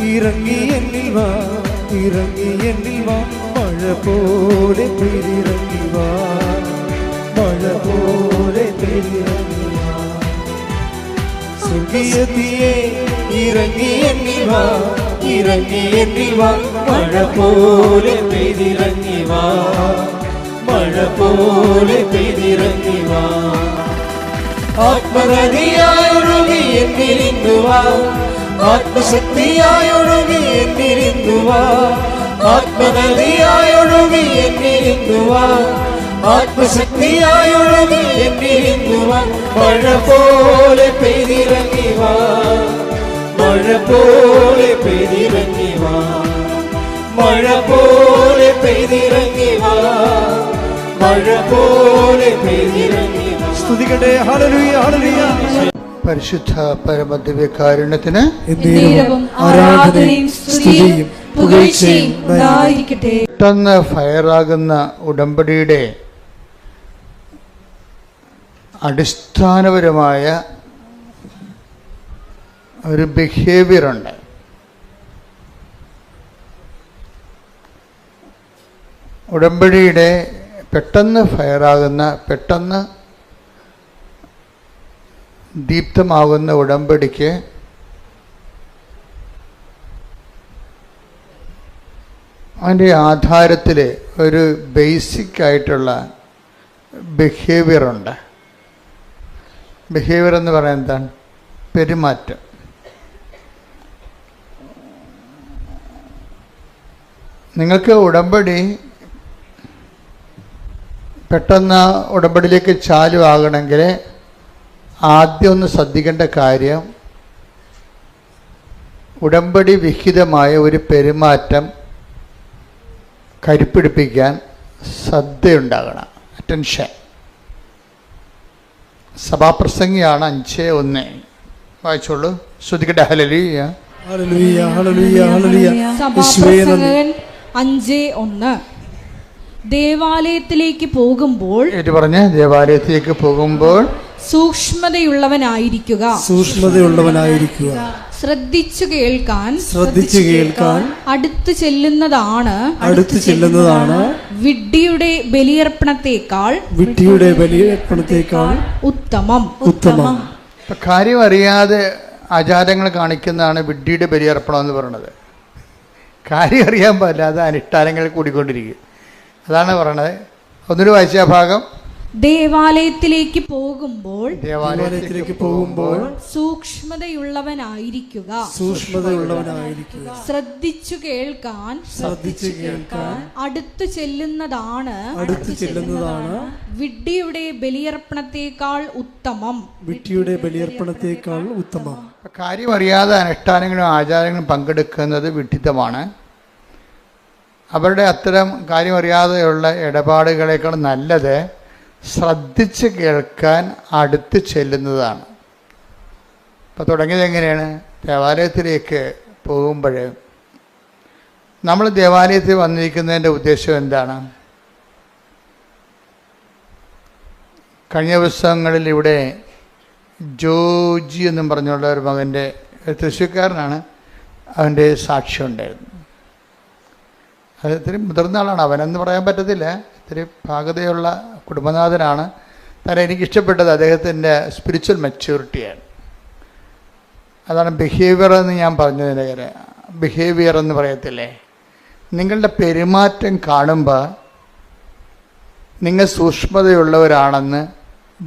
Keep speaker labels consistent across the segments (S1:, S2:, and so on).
S1: ഇറങ്ങി എന്നിൽ വാ, ഇറങ്ങി എന്നിൽ വാ, മഴ പോലെ പെയ്തിറങ്ങി വാ, മഴ പോലെ പെയ്തിറങ്ങി വാ. സ്വർഗീയത്തിയെ ഇറങ്ങി എന്നിൽ വാ, ഇറങ്ങി എന്നിൽ വാ, മഴ പോലെ പെയ്തിറങ്ങി വാ, മഴ പോലെ പെയ്തിറങ്ങി വാ. ആത്മനദിയായൊഴുകി എന്നിരുന്നു വാ, ആത്മശക്തിയായൊഴുകി എന്നിരുന്നു വാ, ആത്മനദിയായൊഴുകി എന്നിരുന്നു വാ, ആത്മശക്തിയായൊഴുകി എന്നിരുന്നു വാ. മഴ പോലെ പെയ്തിറങ്ങി വാ, മഴ പോലെ പെയ്തിറങ്ങി വാ, മഴ പോലെ പെയ്തിറങ്ങി വാ, മഴ പോലെ പെയ്തിറങ്ങി വാ. സ്തുതിക്കട്ടെ. ഹല്ലേലൂയ, ഹല്ലേലൂയ.
S2: പരിശുദ്ധ പരമദിവ്യകാരുണ്യത്തിന്
S3: ആരാധനയും സ്തുതിയും പുകഴ്ചയും ഉണ്ടായിരിക്കട്ടെ.
S2: പെട്ടെന്ന് ഫയറാകുന്ന ഉടമ്പടിയുടെ അടിസ്ഥാനപരമായ ഒരു ബിഹേവിയറുണ്ട്. ഉടമ്പടിയുടെ പെട്ടെന്ന് ഫയറാകുന്ന, പെട്ടെന്ന് ദീപ്തമാകുന്ന ഉടമ്പടിക്ക് അതിൻ്റെ ആധാരത്തിൽ ഒരു ബേസിക് ആയിട്ടുള്ള ബിഹേവിയറുണ്ട്. ബിഹേവിയർ എന്ന് പറയുന്നത് എന്താണ്? പെരുമാറ്റം. നിങ്ങൾക്ക് ഉടമ്പടി പെട്ടെന്ന് ഉടമ്പടിയിലേക്ക് ചാലുവാകണമെങ്കിൽ ആദ്യം ഒന്ന് ശ്രദ്ധിക്കേണ്ട കാര്യം, ഉടമ്പടി വിഹിതമായ ഒരു പെരുമാറ്റം കരുപ്പിടിപ്പിക്കാൻ ശ്രദ്ധയുണ്ടാകണം, അറ്റൻഷൻ. സഭാപ്രസംഗിയാണ് 5:1. വായിച്ചോളൂ. ശ്രദ്ധിക്കട്ടെ. ഹല്ലേലൂയ,
S1: ഹല്ലേലൂയ, ഹല്ലേലൂയ, ഹല്ലേലൂയ.
S3: സഭാപ്രസംഗകൻ 5:1. ദേവാലയത്തിലേക്ക് പോകുമ്പോൾ,
S2: ദേവാലയത്തിലേക്ക് പോകുമ്പോൾ
S3: സൂക്ഷ്മതയുള്ളവനായിരിക്കുക,
S1: സൂക്ഷ്മതയുള്ളവനായിരിക്കുക.
S3: ശ്രദ്ധിച്ചു കേൾക്കാൻ,
S1: ശ്രദ്ധിച്ചു കേൾക്കാൻ.
S3: അടുത്തു ചെല്ലുന്നതാണ്,
S1: അടുത്തു ചെല്ലുന്നതാണ്
S3: വിഡ്ഢിയുടെ ബലിയർപ്പണത്തേക്കാൾ,
S1: വിഡ്ഢിയുടെ ബലിയർപ്പണത്തേക്കാൾ
S3: ഉത്തമം.
S1: ഉത്തമം.
S2: കാര്യം അറിയാതെ ആചാരങ്ങൾ കാണിക്കുന്നതാണ് വിഡ്ഢിയുടെ ബലിയർപ്പണം എന്ന് പറയുന്നത്. കാര്യം അറിയാൻ പാടില്ലാതെ അനുഷ്ഠാനങ്ങൾ കൂടിക്കൊണ്ടിരിക്കും. അതാണ് പറയണത്. ഒന്നൊരു വായിച്ച ഭാഗം.
S3: ദേവാലയത്തിലേക്ക് പോകുമ്പോൾ,
S1: ദേവാലയത്തിലേക്ക് പോകുമ്പോൾ
S3: സൂക്ഷ്മതയുള്ളവനായിരിക്കുക,
S1: സൂക്ഷ്മതയുള്ളവനായിരിക്കുക.
S3: ശ്രദ്ധിച്ചു കേൾക്കാൻ,
S1: ശ്രദ്ധിച്ചു കേൾക്കാൻ.
S3: അടുത്തു ചെല്ലുന്നതാണ്,
S1: അടുത്തു ചെല്ലുന്നതാണ്
S3: വിഡ്ഢിയുടെ ബലിയർപ്പണത്തേക്കാൾ ഉത്തമം,
S1: വിഡ്ഢിയുടെ ബലിയർപ്പണത്തേക്കാൾ ഉത്തമം.
S2: കാര്യം അറിയാതെ അനുഷ്ഠാനങ്ങളും ആചാരങ്ങളും പങ്കെടുക്കുന്നത് വിഡ്ഢിത്തമാണ്. അവരുടെ അത്തരം കാര്യം അറിയാതെയുള്ള ഇടപാടുകളേക്കാൾ നല്ലത് ശ്രദ്ധിച്ച് കേൾക്കാൻ അടുത്ത് ചെല്ലുന്നതാണ്. അപ്പോൾ തുടങ്ങിയത് എങ്ങനെയാണ്? ദേവാലയത്തിലേക്ക് പോകുമ്പോൾ നമ്മൾ ദേവാലയത്തിൽ വന്നിരിക്കുന്നതിൻ്റെ ഉദ്ദേശം എന്താണ്? കഴിഞ്ഞ ദിവസങ്ങളിൽ ഇവിടെ ജോജി എന്നും പറഞ്ഞുള്ള ഒരു മകൻ്റെ, തൃശ്ശൂർക്കാരനാണ്, അവൻ്റെ സാക്ഷ്യം ഉണ്ടായിരുന്നു. അത് ഇത്തിരി മുതിർന്ന ആളാണ്, അവനെന്ന് പറയാൻ പറ്റത്തില്ല, ഇത്തിരി പാകതയുള്ള കുടുംബനാഥനാണ്. കാരണം എനിക്കിഷ്ടപ്പെട്ടത് അദ്ദേഹത്തിൻ്റെ സ്പിരിച്വൽ മെച്യൂരിറ്റിയാണ്. അതാണ് ബിഹേവിയർ എന്ന് ഞാൻ പറഞ്ഞതിൻ്റെ കാര്യം. ബിഹേവിയർ എന്ന് പറയത്തില്ലേ, നിങ്ങളുടെ പെരുമാറ്റം കാണുമ്പോൾ നിങ്ങൾ സൂക്ഷ്മതയുള്ളവരാണെന്ന്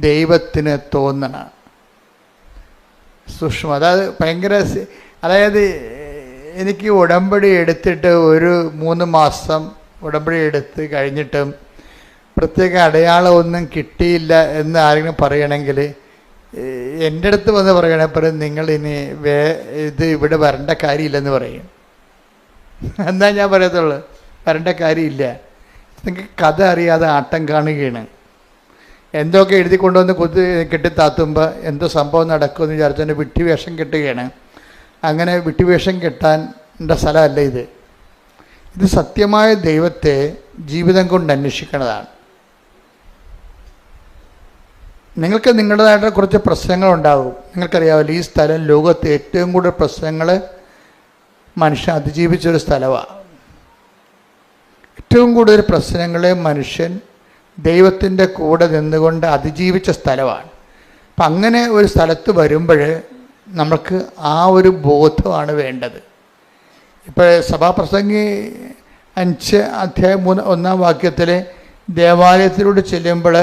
S2: ദൈവത്തിന് തോന്നണം. സൂക്ഷ്മത, അതായത് ഭയങ്കര, അതായത് എനിക്ക് ഉടമ്പടി എടുത്തിട്ട് ഒരു 3 മാസം ഉടമ്പടി എടുത്ത് കഴിഞ്ഞിട്ടും പ്രത്യേക അടയാളമൊന്നും കിട്ടിയില്ല എന്ന് ആരെങ്കിലും പറയണമെങ്കിൽ എൻ്റെ അടുത്ത് വന്ന് പറയണപ്പോൾ നിങ്ങളിനി ഇത് ഇവിടെ വരേണ്ട കാര്യമില്ലെന്ന് പറയും. എന്താ ഞാൻ പറയത്തുള്ളൂ? വരേണ്ട കാര്യമില്ല. നിങ്ങൾക്ക് കഥ അറിയാതെ ആട്ടം കാണുകയാണ്. എന്തൊക്കെ എഴുതി കൊണ്ടുവന്ന് കെട്ടിത്താത്തുമ്പോൾ എന്തോ സംഭവം നടക്കുമെന്ന് വിചാരിച്ചതിൻ്റെ വിട്ടുവേഷം കെട്ടുകയാണ്. അങ്ങനെ വിട്ടുവേഷം കെട്ടാൻ്റെ സ്ഥലമല്ല ഇത്. ഇത് സത്യമായ ദൈവത്തെ ജീവിതം കൊണ്ട് അന്വേഷിക്കുന്നതാണ്. നിങ്ങൾക്ക് നിങ്ങളുടേതായിട്ട് കുറച്ച് പ്രശ്നങ്ങളുണ്ടാകും. നിങ്ങൾക്കറിയാമല്ലോ, ഈ സ്ഥലം ലോകത്ത് ഏറ്റവും കൂടുതൽ പ്രശ്നങ്ങൾ മനുഷ്യൻ അതിജീവിച്ചൊരു സ്ഥലമാണ്. ഏറ്റവും കൂടുതൽ പ്രശ്നങ്ങളെ മനുഷ്യൻ ദൈവത്തിൻ്റെ കൂടെ നിന്നുകൊണ്ട് അതിജീവിച്ച സ്ഥലമാണ്. അപ്പം അങ്ങനെ ഒരു സ്ഥലത്ത് വരുമ്പോൾ നമുക്ക് ആ ഒരു ബോധമാണ് വേണ്ടത്. ഇപ്പോൾ സഭാപ്രസംഗി 5:1 ദേവാലയത്തിലൂടെ ചെല്ലുമ്പോൾ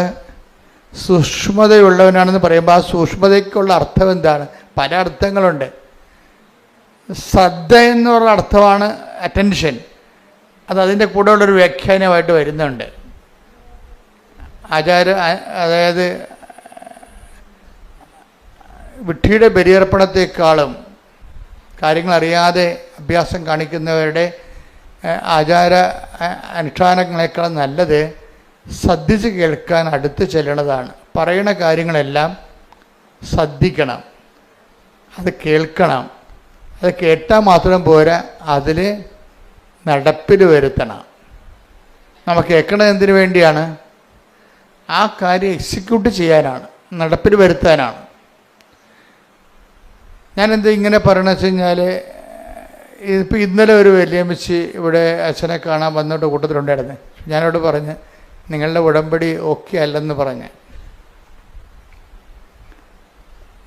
S2: സൂക്ഷ്മതയുള്ളവനാണെന്ന് പറയുമ്പോൾ ആ സൂക്ഷ്മതയ്ക്കുള്ള അർത്ഥം എന്താണ്? പല അർത്ഥങ്ങളുണ്ട്. ശ്രദ്ധ എന്നുള്ള അർത്ഥമാണ് അറ്റൻഷൻ. അതിൻ്റെ കൂടെ ഉള്ളൊരു വ്യാഖ്യാനമായിട്ട് വരുന്നുണ്ട്. അതായത് വിഡ്ഢിയുടെ ബലിയർപ്പണത്തെക്കാളും കാര്യങ്ങൾ അറിയാതെ അഭ്യാസം കാണിക്കുന്നവരുടെ ആചാര അനുഷ്ഠാനങ്ങളെക്കാളും നല്ലത് ശ്രദ്ധിച്ച് കേൾക്കാൻ അടുത്ത് ചെല്ലണതാണ്. പറയുന്ന കാര്യങ്ങളെല്ലാം ശ്രദ്ധിക്കണം, അത് കേൾക്കണം. അത് കേട്ടാൽ മാത്രം പോരാ, അതിൽ നടപ്പിൽ വരുത്തണം. നമ്മൾ കേൾക്കണത് എന്തിനു വേണ്ടിയാണ്? ആ കാര്യം എക്സിക്യൂട്ട് ചെയ്യാനാണ്, നടപ്പിൽ വരുത്താനാണ്. ഞാനെന്താ ഇങ്ങനെ പറയണമെന്ന് വെച്ച് കഴിഞ്ഞാൽ, ഇപ്പോൾ ഇന്നലെ ഒരു വലിയമ്മച്ചി ഇവിടെ അച്ഛനെ കാണാൻ വന്നോട്ട് കൂട്ടത്തിലുണ്ടായിരുന്നു. ഞാനോട് പറഞ്ഞ് നിങ്ങളുടെ ഉടമ്പടി ഓക്കെ അല്ലെന്ന് പറഞ്ഞ്.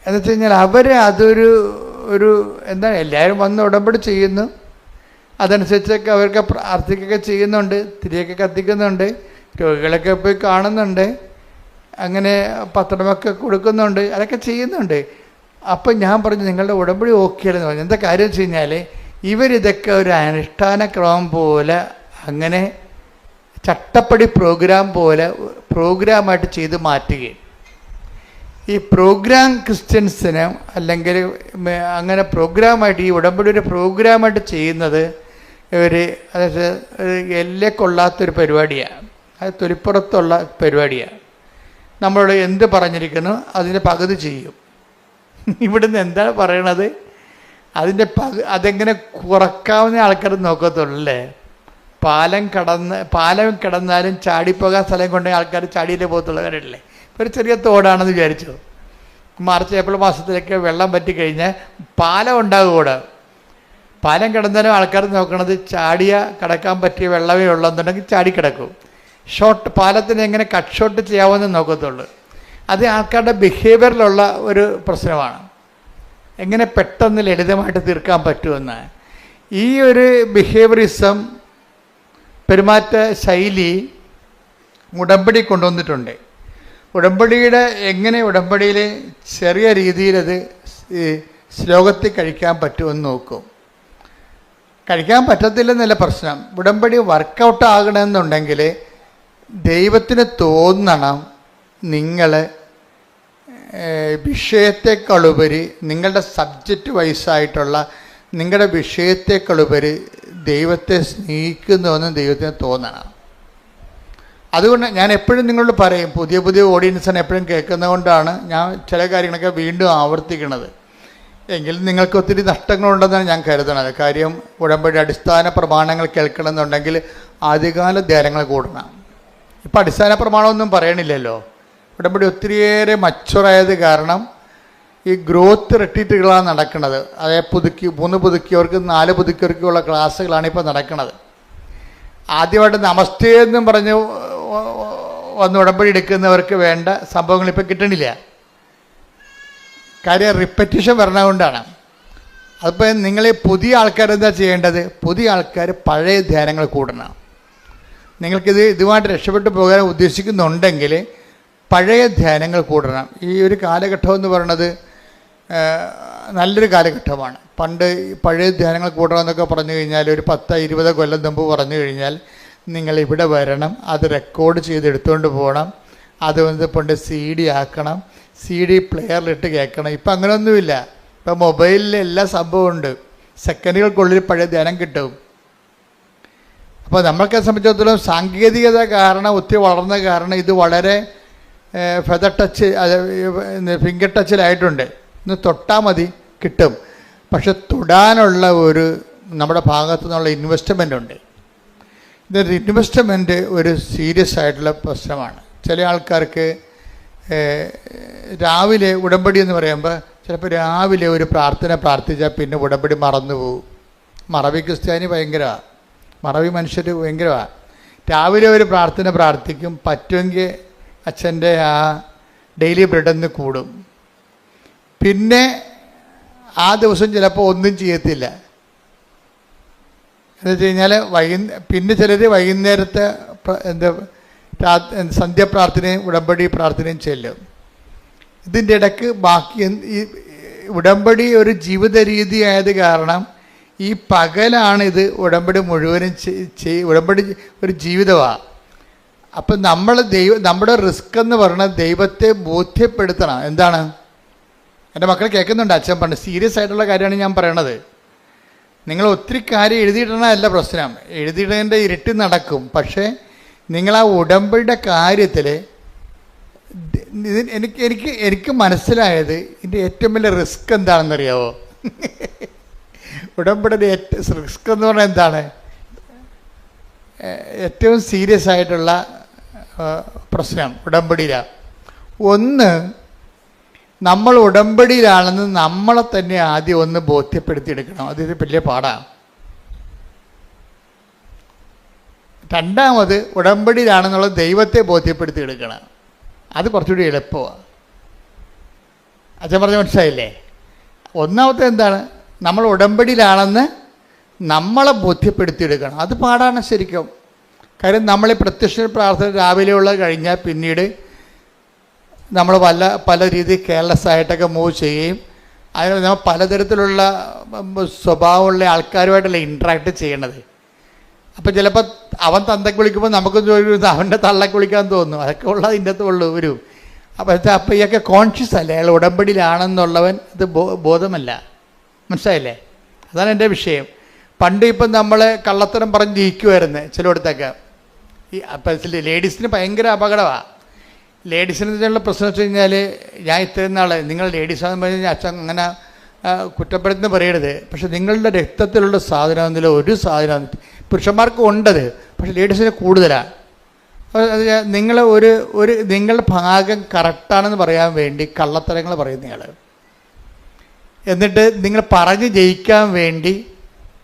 S2: എന്ന് വെച്ച് കഴിഞ്ഞാൽ അവർ അതൊരു എന്താണ്, എല്ലാവരും വന്ന് ഉടമ്പടി ചെയ്യുന്നു, അതനുസരിച്ചൊക്കെ അവർക്ക് പ്രാർത്ഥിക്കുകയൊക്കെ ചെയ്യുന്നുണ്ട്, തിരിയൊക്കെ കത്തിക്കുന്നുണ്ട്, രോഗികളൊക്കെ പോയി കാണുന്നുണ്ട്, അങ്ങനെ പത്രമൊക്കെ കൊടുക്കുന്നുണ്ട്, അതൊക്കെ ചെയ്യുന്നുണ്ട്. അപ്പം ഞാൻ പറഞ്ഞു നിങ്ങളുടെ ഉടമ്പടി ഓക്കെ അല്ലെന്ന് പറഞ്ഞു. എന്താ കാര്യം വെച്ച് കഴിഞ്ഞാൽ ഇവരിതൊക്കെ ഒരു അനുഷ്ഠാന ക്രമം പോലെ, അങ്ങനെ ചട്ടപ്പടി പ്രോഗ്രാം പോലെ പ്രോഗ്രാമായിട്ട് ചെയ്ത് മാറ്റുകയും, ഈ പ്രോഗ്രാം ക്രിസ്ത്യൻസിന് അല്ലെങ്കിൽ അങ്ങനെ പ്രോഗ്രാമായിട്ട് ഈ ഉടമ്പടി ഒരു പ്രോഗ്രാമായിട്ട് ചെയ്യുന്നത് ഇവർ അതായത് എല്ലെ കൊള്ളാത്തൊരു പരിപാടിയാണ്. അത് തൊലിപ്പുറത്തുള്ള പരിപാടിയാണ്. നമ്മളോട് എന്ത് പറഞ്ഞിരിക്കുന്നു അതിൻ്റെ പകുതി ചെയ്യും. ഇവിടുന്ന് എന്താണ് പറയണത്, അതെങ്ങനെ കുറക്കാവുന്ന ആൾക്കാർ നോക്കത്തുള്ളൂ അല്ലേ. പാലം കിടന്നാലും ചാടിപ്പോകാൻ സ്ഥലം കൊണ്ടുപോയി ആൾക്കാർ ചാടിയിലേ പോകത്തുള്ളവരല്ലേ. ഒരു ചെറിയ തോടാണെന്ന് വിചാരിച്ചു. മാർച്ച് ഏപ്രിൽ മാസത്തിലൊക്കെ വെള്ളം പറ്റിക്കഴിഞ്ഞാൽ പാലം ഉണ്ടാകും കൂടെ. പാലം കിടന്നാലും ആൾക്കാർ നോക്കണത് ചാടിയ കിടക്കാൻ പറ്റിയ വെള്ളമേ ഉള്ളെന്നുണ്ടെങ്കിൽ ചാടിക്കിടക്കും. പാലത്തിന് എങ്ങനെ കട്ട് ഷോട്ട് ചെയ്യാമെന്ന് നോക്കത്തുള്ളൂ. അത് ആൾക്കാരുടെ ബിഹേവിയറിലുള്ള ഒരു പ്രശ്നമാണ്. എങ്ങനെ പെട്ടെന്ന് ലളിതമായിട്ട് തീർക്കാൻ പറ്റുമെന്ന്. ഈ ഒരു ബിഹേവിയറിസം പെരുമാറ്റ ശൈലി ഉടമ്പടി കൊണ്ടുവന്നിട്ടുണ്ട്. ഉടമ്പടിയുടെ എങ്ങനെ ഉടമ്പടിയിൽ ചെറിയ രീതിയിലത് ശ്ലോകത്തിൽ കഴിക്കാൻ പറ്റുമെന്ന് നോക്കും. കഴിക്കാൻ പറ്റത്തില്ലെന്നല്ല പ്രശ്നം. ഉടമ്പടി വർക്കൗട്ട് ആകണമെന്നുണ്ടെങ്കിൽ ദൈവത്തിന് തോന്നണം നിങ്ങൾ വിഷയത്തെക്കാളുപരി നിങ്ങളുടെ സബ്ജക്റ്റ് വൈസായിട്ടുള്ള നിങ്ങളുടെ വിഷയത്തെക്കാളുപരി ദൈവത്തെ സ്നേഹിക്കുന്നുവെന്ന് ദൈവത്തിന് തോന്നണം. അതുകൊണ്ട് ഞാൻ എപ്പോഴും നിങ്ങളോട് പറയും, പുതിയ ഓഡിയൻസിനെ എപ്പോഴും കേൾക്കുന്നതുകൊണ്ടാണ് ഞാൻ ചില കാര്യങ്ങളൊക്കെ വീണ്ടും ആവർത്തിക്കുന്നത്. എങ്കിലും നിങ്ങൾക്ക് ഒത്തിരി നഷ്ടങ്ങളുണ്ടെന്നാണ് ഞാൻ കരുതുന്നത്. കാര്യം ഉടമ്പടി അടിസ്ഥാന പ്രമാണങ്ങൾ കേൾക്കണമെന്നുണ്ടെങ്കിൽ ആദ്യകാല ധ്യാനങ്ങൾ കൂടണം. ഇപ്പം അടിസ്ഥാന പ്രമാണമൊന്നും പറയണില്ലല്ലോ. ഉടമ്പടി ഒത്തിരിയേറെ മച്ചുറായത് കാരണം ഈ ഗ്രോത്ത് റിട്രീറ്റുകളാണ് നടക്കുന്നത്. അതായത് 3 പുതുക്കിയവർക്ക് 4 പുതുക്കിയവർക്കുള്ള ക്ലാസ്സുകളാണ് ഇപ്പോൾ നടക്കുന്നത്. ആദ്യമായിട്ട് നമസ്തേ എന്നും പറഞ്ഞ് വന്ന് ഉടമ്പടി എടുക്കുന്നവർക്ക് വേണ്ട സംഭവങ്ങൾ ഇപ്പോൾ കിട്ടണില്ല. കാര്യം റിപ്പറ്റീഷൻ വരണതുകൊണ്ടാണ്. അതിപ്പോൾ നിങ്ങൾ പുതിയ ആൾക്കാരെന്താ ചെയ്യേണ്ടത്? പുതിയ ആൾക്കാർ പഴയ ധ്യാനങ്ങൾ കൂടണം. ഇതുമായിട്ട് രക്ഷപ്പെട്ടു പോകാൻ ഉദ്ദേശിക്കുന്നുണ്ടെങ്കിൽ പഴയ ധ്യാനങ്ങൾ കൂടണം. ഈ ഒരു കാലഘട്ടം എന്ന് പറയുന്നത് നല്ലൊരു കാലഘട്ടമാണ്. പണ്ട് പഴയ ധ്യാനങ്ങൾ കൂടണമെന്നൊക്കെ പറഞ്ഞു കഴിഞ്ഞാൽ ഒരു 10-20 കൊല്ലം മുമ്പ് പറഞ്ഞു കഴിഞ്ഞാൽ നിങ്ങൾ ഇവിടെ വരണം, അത് റെക്കോർഡ് ചെയ്ത് എടുത്തുകൊണ്ട് പോകണം, അത് പണ്ട് CD ആക്കണം, CD പ്ലെയറിലിട്ട് കേൾക്കണം. ഇപ്പം അങ്ങനെയൊന്നുമില്ല. ഇപ്പം മൊബൈലിൽ എല്ലാ സംഭവമുണ്ട്. സെക്കൻഡുകൾക്കുള്ളിൽ പഴയ ധ്യാനം കിട്ടും. അപ്പോൾ നമ്മൾക്ക് സംബന്ധിച്ചിടത്തോളം സാങ്കേതികത കാരണം ഒത്തിരി വളർന്ന കാരണം ഇത് വളരെ ഫെദർ ടച്ച് ഫിംഗർ ടച്ചിലായിട്ടുണ്ട്. ഇന്ന് തൊട്ടാൽ മതി കിട്ടും. പക്ഷെ തൊടാനുള്ള ഒരു നമ്മുടെ ഭാഗത്തു നിന്നുള്ള ഇൻവെസ്റ്റ്മെൻ്റ് ഉണ്ട്. ഇതൊരു ഇൻവെസ്റ്റ്മെൻറ്റ് ഒരു സീരിയസ് ആയിട്ടുള്ള പ്രശ്നമാണ്. ചില ആൾക്കാർക്ക് രാവിലെ ഉടമ്പടി എന്ന് പറയുമ്പോൾ ചിലപ്പോൾ രാവിലെ ഒരു പ്രാർത്ഥന പ്രാർത്ഥിച്ചാൽ പിന്നെ ഉടമ്പടി മറന്നു പോകും. മറവി ക്രിസ്ത്യാനി ഭയങ്കരമാണ്, മറവി മനുഷ്യർ ഭയങ്കരമാണ്. രാവിലെ ഒരു പ്രാർത്ഥന പ്രാർത്ഥിക്കും, പറ്റുമെങ്കിൽ അച്ഛൻ്റെ ആ ഡെയിലി ബ്രെഡെന്ന് കൂടും. പിന്നെ ആ ദിവസം ചിലപ്പോൾ ഒന്നും ചെയ്യത്തില്ല. എന്ന് വെച്ച് കഴിഞ്ഞാൽ പിന്നെ ചിലർ വൈകുന്നേരത്തെ സന്ധ്യാപ്രാർത്ഥനയും ഉടമ്പടി പ്രാർത്ഥനയും ചെല്ലും. ഇതിൻ്റെ ഇടയ്ക്ക് ബാക്കി ഈ ഉടമ്പടി ഒരു ജീവിത രീതി ആയത് കാരണം ഈ പകലാണിത് ഉടമ്പടി മുഴുവനും ഉടമ്പടി ഒരു ജീവിതമാണ്. അപ്പം നമ്മുടെ റിസ്ക് എന്ന് പറയുന്നത് ദൈവത്തെ ബോധ്യപ്പെടുത്തണം. എന്താണ്? എൻ്റെ മക്കൾ കേൾക്കുന്നുണ്ട്, അച്ഛൻ പറഞ്ഞു സീരിയസ് ആയിട്ടുള്ള കാര്യമാണ് ഞാൻ പറയണത്. നിങ്ങൾ ഒത്തിരി കാര്യം എഴുതിയിടണമല്ല പ്രശ്നം, എഴുതിയിടേണ്ട ഇരട്ടി നടക്കും. പക്ഷേ നിങ്ങൾ ആ ഉടമ്പടിയുടെ കാര്യത്തിൽ എനിക്ക് മനസ്സിലായത് ഇതിൻ്റെ ഏറ്റവും വലിയ റിസ്ക് എന്താണെന്നറിയാവോ? ഉടമ്പടിയുടെ റിസ്ക് എന്ന് പറഞ്ഞാൽ എന്താണ്? ഏറ്റവും സീരിയസ് ആയിട്ടുള്ള പ്രശ്നം ഉടമ്പടിയിലാണ്. ഒന്ന്, നമ്മൾ ഉടമ്പടിയിലാണെന്ന് നമ്മളെ തന്നെ ആദ്യം ഒന്ന് ബോധ്യപ്പെടുത്തിയെടുക്കണം. അത് വലിയ പാടാണ്. രണ്ടാമത്, ഉടമ്പടിയിലാണെന്നുള്ള ദൈവത്തെ ബോധ്യപ്പെടുത്തിയെടുക്കണം. അത് കുറച്ചുകൂടി എളുപ്പമാണ്. അച്ഛൻ പറഞ്ഞ മനസ്സിലായില്ലേ? ഒന്നാമത്തെ എന്താണ്? നമ്മൾ ഉടമ്പടിയിലാണെന്ന് നമ്മളെ ബോധ്യപ്പെടുത്തിയെടുക്കണം. അത് പാടാണ് ശരിക്കും. കാര്യം നമ്മൾ പ്രത്യക്ഷ പ്രാർത്ഥന രാവിലെയുള്ള കഴിഞ്ഞാൽ പിന്നീട് നമ്മൾ പല രീതിയിൽ കെയർലെസ് ആയിട്ടൊക്കെ മൂവ് ചെയ്യുകയും അതിന് നമ്മൾ പലതരത്തിലുള്ള സ്വഭാവമുള്ള ആൾക്കാരുമായിട്ടല്ല ഇൻട്രാക്ട് ചെയ്യണത്. അപ്പം ചിലപ്പോൾ അവൻ തന്തയ്ക്ക് വിളിക്കുമ്പോൾ നമുക്ക് അവൻ്റെ തള്ളക്ക് വിളിക്കാൻ തോന്നും. അതൊക്കെ ഉള്ളത് ഇതിൻ്റെ അകത്ത് ഉള്ളൂ ഒരു. അപ്പോൾ ഇയൊക്കെ കോൺഷ്യസ് അല്ലേ, അയാൾ ഉടമ്പടിയിലാണെന്നുള്ളവൻ ഇത് ബോധമല്ല. മനസ്സിലായില്ലേ? അതാണ് എൻ്റെ വിഷയം. പണ്ട് ഇപ്പം നമ്മൾ കള്ളത്തരം പറഞ്ഞ് ജയിക്കുമായിരുന്നു ചിലയിടത്തൊക്കെ. അപ്പം ലേഡീസിന് ഭയങ്കര അപകടമാണ്. ലേഡീസിനുള്ള പ്രശ്നം വെച്ച് കഴിഞ്ഞാൽ, ഞാൻ ഇത്രയും നാൾ നിങ്ങൾ ലേഡീസാണെന്ന് പറഞ്ഞാൽ അച്ഛൻ അങ്ങനെ കുറ്റപ്പെടുത്തുന്ന പറയരുത്. പക്ഷെ നിങ്ങളുടെ രക്തത്തിലുള്ള സാധനം എന്നില്ല ഒരു സാധനം പുരുഷന്മാർക്ക് ഉണ്ടത്, പക്ഷെ ലേഡീസിന് കൂടുതലാണ്. നിങ്ങൾ നിങ്ങളുടെ ഭാഗം കറക്റ്റാണെന്ന് പറയാൻ വേണ്ടി കള്ളത്തരങ്ങൾ പറയുന്നയാൾ, എന്നിട്ട് നിങ്ങൾ പറഞ്ഞ് ജയിക്കാൻ വേണ്ടി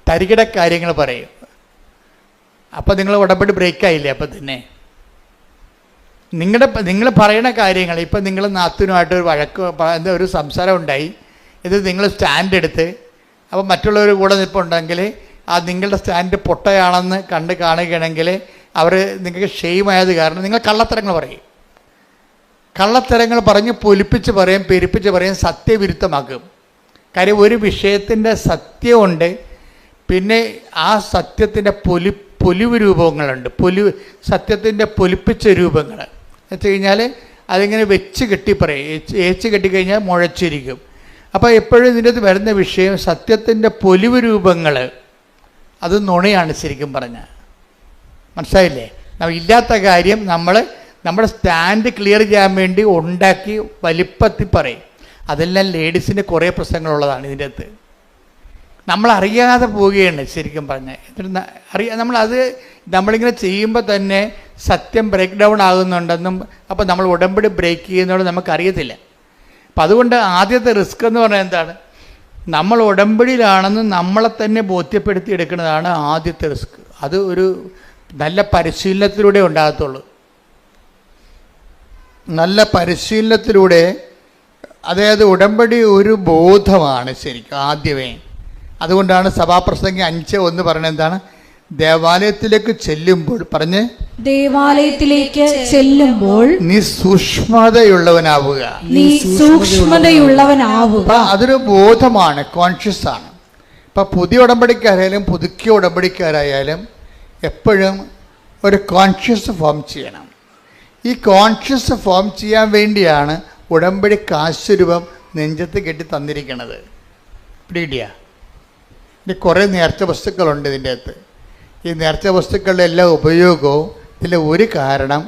S2: തരികിട കാര്യങ്ങൾ പറയും. അപ്പം നിങ്ങൾ ഉടമ്പടി ബ്രേക്കായില്ലേ? അപ്പം തന്നെ നിങ്ങൾ പറയുന്ന കാര്യങ്ങൾ, ഇപ്പം നിങ്ങൾ നാത്തുനുമായിട്ട് ഒരു വഴക്ക് ഒരു സംസാരം ഉണ്ടായി, ഇത് നിങ്ങൾ സ്റ്റാൻഡ് എടുത്ത് അപ്പം മറ്റുള്ളവർ കൂടെ നിൽപ്പുണ്ടെങ്കിൽ ആ നിങ്ങളുടെ സ്റ്റാൻഡ് പൊട്ടയാണെന്ന് കാണുകയാണെങ്കിൽ അവർ നിങ്ങൾക്ക് ഷെയിമായത് കാരണം നിങ്ങൾ കള്ളത്തരങ്ങൾ പറയും. കള്ളത്തരങ്ങൾ പറഞ്ഞ് പൊലിപ്പിച്ച് പറയും, പെരുപ്പിച്ച് പറയും, സത്യവിരുദ്ധമാക്കും. കാര്യം ഒരു വിഷയത്തിൻ്റെ സത്യമുണ്ട്, പിന്നെ ആ സത്യത്തിൻ്റെ പൊലിവ് രൂപങ്ങളുണ്ട്, സത്യത്തിൻ്റെ പൊലിപ്പിച്ച രൂപങ്ങൾ എന്ന് വെച്ച് കഴിഞ്ഞാൽ അതിങ്ങനെ വെച്ച് കെട്ടി പറയും. ഏച്ച് കെട്ടിക്കഴിഞ്ഞാൽ മുഴച്ചിരിക്കും. അപ്പോൾ എപ്പോഴും ഇതിൻ്റെ അകത്ത് വരുന്ന വിഷയം സത്യത്തിൻ്റെ പൊലിവ് രൂപങ്ങൾ, അത് നുണയാണ് ശരിക്കും പറഞ്ഞാൽ. മനസ്സിലായില്ലേ? ഇല്ലാത്ത കാര്യം നമ്മുടെ സ്റ്റാൻഡ് ക്ലിയർ ചെയ്യാൻ വേണ്ടി ഉണ്ടാക്കി വലിപ്പത്തിൽ പറയും. അതെല്ലാം ലേഡീസിന് കുറേ പ്രശ്നങ്ങളുള്ളതാണ് ഇതിൻ്റെ അകത്ത്. നമ്മളറിയാതെ പോവുകയാണ് ശരിക്കും പറഞ്ഞാൽ. നമ്മളിങ്ങനെ ചെയ്യുമ്പോൾ തന്നെ സത്യം ബ്രേക്ക് ഡൗൺ ആകുന്നുണ്ടെന്നും അപ്പോൾ നമ്മൾ ഉടമ്പടി ബ്രേക്ക് ചെയ്യുന്നതോടെ നമുക്കറിയത്തില്ല. അപ്പം അതുകൊണ്ട് ആദ്യത്തെ റിസ്ക് എന്ന് പറഞ്ഞാൽ എന്താണ്? നമ്മൾ ഉടമ്പടിയിലാണെന്ന് നമ്മളെ തന്നെ ബോധ്യപ്പെടുത്തി എടുക്കുന്നതാണ് ആദ്യത്തെ റിസ്ക്. അത് ഒരു നല്ല പരിശീലനത്തിലൂടെ ഉണ്ടാകത്തുള്ളൂ. നല്ല പരിശീലനത്തിലൂടെ, അതായത് ഉടമ്പടി ഒരു ബോധമാണ് ശരിക്കും ആദ്യമേ. അതുകൊണ്ടാണ് സഭാപ്രസംഗം 5:1 പറയുന്നത് എന്താണ്? ദേവാലയത്തിലേക്ക് ചെല്ലുമ്പോൾ പറഞ്ഞ്
S3: ദേവാലയത്തിലേക്ക് ചെല്ലുമ്പോൾ
S2: നീ സൂക്ഷ്മതയുള്ളവനാവുക. അതൊരു ബോധമാണ്, കോൺഷ്യസ് ആണ്. ഇപ്പം പുതിയ ഉടമ്പടിക്കാരായാലും പുതുക്കിയ ഉടമ്പടിക്കാരായാലും എപ്പോഴും ഒരു കോൺഷ്യസ് ഫോം ചെയ്യണം. ഈ കോൺഷ്യസ് ഫോം ചെയ്യാൻ വേണ്ടിയാണ് ഉടമ്പടി കാശുരൂപം നെഞ്ചത്ത് കെട്ടി തന്നിരിക്കുന്നത്. പിടികിട്ടിയ? ഇനി കുറേ നേർച്ച വസ്തുക്കളുണ്ട് ഇതിൻ്റെ അകത്ത്. ഈ നേർച്ച വസ്തുക്കളുടെ എല്ലാ ഉപയോഗവും ഇതിലെ ഒരു കാരണം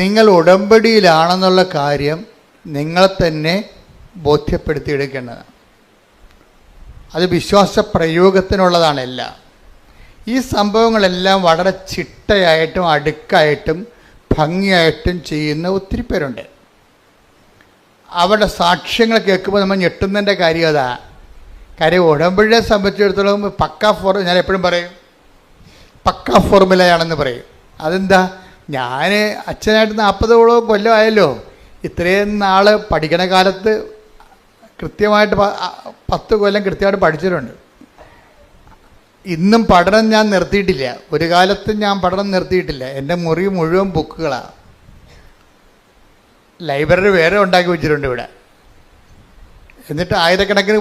S2: നിങ്ങൾ ഉടമ്പടിയിലാണെന്നുള്ള കാര്യം നിങ്ങളെ തന്നെ ബോധ്യപ്പെടുത്തിയെടുക്കേണ്ടതാണ്. അത് വിശ്വാസ പ്രയോഗത്തിനുള്ളതാണ് എല്ലാം. ഈ സംഭവങ്ങളെല്ലാം വളരെ ചിട്ടയായിട്ടും അടുക്കായിട്ടും ഭംഗിയായിട്ടും ചെയ്യുന്ന ഒത്തിരി പേരുണ്ട്. അവരുടെ സാക്ഷ്യങ്ങൾ കേൾക്കുമ്പോൾ നമ്മൾ ഞെട്ടുന്നതിൻ്റെ കാര്യം അതാ. കാര്യം ഉടമ്പടിയെ സംബന്ധിച്ചിടത്തോളം ഞാൻ എപ്പോഴും പറയും പക്കാ ഫോർമുലയാണെന്ന് പറയും. അതെന്താ, ഞാൻ അച്ഛനായിട്ട് 40 കൊല്ലമായല്ലോ. ഇത്രയും നാൾ പഠിക്കണ കാലത്ത് കൃത്യമായിട്ട് 10 കൊല്ലം കൃത്യമായിട്ട് പഠിച്ചിട്ടുണ്ട്. ഇന്നും പഠനം ഞാൻ നിർത്തിയിട്ടില്ല. ഒരു കാലത്തും ഞാൻ പഠനം നിർത്തിയിട്ടില്ല. എൻ്റെ മുറി മുഴുവൻ ബുക്കുകളാണ്. ലൈബ്രറി വേറെ ഉണ്ടാക്കി വെച്ചിട്ടുണ്ട് ഇവിടെ. എന്നിട്ട് ആയിരക്കണക്കിന്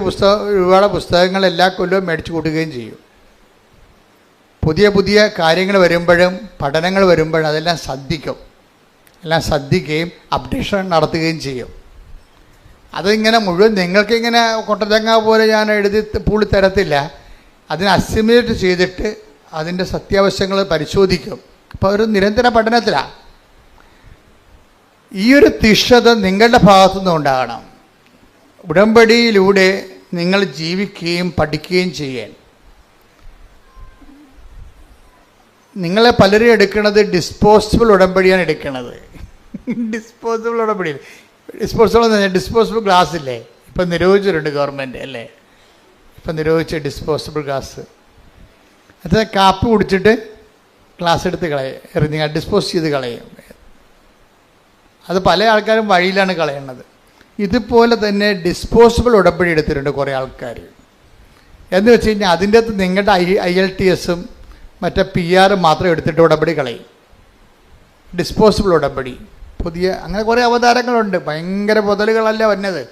S2: രൂപയുടെ പുസ്തകങ്ങൾ എല്ലാ കൊല്ലവും മേടിച്ചു കൂട്ടുകയും ചെയ്യും. പുതിയ പുതിയ കാര്യങ്ങൾ വരുമ്പോഴും പഠനങ്ങൾ വരുമ്പോഴും അതെല്ലാം ശ്രദ്ധിക്കുകയും അപ്ഡേഷൻ നടത്തുകയും ചെയ്യും. അതിങ്ങനെ മുഴുവൻ നിങ്ങൾക്കിങ്ങനെ കൊട്ടതേങ്ങ പോലെ ഞാൻ എഴുതി പൂളി തരത്തില്ല. അതിനെ അസിമുലേറ്റ് ചെയ്തിട്ട് അതിൻ്റെ സത്യാവശങ്ങൾ പരിശോധിക്കും. അപ്പോൾ ഒരു നിരന്തര പഠനത്തിലാണ്. ഈ ഒരു തീഷ്ണത നിങ്ങളുടെ ഭാഗത്തുനിന്ന് ഉണ്ടാകണം. ഉടമ്പടിയിലൂടെ നിങ്ങൾ ജീവിക്കുകയും പഠിക്കുകയും ചെയ്യാൻ. നിങ്ങളെ പലരും എടുക്കുന്നത് ഡിസ്പോസിബിൾ ഉടമ്പടിയാണ് എടുക്കുന്നത്. ഡിസ്പോസിബിൾ ഉടമ്പടി, ഡിസ്പോസിബിൾ ഗ്ലാസ് ഇല്ലേ, ഇപ്പം നിരോധിച്ചിട്ടുണ്ട് ഗവൺമെൻറ് അല്ലേ. ഇപ്പം നിരോധിച്ച ഡിസ്പോസിബിൾ ഗ്ലാസ്, അത് കാപ്പി കുടിച്ചിട്ട് ഗ്ലാസ് എടുത്ത് എറിഞ്ഞ് ഡിസ്പോസ് ചെയ്ത് കളയും. അത് പല ആൾക്കാരും വഴിയിലാണ് കളയുന്നത്. ഇതുപോലെ തന്നെ ഡിസ്പോസിബിൾ ഉടമ്പടി എടുത്തിട്ടുണ്ട് കുറേ ആൾക്കാർ. എന്ന് വെച്ച് കഴിഞ്ഞാൽ അതിൻ്റെ അകത്ത് നിങ്ങളുടെ IELTS മറ്റേ PR മാത്രം എടുത്തിട്ട് ഉടമ്പടി കളയും. ഡിസ്പോസിബിൾ ഉടമ്പടി പുതിയ അങ്ങനെ കുറേ അവതാരങ്ങളുണ്ട്. ഭയങ്കര മുതലുകളല്ല വന്നത്,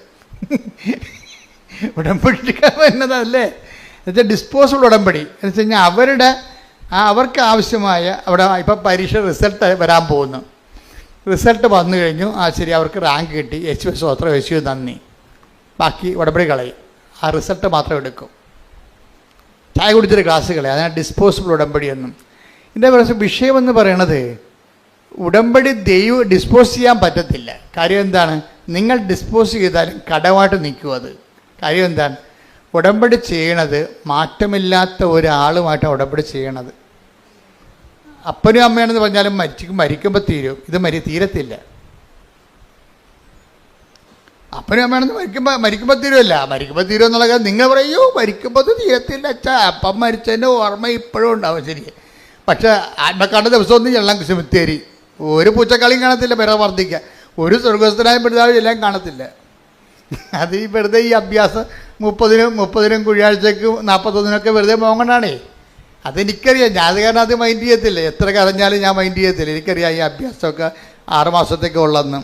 S2: ഉടമ്പടി വന്നതല്ലേ. എന്നുവെച്ചാൽ ഡിസ്പോസിബിൾ ഉടമ്പടി എന്ന് വെച്ച് കഴിഞ്ഞാൽ അവർക്ക് ആവശ്യമായ അവിടെ ഇപ്പം പരീക്ഷ റിസൾട്ട് വരാൻ പോകുന്നു. റിസൾട്ട് വന്നു കഴിഞ്ഞു, ശരി, അവർക്ക് റാങ്ക് കിട്ടി, യേശുവേ സ്തോത്രം, യേശുവേ നന്ദി, ബാക്കി ഉടമ്പടി കളയും. ആ റിസൾട്ട് മാത്രം എടുക്കും. ചായ കുടിച്ചൊരു ഗ്ലാസ് കളയും. അതാണ് ഡിസ്പോസിബിൾ ഉടമ്പടി എന്നും. ഇതിൻ്റെ വിഷയമെന്ന് പറയണത് ഉടമ്പടി ഡിസ്പോസ് ചെയ്യാൻ പറ്റത്തില്ല. കാര്യം എന്താണ്, നിങ്ങൾ ഡിസ്പോസ് ചെയ്താലും കടമായിട്ട് നിൽക്കും. അത് കാര്യം എന്താണ്, ഉടമ്പടി ചെയ്യണത് മാറ്റമില്ലാത്ത ഒരാളുമായിട്ടാണ് ഉടമ്പടി ചെയ്യണത്. അപ്പനും അമ്മയാണെന്ന് പറഞ്ഞാലും മരിക്കുമ്പോൾ തീരും. ഇത് തീരത്തില്ല. അപ്പനും അമ്മയാണെന്ന് മരിക്കുമ്പോൾ തീരുമല്ല. മരിക്കുമ്പോൾ തീരുമെന്നുള്ള കാര്യം നിങ്ങൾ പറയൂ, മരിക്കുമ്പോൾ തീരത്തില്ല അച്ഛാ. അപ്പം മരിച്ചതിൻ്റെ ഓർമ്മ ഇപ്പോഴും ഉണ്ടാവും. ശരി, പക്ഷേ ആത്മക്കാണ്ട ദിവസമൊന്നും ചെല്ലാം സെമിത്തേരി. ഒരു പൂച്ചക്കളിയും കാണത്തില്ല, പിറ വർദ്ധിക്കുക. ഒരു സ്വർഗസ്ഥനായ പിതാവ് എല്ലാം കാണത്തില്ല. അത് ഈ വെറുതെ ഈ അഭ്യാസം 30-നും കുഴിയാഴ്ചയ്ക്കും 41-നൊക്കെ വെറുതെ മോങ്ങണാണേ. അതെനിക്കറിയാം. ഞാൻ കാരണം അത് മൈൻഡ് ചെയ്യത്തില്ല. എത്ര കരഞ്ഞാലും ഞാൻ മൈൻഡ് ചെയ്യത്തില്ല. എനിക്കറിയാം ഈ അഭ്യാസമൊക്കെ 6 മാസത്തേക്ക് ഉള്ളെന്ന്.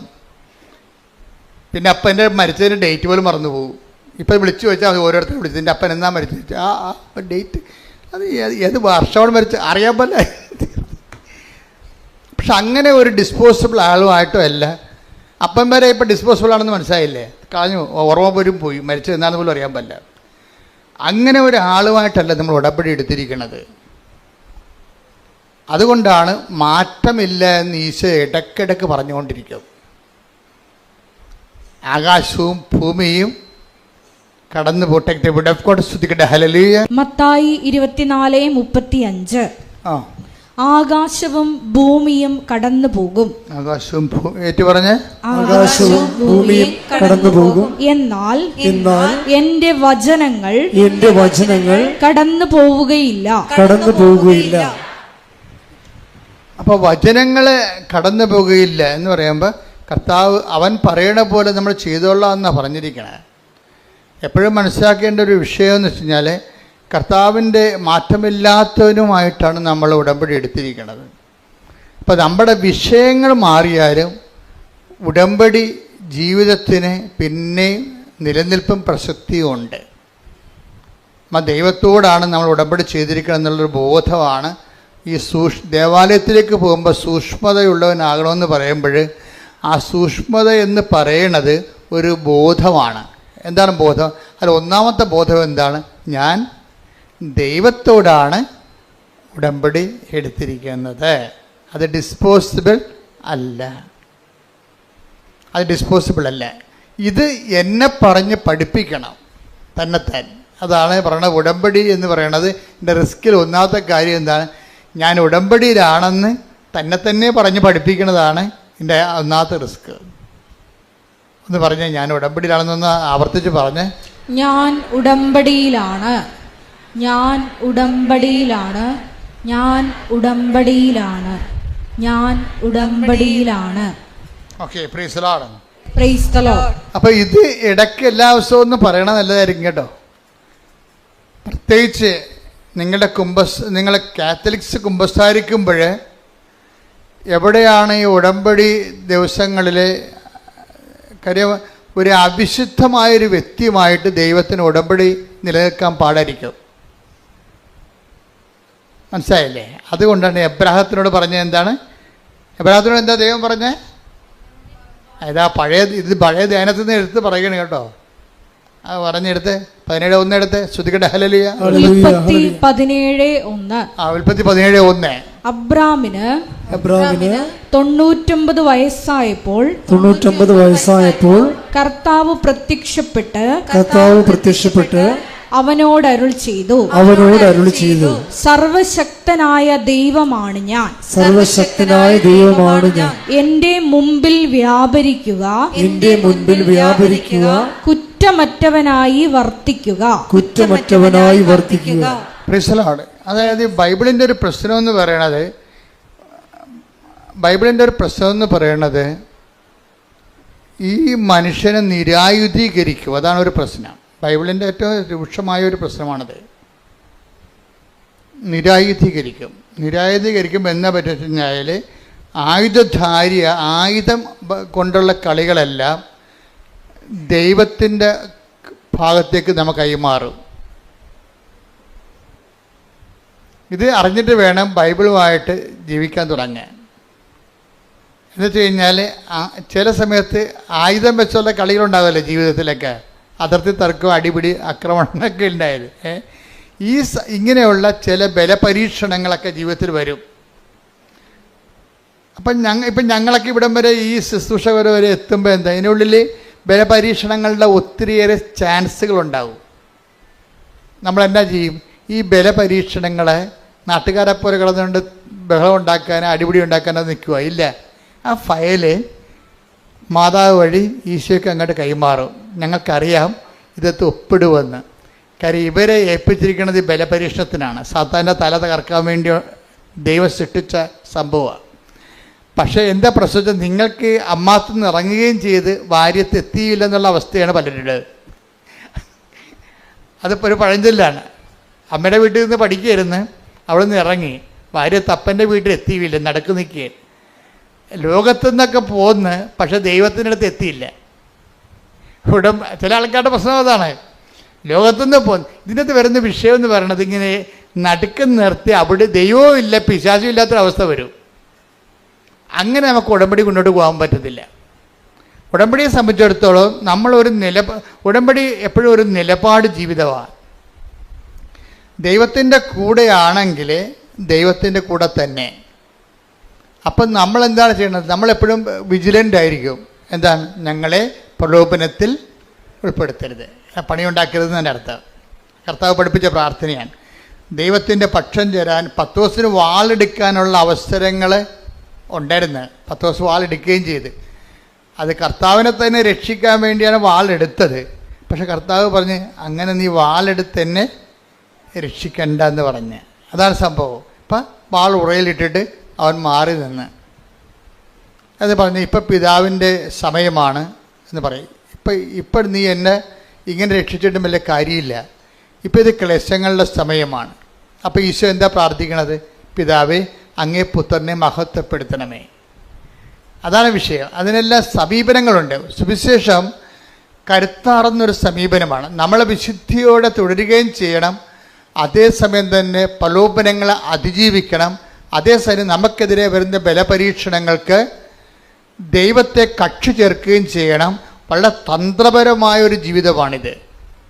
S2: പിന്നെ അപ്പൻ്റെ മരിച്ചതിന് ഡേറ്റ് പോലും മറന്നു പോകും. ഇപ്പം വിളിച്ചു ചോദിച്ചാൽ അത് ഓരോരുത്തരും വിളിച്ചു, എൻ്റെ അപ്പൻ എന്നാ മരിച്ചു ചോദിച്ചാൽ ഡേറ്റ് അത് ഏത് വർഷമാണ് മരിച്ച് അറിയാൻ പോലെ. പക്ഷെ അങ്ങനെ ഒരു ഡിസ്പോസിബിൾ ആളുമായിട്ടും അല്ല. അപ്പം വരെ ഇപ്പം ഡിസ്പോസിബിൾ ആണെന്ന് മനസ്സിലായില്ലേ, കളഞ്ഞു, ഓർമ്മ പോലും പോയി, മരിച്ചത് എന്നാന്ന് പോലും അറിയാൻ പറ്റില്ല. അങ്ങനെ ഒരാളുമായിട്ടല്ല നമ്മൾ ഉടമ്പടി എടുത്തിരിക്കുന്നത്. അതുകൊണ്ടാണ് മാറ്റമില്ല എന്ന് ഈശോ ഇടയ്ക്കിടയ്ക്ക് പറഞ്ഞുകൊണ്ടിരിക്കും. ആകാശവും ഭൂമിയും കടന്നു പോട്ടെ, സ്തുതിക്കട്ടെ, ഹല്ലേലൂയ.
S3: മത്തായി 24:35. ആകാശവും ഭൂമിയും കടന്നു പോകും.
S2: ആകാശവും പറഞ്ഞ്
S1: ആകാശവും ഭൂമിയും കടന്നു പോകും.
S3: എന്നാൽ എന്റെ വചനങ്ങൾ കടന്നു പോവുകയില്ല.
S2: അപ്പോൾ വചനങ്ങൾ കടന്നു പോകുകയില്ല എന്ന് പറയുമ്പോൾ കർത്താവ് അവൻ പറയണ പോലെ നമ്മൾ ചെയ്തോളാം എന്നാണ് പറഞ്ഞിരിക്കണേ. എപ്പോഴും മനസ്സിലാക്കേണ്ട ഒരു വിഷയം എന്ന് വെച്ച് കഴിഞ്ഞാൽ കർത്താവിൻ്റെ മാറ്റമില്ലാത്തവനുമായിട്ടാണ് നമ്മൾ ഉടമ്പടി എടുത്തിരിക്കുന്നത്. അപ്പോൾ നമ്മുടെ വിഷയങ്ങൾ മാറിയാലും ഉടമ്പടി ജീവിതത്തിന് പിന്നെയും നിലനിൽപ്പും പ്രസക്തിയും ഉണ്ട്. ദൈവത്തോടാണ് നമ്മൾ ഉടമ്പടി ചെയ്തിരിക്കണം എന്നുള്ളൊരു ബോധമാണ്. ഈ ദേവാലയത്തിലേക്ക് പോകുമ്പോൾ സൂക്ഷ്മതയുള്ളവനാകണമെന്ന് പറയുമ്പോൾ ആ സൂക്ഷ്മത എന്ന് പറയണത് ഒരു ബോധമാണ്. എന്താണ് ബോധം? അതിൽ ഒന്നാമത്തെ ബോധം എന്താണ്? ഞാൻ ദൈവത്തോടാണ് ഉടമ്പടി എടുത്തിരിക്കുന്നത്. അത് ഡിസ്പോസിബിൾ അല്ല. ഇത് എന്നെ പറഞ്ഞ് പഠിപ്പിക്കണം തന്നെത്താൻ. അതാണ് പറയണത് ഉടമ്പടി എന്ന് പറയണത്. എൻ്റെ റിസ്കിൽ ഒന്നാമത്തെ കാര്യം എന്താണ്? ഞാൻ ഉടമ്പടിയിലാണെന്ന് തന്നെ പറഞ്ഞ് പഠിപ്പിക്കുന്നതാണ് എൻ്റെ ഒന്നാമത്തെ റിസ്ക്. ഒന്ന് പറഞ്ഞ് ഞാൻ ഉടമ്പടിയിലാണെന്നൊന്ന് ആവർത്തിച്ച് പറഞ്ഞ്
S3: ഞാൻ ഉടമ്പടിയിലാണ്, ഞാൻ ഉടമ്പടിയിലാണ്, ഞാൻ ഉടമ്പടിയിലാണ്, ഞാൻ ഉടമ്പടിയിലാണ്.
S2: Okay, praise the lord.
S3: Praise the lord.
S2: അപ്പോൾ ഇത് ഇടയ്ക്ക് എല്ലാ ദിവസവും ഒന്ന് പറയണത് നല്ലതായിരിക്കും കേട്ടോ. പ്രത്യേകിച്ച് നിങ്ങൾ കാത്തലിക്സ് കുമ്പസാരിക്കുമ്പോൾ എവിടെയാണ് ഈ ഉടമ്പടി ദിവസങ്ങളിൽ കാര്യം ഒരു അവിശുദ്ധമായൊരു വ്യക്തിയുമായിട്ട് ദൈവത്തിന് ഉടമ്പടി നിലനിൽക്കാൻ പാടായിരിക്കും. മനസ്സിലായില്ലേ? അതുകൊണ്ടാണ് എബ്രാഹത്തിനോട് പറഞ്ഞത്. എന്താണ് എബ്രാഹത്തിനോട് എന്താ ദൈവം പറഞ്ഞത്? ഇത് പഴയ ധ്യാനത്തിൽ നിന്ന് എടുത്ത് പറയണേ കേട്ടോ. അത് പറഞ്ഞെടുത്ത് 17:1 എടുത്ത് ശ്രുതികട്ടെ. ഹല്ലേലൂയ.
S3: ഉൽപ്പത്തി 17:1.
S2: ഉൽപ്പത്തി 17:1.
S1: അബ്രാമിന്
S3: 99 വയസ്സായപ്പോൾ കർത്താവ് പ്രത്യക്ഷപ്പെട്ട് അവനോട് അരുൾ ചെയ്തു, സർവശക്തനായ ദൈവമാണ് ഞാൻ, എന്റെ മുമ്പിൽ വ്യാപരിക്കുക, കുറ്റമറ്റവനായി വർത്തിക്കുക.
S2: Praise the lord. അതായത് ബൈബിളിൻ്റെ ഒരു പ്രശ്നം എന്ന് പറയണത് ഈ മനുഷ്യനെ നിരായുധീകരിക്കും. അതാണ് ഒരു പ്രശ്നം. ബൈബിളിൻ്റെ ഏറ്റവും രൂക്ഷമായ ഒരു പ്രശ്നമാണത്. നിരായുധീകരിക്കുമ്പോൾ എന്നാ പറ്റുക കഴിഞ്ഞാൽ ആയുധം കൊണ്ടുള്ള കളികളെല്ലാം ദൈവത്തിൻ്റെ ഭാഗത്തേക്ക് നമുക്ക് കൈമാറും. ഇത് അറിഞ്ഞിട്ട് വേണം ബൈബിളുമായിട്ട് ജീവിക്കാൻ തുടങ്ങാൻ. എന്നുവെച്ച് കഴിഞ്ഞാൽ ചില സമയത്ത് ആയുധം വെച്ചുള്ള കളികളുണ്ടാകുമല്ലോ ജീവിതത്തിലൊക്കെ. അതിർത്തി തർക്കം, അടിപിടി, ആക്രമണങ്ങളൊക്കെ ഉണ്ടായത്. ഇങ്ങനെയുള്ള ചില ബലപരീക്ഷണങ്ങളൊക്കെ ജീവിതത്തിൽ വരും. ഇപ്പം ഞങ്ങളൊക്കെ ഇവിടം വരെ ഈ ശുശ്രൂഷ വരെ എത്തുമ്പോൾ എന്താ അതിനുള്ളിൽ ബലപരീക്ഷണങ്ങളുടെ ഒത്തിരിയേറെ ചാൻസുകളുണ്ടാവും. നമ്മളെന്നാ ചെയ്യും? ഈ ബലപരീക്ഷണങ്ങളെ നാട്ടുകാരെ പോലെ കിടന്നുകൊണ്ട് ബഹളം ഉണ്ടാക്കാനോ അടിപിടി ഉണ്ടാക്കാനോ നിൽക്കുക ഇല്ല. ആ ഫയല് മാതാവ് വഴി ഈശോയ്ക്ക് അങ്ങോട്ട് കൈമാറും. ഞങ്ങൾക്കറിയാം ഇതൊക്കെ ഒപ്പിടുമെന്ന്. കാര്യം ഇവരെ ഏൽപ്പിച്ചിരിക്കുന്നത് ബലപരീക്ഷണത്തിനാണ്. സാത്താൻ്റെ തല തകർക്കാൻ വേണ്ടി ദൈവം സൃഷ്ടിച്ച സംഭവമാണ്. പക്ഷേ എന്താ പ്രശ്നം? നിങ്ങൾക്ക് അമ്മാത്തു നിന്ന് ഇറങ്ങുകയും ചെയ്ത് ഭാര്യത്ത് എത്തിയില്ലെന്നുള്ള അവസ്ഥയാണ് പലരുടേത്. അതിപ്പോൾ ഒരു പഴഞ്ചൊല്ലാണ്. അമ്മയുടെ വീട്ടിൽ നിന്ന് പഠിക്കുകയായിരുന്നു, അവിടെ നിന്ന് ഇറങ്ങി ഭാര്യത്ത് അപ്പൻ്റെ വീട്ടിൽ എത്തിയില്ല, നടക്കു നിൽക്കുക. ലോകത്തു നിന്നൊക്കെ പോന്ന്, പക്ഷെ ദൈവത്തിൻ്റെ അടുത്ത് എത്തിയില്ല. ഇവിടെ ചില ആൾക്കാരുടെ പ്രശ്നം അതാണ്. ലോകത്തുനിന്ന് പോന്ന്. ഇതിനകത്ത് വരുന്ന വിഷയം എന്ന് പറയണത് ഇങ്ങനെ നടുക്കം നിർത്തി അവിടെ ദൈവവും ഇല്ല പിശാചും ഇല്ലാത്തൊരവസ്ഥ വരും. അങ്ങനെ നമുക്ക് ഉടമ്പടി മുന്നോട്ട് പോകാൻ പറ്റത്തില്ല. ഉടമ്പടിയെ സംബന്ധിച്ചിടത്തോളം ഉടമ്പടി എപ്പോഴും ഒരു നിലപാട് ജീവിതമാണ്. ദൈവത്തിൻ്റെ കൂടെയാണെങ്കിൽ ദൈവത്തിൻ്റെ കൂടെ തന്നെ. അപ്പം നമ്മളെന്താണ് ചെയ്യേണ്ടത്? നമ്മളെപ്പോഴും വിജിലൻ്റ് ആയിരിക്കും. എന്താണ്? ഞങ്ങളെ പ്രലോഭനത്തിൽ ഉൾപ്പെടുത്തരുത്, പണിയുണ്ടാക്കരുതെന്ന് എൻ്റെ അർത്ഥം. കർത്താവ് പഠിപ്പിച്ച പ്രാർത്ഥനയാണ്. ദൈവത്തിൻ്റെ പക്ഷം ചേരാൻ പത്രോസിന് വാളെടുക്കാനുള്ള അവസരങ്ങൾ ഉണ്ടായിരുന്നു. പത്രോസ് വാളെടുക്കുകയും ചെയ്ത്. അത് കർത്താവിനെ തന്നെ രക്ഷിക്കാൻ വേണ്ടിയാണ് വാളെടുത്തത്. പക്ഷെ കർത്താവ് പറഞ്ഞ് അങ്ങനെ നീ വാളെടുത്ത് എന്നെ രക്ഷിക്കണ്ട എന്ന് പറഞ്ഞ്. അതാണ് സംഭവം. ഇപ്പം വാൾ ഉറയിലിട്ടിട്ട് അവൻ മാറി നിന്ന് അത് പറഞ്ഞ് ഇപ്പം പിതാവിൻ്റെ സമയമാണ് എന്ന് പറയും. ഇപ്പം നീ എന്നെ ഇങ്ങനെ രക്ഷിച്ചിട്ടും വലിയ കാര്യമില്ല, ഇപ്പം ഇത് ക്ലേശങ്ങളുടെ സമയമാണ്. അപ്പോൾ ഈശോ എന്താ പ്രാർത്ഥിക്കണത്? പിതാവേ, അങ്ങേ പുത്രനെ മഹത്വപ്പെടുത്തണമേ. അതാണ് വിഷയം. അതിനെല്ലാം സമീപനങ്ങളുണ്ട്. സുവിശേഷം കരുത്താർന്നൊരു സമീപനമാണ്. നമ്മളെ വിശുദ്ധിയോടെ തുടരുകയും ചെയ്യണം, അതേസമയം തന്നെ പ്രലോഭനങ്ങളെ അതിജീവിക്കണം. അതേസമയം നമുക്കെതിരെ വരുന്ന ബലപരീക്ഷണങ്ങൾക്ക് ദൈവത്തെ കക്ഷി ചേർക്കുകയും ചെയ്യണം. വളരെ തന്ത്രപരമായൊരു ജീവിതമാണിത്.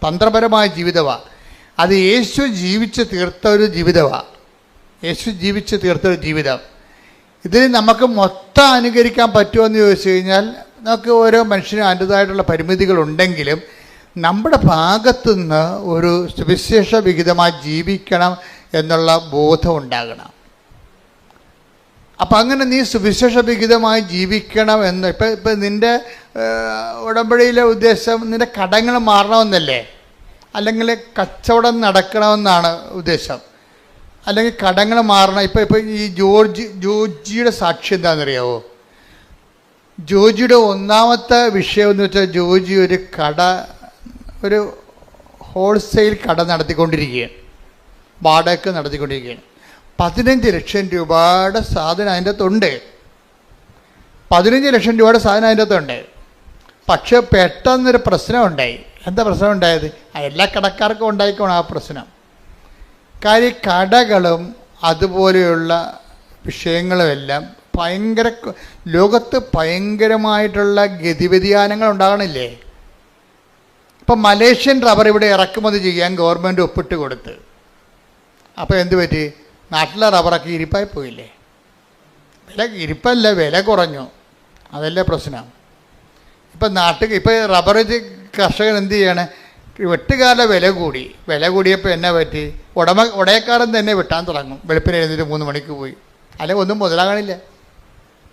S2: തന്ത്രപരമായ ജീവിതമാണ്. അത് യേശു ജീവിച്ച് തീർത്ത ഒരു ജീവിതമാണ്. ഇതിന് നമുക്ക് മൊത്തം അനുകരിക്കാൻ പറ്റുമോ എന്ന് ചോദിച്ചു കഴിഞ്ഞാൽ നമുക്ക് ഓരോ മനുഷ്യനും അതിൻ്റെതായിട്ടുള്ള പരിമിതികളുണ്ടെങ്കിലും നമ്മുടെ ഭാഗത്തുനിന്ന് ഒരു സുവിശേഷ വിഹിതമായി ജീവിക്കണം എന്നുള്ള ബോധം ഉണ്ടാകണം. അപ്പം അങ്ങനെ നീ സുവിശേഷ വിഹിതമായി ജീവിക്കണം എന്ന് ഇപ്പം നിൻ്റെ ഉടമ്പടിയിലെ ഉദ്ദേശം നിൻ്റെ കടങ്ങൾ മാറണമെന്നല്ലേ? അല്ലെങ്കിൽ കച്ചവടം നടക്കണമെന്നാണ് ഉദ്ദേശം, അല്ലെങ്കിൽ കടങ്ങൾ മാറണം. ഇപ്പം ഈ ജോജിയുടെ സാക്ഷി എന്താണെന്നറിയാവോ? ജോജിയുടെ ഒന്നാമത്തെ വിഷയം എന്ന് വെച്ചാൽ ജോജി ഒരു ഹോൾസെയിൽ കട നടത്തിക്കൊണ്ടിരിക്കുകയാണ്, വാടക നടത്തിക്കൊണ്ടിരിക്കുകയാണ്. 15 ലക്ഷം രൂപയുടെ സാധനം അതിൻ്റെ അകത്തുണ്ട്. 15 ലക്ഷം രൂപയുടെ സാധനം അതിൻ്റെ അകത്തുണ്ട്. പക്ഷെ പെട്ടെന്നൊരു പ്രശ്നം ഉണ്ടായി. എന്താ പ്രശ്നം ഉണ്ടായത്? എല്ലാ കടക്കാർക്കും ഉണ്ടായിക്കോണം ആ പ്രശ്നം. കാര്യം കടകളും അതുപോലെയുള്ള വിഷയങ്ങളുമെല്ലാം ലോകത്ത് ഭയങ്കരമായിട്ടുള്ള ഗതിവ്യതിയാനങ്ങൾ ഉണ്ടാകണില്ലേ? ഇപ്പം മലേഷ്യൻ റബ്ബർ ഇവിടെ ഇറക്കുമതി ചെയ്യാൻ ഗവൺമെൻറ് ഒപ്പിട്ട് കൊടുത്ത്. അപ്പോൾ എന്ത് പറ്റി? നാട്ടിലെ റബ്ബറൊക്കെ ഇരിപ്പായി പോയില്ലേ? വില കുറഞ്ഞു. അതല്ലേ പ്രശ്നം. ഇപ്പം റബ്ബർ കർഷകൻ എന്ത് ചെയ്യാണ്? വെട്ടുകാരുടെ വില കൂടിയപ്പോൾ എന്നാ പറ്റി? ഉടയക്കാരൻ തന്നെ വെട്ടാൻ തുടങ്ങും. വെളുപ്പിന് എഴുന്നേറ്റ് 3 മണിക്ക് പോയി. അല്ലെങ്കിൽ ഒന്നും മുതലാകണില്ലേ?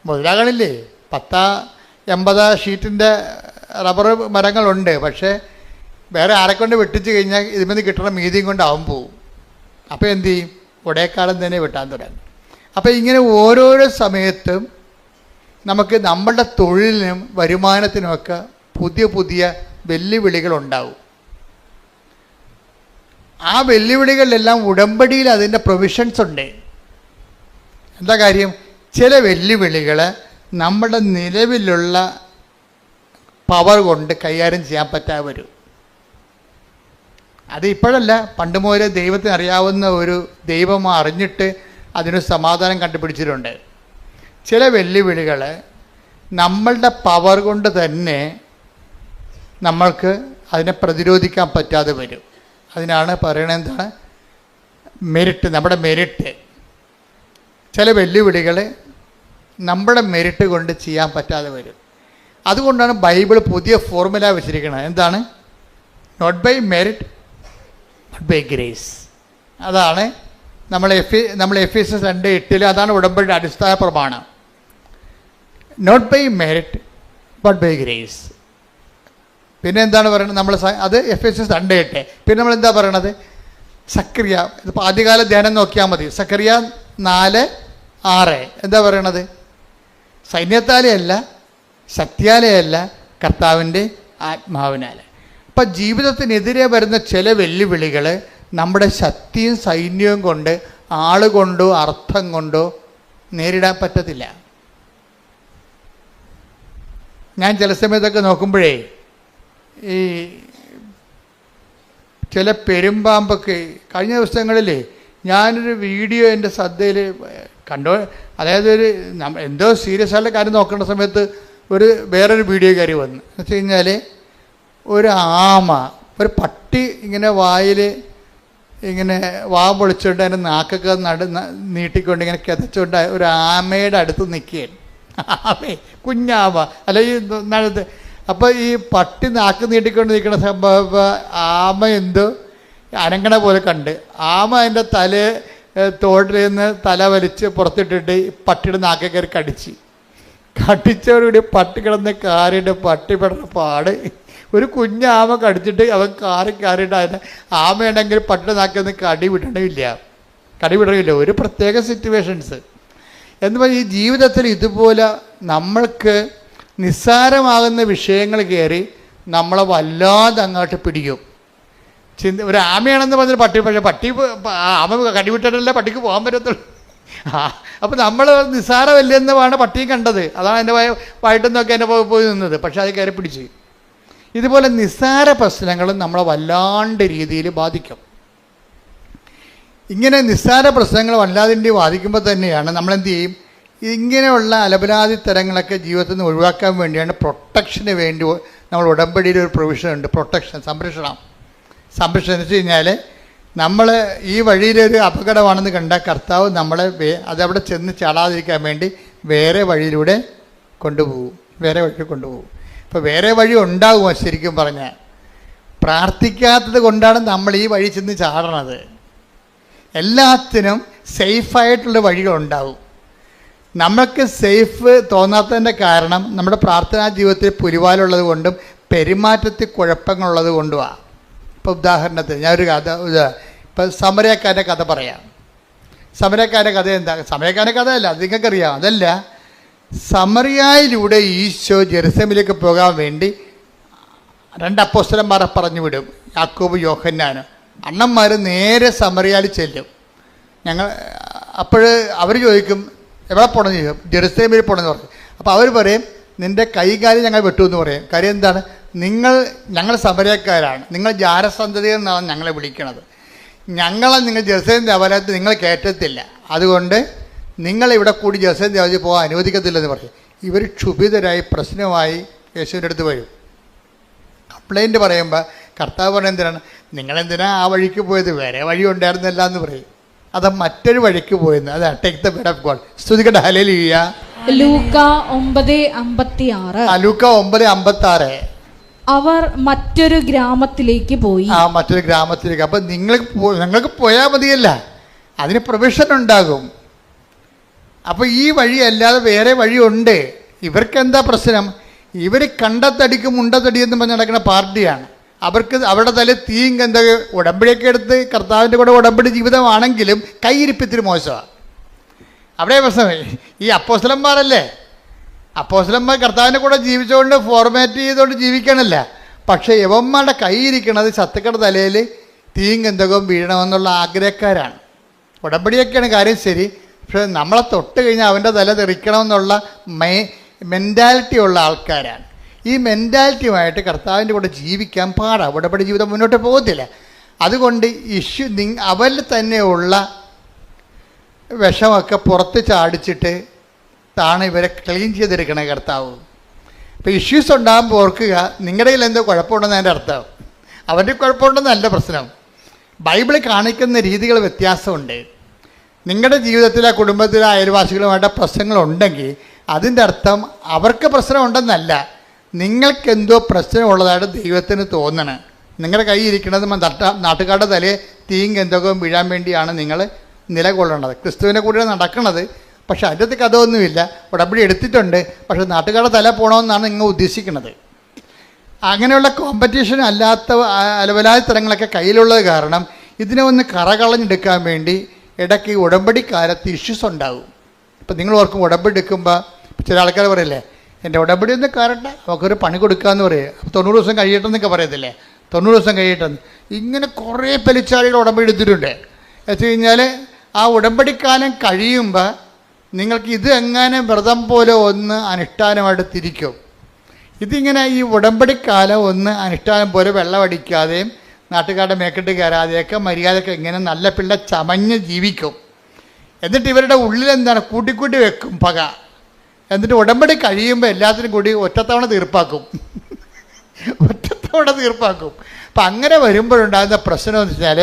S2: 80 ഷീറ്റിൻ്റെ റബ്ബർ മരങ്ങളുണ്ട്. പക്ഷേ വേറെ ആരെക്കൊണ്ട് വെട്ടിച്ച് കഴിഞ്ഞാൽ ഇതിൽ കിട്ടുന്ന മീതിയും കൊണ്ട് അവൻ പോവും. അപ്പോൾ എന്ത് ചെയ്യും? ഉടയക്കാരൻ തന്നെ വെട്ടാൻ തുടങ്ങും. അപ്പോൾ ഇങ്ങനെ ഓരോരോ സമയത്തും നമുക്ക് നമ്മളുടെ തൊഴിലിനും വരുമാനത്തിനുമൊക്കെ പുതിയ വെല്ലുവിളികളുണ്ടാവും. ആ വെല്ലുവിളികളിലെല്ലാം ഉടമ്പടിയിൽ അതിൻ്റെ പ്രൊവിഷൻസ് ഉണ്ട്. എന്താ കാര്യം? ചില വെല്ലുവിളികൾ നമ്മുടെ നിലവിലുള്ള പവർ കൊണ്ട് കൈകാര്യം ചെയ്യാൻ പറ്റാതെ വരും. അത് ഇപ്പോഴല്ല, പണ്ട് മുതലേ ദൈവത്തിന് അറിയാവുന്ന ഒരു ദൈവം അറിഞ്ഞിട്ട് അതിന് സമാധാനം കണ്ടുപിടിച്ചിട്ടുണ്ട്. ചില വെല്ലുവിളികൾ നമ്മളുടെ പവർ കൊണ്ട് തന്നെ നമ്മൾക്ക് അതിനെ പ്രതിരോധിക്കാൻ പറ്റാതെ വരും. അതിനാണ് പറയണത് എന്താണ്? മെരിറ്റ്, നമ്മുടെ മെരിറ്റ്. ചില വെല്ലുവിളികൾ നമ്മുടെ മെരിറ്റ് കൊണ്ട് ചെയ്യാൻ പറ്റാതെ വരും. അതുകൊണ്ടാണ് ബൈബിൾ പുതിയ ഫോർമുല വെച്ചിരിക്കുന്നത്. എന്താണ്? Not by merit but by grace. അതാണ് നമ്മൾ എഫേസ്യസ് 2:8 അതാണ് ഉടമ്പടിയുടെ അടിസ്ഥാന പ്രമാണം. Not by merit but by grace. പിന്നെ എന്താണ് പറയുന്നത്? അത് എഫേസ്യസ് 2:8. പിന്നെ നമ്മൾ എന്താ പറയണത്? സക്കറിയ, ഇതിപ്പോൾ ആദ്യകാല ധ്യാനം നോക്കിയാൽ മതി. സക്കറിയ 4:6 എന്താ പറയണത്? സൈന്യത്താലെയല്ല, ശക്തിയാലെയല്ല, കർത്താവിൻ്റെ ആത്മാവിനാൽ. അപ്പം ജീവിതത്തിനെതിരെ വരുന്ന ചില വെല്ലുവിളികൾ നമ്മുടെ ശക്തിയും സൈന്യവും കൊണ്ട്, ആളുകൊണ്ടോ അർത്ഥം കൊണ്ടോ നേരിടാൻ പറ്റത്തില്ല. ഞാൻ ചില സമയത്തൊക്കെ നോക്കുമ്പോഴേ ഈ ചില പെരുമ്പാമ്പൊക്കെ കഴിഞ്ഞ ദിവസങ്ങളിൽ ഞാനൊരു വീഡിയോ എൻ്റെ ശ്രദ്ധയിൽ കണ്ടോ. അതായത് എന്തോ സീരിയസ് ആയിട്ടുള്ള കാര്യം നോക്കേണ്ട സമയത്ത് വേറൊരു വീഡിയോ കയറി വന്നു. എന്ന് വെച്ച് കഴിഞ്ഞാൽ ഒരു ഒരു പട്ടി ഇങ്ങനെ വായിൽ ഇങ്ങനെ വാ പൊളിച്ചുകൊണ്ട് അതിൻ്റെ നാക്കൊക്കെ നീട്ടിക്കൊണ്ട് ഇങ്ങനെ കിതച്ചുകൊണ്ട് ഒരു ആമയുടെ അടുത്ത് നിൽക്കുകയാണ്. കുഞ്ഞാമ അല്ലെങ്കിൽ നടത്ത്. അപ്പോൾ ഈ പട്ടി നാക്ക് നീട്ടിക്കൊണ്ട് നിൽക്കുന്ന സംഭവം ആമ എന്തോ അനങ്ങണ പോലെ കണ്ട് ആമ അതിൻ്റെ തോട്ടിൽ നിന്ന് തല വലിച്ച് പുറത്തിട്ടിട്ട് പട്ടിയുടെ നാക്കെ കയറി കടിച്ചവരോട് പട്ടി കിടന്ന് കാറിയിട്ട് പട്ടി പെടുന്ന പാട്. ഒരു കുഞ്ഞാമ കടിച്ചിട്ട് അവൻ കാറിയിട്ട് അതിനെ ആമയുണ്ടെങ്കിൽ പട്ടിയുടെ നാക്കൊന്നും കടി വിടണില്ല. ഒരു പ്രത്യേക സിറ്റുവേഷൻസ് എന്ന് ഈ ജീവിതത്തിൽ ഇതുപോലെ നമ്മൾക്ക് നിസ്സാരമാകുന്ന വിഷയങ്ങൾ കയറി നമ്മളെ വല്ലാതെ അങ്ങോട്ട് പിടിക്കും. ഒരു ആമയാണെന്ന് പറഞ്ഞാൽ പക്ഷേ ആമ കടിവിട്ടിട്ടല്ല പട്ടിക്ക് പോകാൻ പറ്റത്തുള്ളൂ. അപ്പോൾ നമ്മൾ നിസ്സാരമല്ലെന്നാണ് പട്ടിയും കണ്ടത്. അതാണ് എൻ്റെ വായിട്ടെന്നൊക്കെ എൻ്റെ പോയി നിന്നത്. പക്ഷേ അത് കയറി പിടിച്ച്. ഇതുപോലെ നിസ്സാര പ്രശ്നങ്ങളും നമ്മളെ വല്ലാണ്ട് രീതിയിൽ ബാധിക്കും. ഇങ്ങനെ നിസ്സാര പ്രശ്നങ്ങൾ വല്ലാതിൻ്റെ ബാധിക്കുമ്പോൾ തന്നെയാണ് നമ്മളെന്ത് ചെയ്യും? ഇങ്ങനെയുള്ള അലപരാധി തരങ്ങളൊക്കെ ജീവിതത്തിൽ നിന്ന് ഒഴിവാക്കാൻ വേണ്ടിയാണ് പ്രൊട്ടക്ഷന് വേണ്ടി നമ്മൾ ഉടമ്പടിയിൽ ഒരു പ്രൊവിഷൻ ഉണ്ട്. സംരക്ഷണം എന്ന് വെച്ച് കഴിഞ്ഞാൽ നമ്മൾ ഈ വഴിയിലൊരു അപകടമാണെന്ന് കണ്ട കർത്താവ് നമ്മളെ അതവിടെ ചെന്ന് ചാടാതിരിക്കാൻ വേണ്ടി വേറെ വഴിയിലൂടെ കൊണ്ടുപോകും. ഇപ്പോൾ വേറെ വഴി ഉണ്ടാകുമോ? ശരിക്കും പറഞ്ഞാൽ പ്രാർത്ഥിക്കാത്തത് കൊണ്ടാണ് നമ്മൾ ഈ വഴി ചെന്ന് ചാടണത്. എല്ലാത്തിനും സേഫായിട്ടുള്ള വഴികളുണ്ടാവും. നമ്മൾക്ക് സേഫ് തോന്നാത്തതിൻ്റെ കാരണം നമ്മുടെ പ്രാർത്ഥനാ ജീവിതത്തിൽ പുലിവാലുള്ളത് കൊണ്ടും പെരുമാറ്റത്തിൽ കുഴപ്പങ്ങളുള്ളത് കൊണ്ടുമാണ്. ഇപ്പോൾ ഉദാഹരണത്തിന് ഞാനൊരു കഥ ഇപ്പം സമരക്കാരൻ്റെ കഥ പറയാം. സമരക്കാരൻ്റെ കഥ എന്താ? സമരക്കാരൻ്റെ കഥയല്ല, അത് നിങ്ങൾക്കറിയാം. അതല്ല, സമറിയായിലൂടെ ഈശോ ജെറുസലേമിലേക്ക് പോകാൻ വേണ്ടി 2 അപ്പോസ്തലന്മാരെ പറഞ്ഞു വിടും, യാക്കോബ് യോഹന്നാന്. അണ്ണന്മാർ നേരെ സമറിയായിൽ ചെല്ലും. അപ്പോൾ അവർ ചോദിക്കും എവിടെ പോകണമെന്ന് ചോദിക്കും. ജെറുസലേമിൽ പോകണമെന്ന് പറയും. അപ്പോൾ അവർ പറയും നിൻ്റെ കൈകാര്യം ഞങ്ങൾ വെട്ടുമെന്ന് പറയും. കാര്യം എന്താണ്? ഞങ്ങൾ സമരക്കാരാണ്, നിങ്ങൾ ജാരസന്തതികൾ എന്നാണ് ഞങ്ങളെ വിളിക്കണത്. ഞങ്ങളെ നിങ്ങൾ ജെറുസലേം ദേവാലയത്തിൽ നിങ്ങൾ കയറ്റത്തില്ല, അതുകൊണ്ട് നിങ്ങളിവിടെ കൂടി ജെറുസലേം ദേവാലയത്തിൽ പോകാൻ അനുവദിക്കത്തില്ലെന്ന് പറയും. ഇവർ ക്ഷുഭിതരായി പ്രശ്നമായി യേശുവിൻ്റെ അടുത്ത് വരും. കംപ്ലൈൻറ്റ് പറയുമ്പോൾ കർത്താവ് പറയുന്നത് എന്തിനാണ്? നിങ്ങളെന്തിനാ ആ വഴിക്ക് പോയത്? വേറെ വഴി ഉണ്ടായിരുന്നില്ല എന്ന് പറയും. അത് മറ്റൊരു വഴിക്ക് പോയെന്ന്. അതാണ് take the word of God. സ്തുതിക്കട്ടെ, ഹല്ലേലൂയ.
S3: ലൂക്ക 9:56.
S2: ലൂക്ക 9:56.
S3: അവർ മറ്റൊരു ഗ്രാമത്തിലേക്ക് പോയി.
S2: മറ്റൊരു ഗ്രാമത്തിലേക്ക്. അപ്പം നിങ്ങൾക്ക് പോയാൽ മതിയല്ല, അതിന് പ്രൊവിഷൻ ഉണ്ടാകും. അപ്പോൾ ഈ വഴി അല്ലാതെ വേറെ വഴിയുണ്ട്. ഇവർക്ക് എന്താ പ്രശ്നം? ഇവർ കണ്ടത്തടിക്കും മുണ്ടത്തടിയെന്ന് പറഞ്ഞ് നടക്കുന്ന പാർട്ടിയാണ്. അവർക്ക് അവരുടെ തല തീയും എന്താ ഉടമ്പടിയൊക്കെ എടുത്ത് കർത്താവിൻ്റെ കൂടെ ഉടമ്പടി ജീവിതമാണെങ്കിലും കൈയിരിപ്പിത്തിരി മോശമാണ്. അവിടെ പ്രശ്നമേ. ഈ അപ്പോസ്തലന്മാരല്ലേ, അപ്പോസ്തലന്മാർ കർത്താവിൻ്റെ കൂടെ ജീവിച്ചുകൊണ്ട് ഫോർമാറ്റ് ചെയ്തുകൊണ്ട് ജീവിക്കണമല്ല. പക്ഷേ യവന്മാരുടെ കൈയിരിക്കണത് ശത്രുക്കളുടെ തലയിൽ തീയും ഗന്ധകവും വീഴണമെന്നുള്ള ആഗ്രഹക്കാരാണ്. ഉടമ്പടിയൊക്കെയാണ് കാര്യം ശരി, പക്ഷേ നമ്മളെ തൊട്ട് കഴിഞ്ഞാൽ അവൻ്റെ തല തെറിക്കണമെന്നുള്ള മെൻറ്റാലിറ്റി ഉള്ള ആൾക്കാരാണ്. ഈ മെൻറ്റാലിറ്റിയുമായിട്ട് കർത്താവിൻ്റെ കൂടെ ജീവിക്കാൻ പാടാണ്. ഉടമ്പടി ജീവിതം മുന്നോട്ട് പോകത്തില്ല. അതുകൊണ്ട് അവരിൽ തന്നെയുള്ള വിഷമൊക്കെ പുറത്ത് ചാടിച്ചിട്ട് താണ് ഇവരെ ക്ലീൻ ചെയ്തെടുക്കണേ കർത്താവ്. ഇപ്പോൾ ഇഷ്യൂസ് ഉണ്ടാകുമ്പോൾ ഓർക്കുക, നിങ്ങളുടെ കയ്യിൽ എന്തോ കുഴപ്പമുണ്ടെന്ന് അതിൻ്റെ അർത്ഥം. അവൻ്റെ കുഴപ്പമുണ്ടെന്നല്ല പ്രശ്നം. ബൈബിളിൽ കാണിക്കുന്ന രീതികൾ വ്യത്യാസമുണ്ട്. നിങ്ങളുടെ ജീവിതത്തിലെ കുടുംബത്തിലെ അയൽവാസികളുമായിട്ട് പ്രശ്നങ്ങളുണ്ടെങ്കിൽ അതിൻ്റെ അർത്ഥം അവർക്ക് പ്രശ്നമുണ്ടെന്നല്ല, നിങ്ങൾക്കെന്തോ പ്രശ്നമുള്ളതായിട്ട് ദൈവത്തിന് തോന്നണം. നിങ്ങളുടെ കൈ ഇരിക്കുന്നത് നാട്ടുകാരുടെ തലയെ തീയും ഗന്ധകവും വീഴാൻ വേണ്ടിയാണ് നിങ്ങൾ നിലകൊള്ളേണ്ടത്. ക്രിസ്തുവിനെ കൂടെ നടക്കുന്നത്. പക്ഷെ അതിൻ്റെ അകത്ത് കഥയൊന്നുമില്ല, ഉടമ്പടി എടുത്തിട്ടുണ്ട്, പക്ഷെ നാട്ടുകാരുടെ തല പോകണമെന്നാണ് നിങ്ങൾ ഉദ്ദേശിക്കുന്നത്. അങ്ങനെയുള്ള കോമ്പറ്റീഷൻ അല്ലാത്ത അലവലായ തരങ്ങളൊക്കെ കയ്യിലുള്ളത് കാരണം ഇതിനെ ഒന്ന് കറകളഞ്ഞെടുക്കാൻ വേണ്ടി ഇടയ്ക്ക് ഉടമ്പടിക്കാലത്ത് ഇഷ്യൂസ് ഉണ്ടാകും. ഇപ്പം നിങ്ങൾ ഓർക്കും ഉടമ്പടി എടുക്കുമ്പോൾ ചില ആൾക്കാർ പറയില്ലേ, എൻ്റെ ഉടമ്പടി ഒന്ന് കയറട്ടെ, നമുക്കൊരു പണി കൊടുക്കാമെന്ന് പറയും. അപ്പോൾ 90 ദിവസം കഴിയട്ടെന്നൊക്കെ പറയത്തില്ലേ, 90 ദിവസം കഴിയട്ടെന്ന്. ഇങ്ങനെ കുറേ പെലിച്ചാളികൾ ഉടമ്പടി എടുത്തിട്ടുണ്ട്. വെച്ച് കഴിഞ്ഞാൽ ആ ഉടമ്പടിക്കാലം കഴിയുമ്പോൾ നിങ്ങൾക്ക് ഇത് എങ്ങനെ വ്രതം പോലെ ഒന്ന് അനുഷ്ഠാനമായിട്ട് തിരിക്കും. ഇതിങ്ങനെ ഈ ഉടമ്പടിക്കാലം ഒന്ന് അനുഷ്ഠാനം പോലെ വെള്ളമടിക്കാതെയും നാട്ടുകാരുടെ മേക്കെട്ട് കയറാതെയൊക്കെ മര്യാദയൊക്കെ ഇങ്ങനെ നല്ല പിള്ള ചമഞ്ഞ് ജീവിക്കും. എന്നിട്ട് ഇവരുടെ ഉള്ളിലെന്താണ് കൂട്ടിക്കൂട്ടി വെക്കും പക. എന്നിട്ട് ഉടമ്പടി കഴിയുമ്പോൾ എല്ലാത്തിനും കൂടി ഒറ്റത്തവണ തീർപ്പാക്കും. ഒറ്റത്തവണ തീർപ്പാക്കും. അപ്പം അങ്ങനെ വരുമ്പോഴുണ്ടാകുന്ന പ്രശ്നം എന്ന് വെച്ചാൽ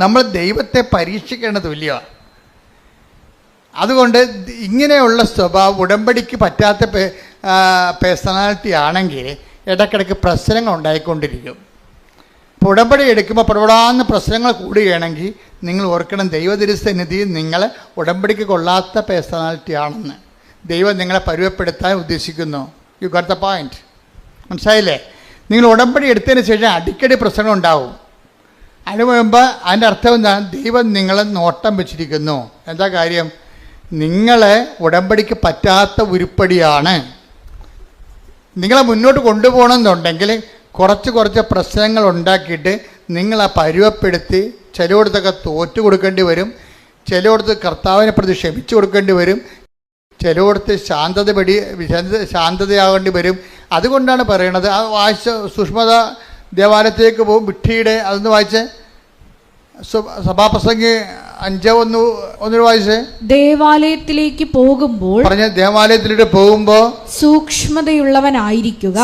S2: നമ്മൾ ദൈവത്തെ പരീക്ഷിക്കേണ്ട തുല്യമാണ്. അതുകൊണ്ട് ഇങ്ങനെയുള്ള സ്വഭാവം ഉടമ്പടിക്ക് പറ്റാത്ത പേഴ്സണാലിറ്റി ആണെങ്കിൽ ഇടയ്ക്കിടയ്ക്ക് പ്രശ്നങ്ങൾ ഉണ്ടായിക്കൊണ്ടിരിക്കും. ഇപ്പോൾ ഉടമ്പടി എടുക്കുമ്പോൾ പ്രവടാന്ന് പ്രശ്നങ്ങൾ കൂടുകയാണെങ്കിൽ നിങ്ങൾ ഓർക്കണം, ദൈവതിരുസന്നിധി നിങ്ങൾ ഉടമ്പടിക്ക് കൊള്ളാത്ത പേഴ്സണാലിറ്റി ആണെന്ന്. ദൈവം നിങ്ങളെ പരുവപ്പെടുത്താൻ ഉദ്ദേശിക്കുന്നു. You got the point. മനസ്സിലായില്ലേ? നിങ്ങൾ ഉടമ്പടി എടുത്തതിന് ശേഷം അടിക്കടി പ്രശ്നങ്ങൾ ഉണ്ടാവും. അതിന് മുമ്പ് അതിൻ്റെ അർത്ഥം എന്താണ്? ദൈവം നിങ്ങളെ നോട്ടം വെച്ചിരിക്കുന്നു. എന്താ കാര്യം? നിങ്ങളെ ഉടമ്പടിക്ക് പറ്റാത്ത ഉരുപ്പടിയാണ്. നിങ്ങളെ മുന്നോട്ട് കൊണ്ടുപോകണമെന്നുണ്ടെങ്കിൽ കുറച്ച് പ്രശ്നങ്ങൾ ഉണ്ടാക്കിയിട്ട് നിങ്ങളെ പരുവപ്പെടുത്തി ചിലയിടത്തൊക്കെ തോറ്റു കൊടുക്കേണ്ടി വരും, ചിലയിടത്ത് കർത്താവിനെ പ്രതി ക്ഷമിച്ചു കൊടുക്കേണ്ടി വരും, ചിലയിടത്ത് ശാന്തതയാകേണ്ടി വരും. അതുകൊണ്ടാണ് പറയണത്. ആ വായിച്ച സുഷ്മത ദേവാലയത്തിലേക്ക് പോകും, വിട്ടിയുടെ അതൊന്ന് വായിച്ച്, സഭാപ്രസംഗി 5:1 വായിച്ച്.
S3: ദേവാലയത്തിലേക്ക് പോകുമ്പോൾ
S2: പറഞ്ഞ ദേവാലയത്തിലേക്ക് പോകുമ്പോൾ
S3: സൂക്ഷ്മതയുള്ളവനായിരിക്കുക,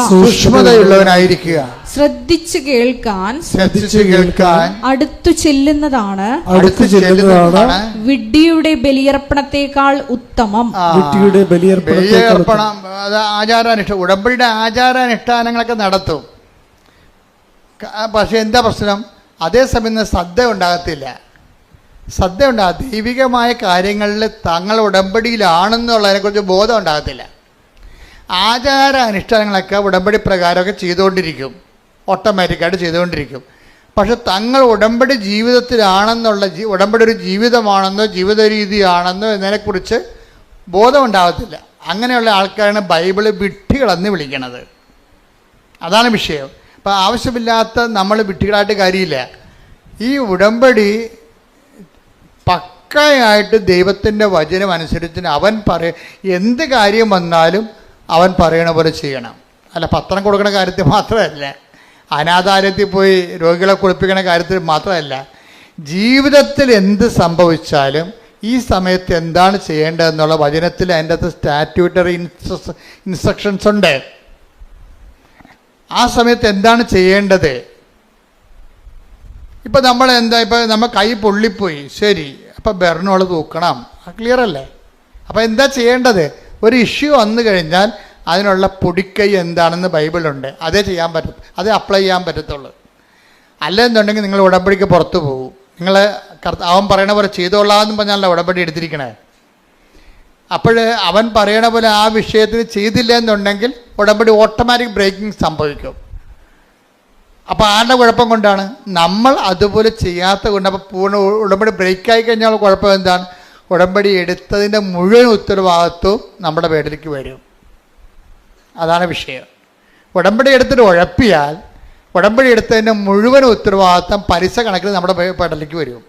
S3: ശ്രദ്ധിച്ചു കേൾക്കാൻ അടുത്തു ചെല്ലുന്നതാണ് വിഡ്ഢിയുടെ ബലിയർപ്പണത്തെക്കാൾ ഉത്തമം.
S2: ബലിയർപ്പണം അത് ആചാരാനുഷ്ഠാനം, ഉടമ്പടിയുടെ ആചാരാനുഷ്ഠാനങ്ങളൊക്കെ നടത്തും. പക്ഷെ എന്താ പ്രശ്നം? അതേസമയം ശ്രദ്ധ ഉണ്ടാകത്തില്ല. ദൈവികമായ കാര്യങ്ങളിൽ തങ്ങൾ ഉടമ്പടിയിലാണെന്നുള്ളതിനെക്കുറിച്ച് ബോധം ഉണ്ടാകത്തില്ല. ആചാര അനുഷ്ഠാനങ്ങളൊക്കെ ഉടമ്പടി പ്രകാരമൊക്കെ ചെയ്തുകൊണ്ടിരിക്കും. ഓട്ടോമാറ്റിക്കായിട്ട് ചെയ്തുകൊണ്ടിരിക്കും. പക്ഷെ തങ്ങൾ ഉടമ്പടി ജീവിതത്തിലാണെന്നുള്ള ഉടമ്പടി ഒരു ജീവിതമാണെന്നോ ജീവിത രീതിയാണെന്നോ എന്നതിനെക്കുറിച്ച് ബോധമുണ്ടാകത്തില്ല. അങ്ങനെയുള്ള ആൾക്കാരാണ് ബൈബിള് വിഡ്ഢികളെന്ന് വിളിക്കണത്. അതാണ് വിഷയം. അപ്പം ആവശ്യമില്ലാത്ത നമ്മൾ വിഡ്ഢികളായിട്ട് കാര്യമില്ല. ഈ ഉടമ്പടി പക്കയായിട്ട് ദൈവത്തിൻ്റെ വചനം അനുസരിച്ച് അവൻ എന്ത് കാര്യം വന്നാലും അവൻ പറയണ പോലെ ചെയ്യണം. അല്ല പത്രം കൊടുക്കുന്ന കാര്യത്തിൽ മാത്രമല്ല, അനാഥാലയത്തിൽ പോയി രോഗികളെ കുളിപ്പിക്കുന്ന കാര്യത്തിൽ മാത്രമല്ല, ജീവിതത്തിൽ എന്ത് സംഭവിച്ചാലും ഈ സമയത്ത് എന്താണ് ചെയ്യേണ്ടതെന്നുള്ള വചനത്തിൽ അതിൻ്റെ അകത്ത് സ്റ്റാറ്റ്യൂട്ടറി ഇൻസ്ട്രക്ഷൻസ് ഉണ്ട്. ആ സമയത്ത് എന്താണ് ചെയ്യേണ്ടത്? ഇപ്പം നമ്മൾ നമ്മൾ കൈ പൊള്ളിപ്പോയി, ശരി, അപ്പം ബെർണോൾ തൂക്കണം, ക്ലിയർ അല്ലേ? അപ്പം എന്താ ചെയ്യേണ്ടത്? ഒരു ഇഷ്യൂ വന്നു കഴിഞ്ഞാൽ അതിനുള്ള പൊടിക്കൈ എന്താണെന്ന് ബൈബിളുണ്ട്. അതേ ചെയ്യാൻ പറ്റും, അതേ അപ്ലൈ ചെയ്യാൻ പറ്റത്തുള്ളൂ. അല്ലെന്നുണ്ടെങ്കിൽ നിങ്ങൾ ഉടമ്പടിക്ക് പുറത്തു പോകും. നിങ്ങൾ അവൻ പറയണ പോലെ ചെയ്തോളാമെന്ന് പറഞ്ഞാലല്ല ഉടമ്പടി എടുത്തിരിക്കണേ. അപ്പോൾ അവൻ പറയണ പോലെ ആ വിഷയത്തിന് ചെയ്തില്ല എന്നുണ്ടെങ്കിൽ ഉടമ്പടി ഓട്ടോമാറ്റിക് ബ്രേക്കിംഗ് സംഭവിക്കും. അപ്പോൾ ആരുടെ കുഴപ്പം കൊണ്ടാണ്? നമ്മൾ അതുപോലെ ചെയ്യാത്ത കൊണ്ട്. അപ്പോൾ പൂർണ്ണ ഉടമ്പടി ബ്രേക്കായി കഴിഞ്ഞാൽ കുഴപ്പം എന്താണ്? ഉടമ്പടി എടുത്തതിൻ്റെ മുഴുവൻ ഉത്തരവാദിത്വവും നമ്മുടെ പേരിലേക്ക് വരും. അതാണ് വിഷയം. ഉടമ്പടി എടുത്തിട്ട് ഉഴപ്പിയാൽ ഉടമ്പടി എടുത്തതിൻ്റെ മുഴുവൻ ഉത്തരവാദിത്വം പലിശ കണക്കിന് നമ്മുടെ പേരിലേക്ക് വരും.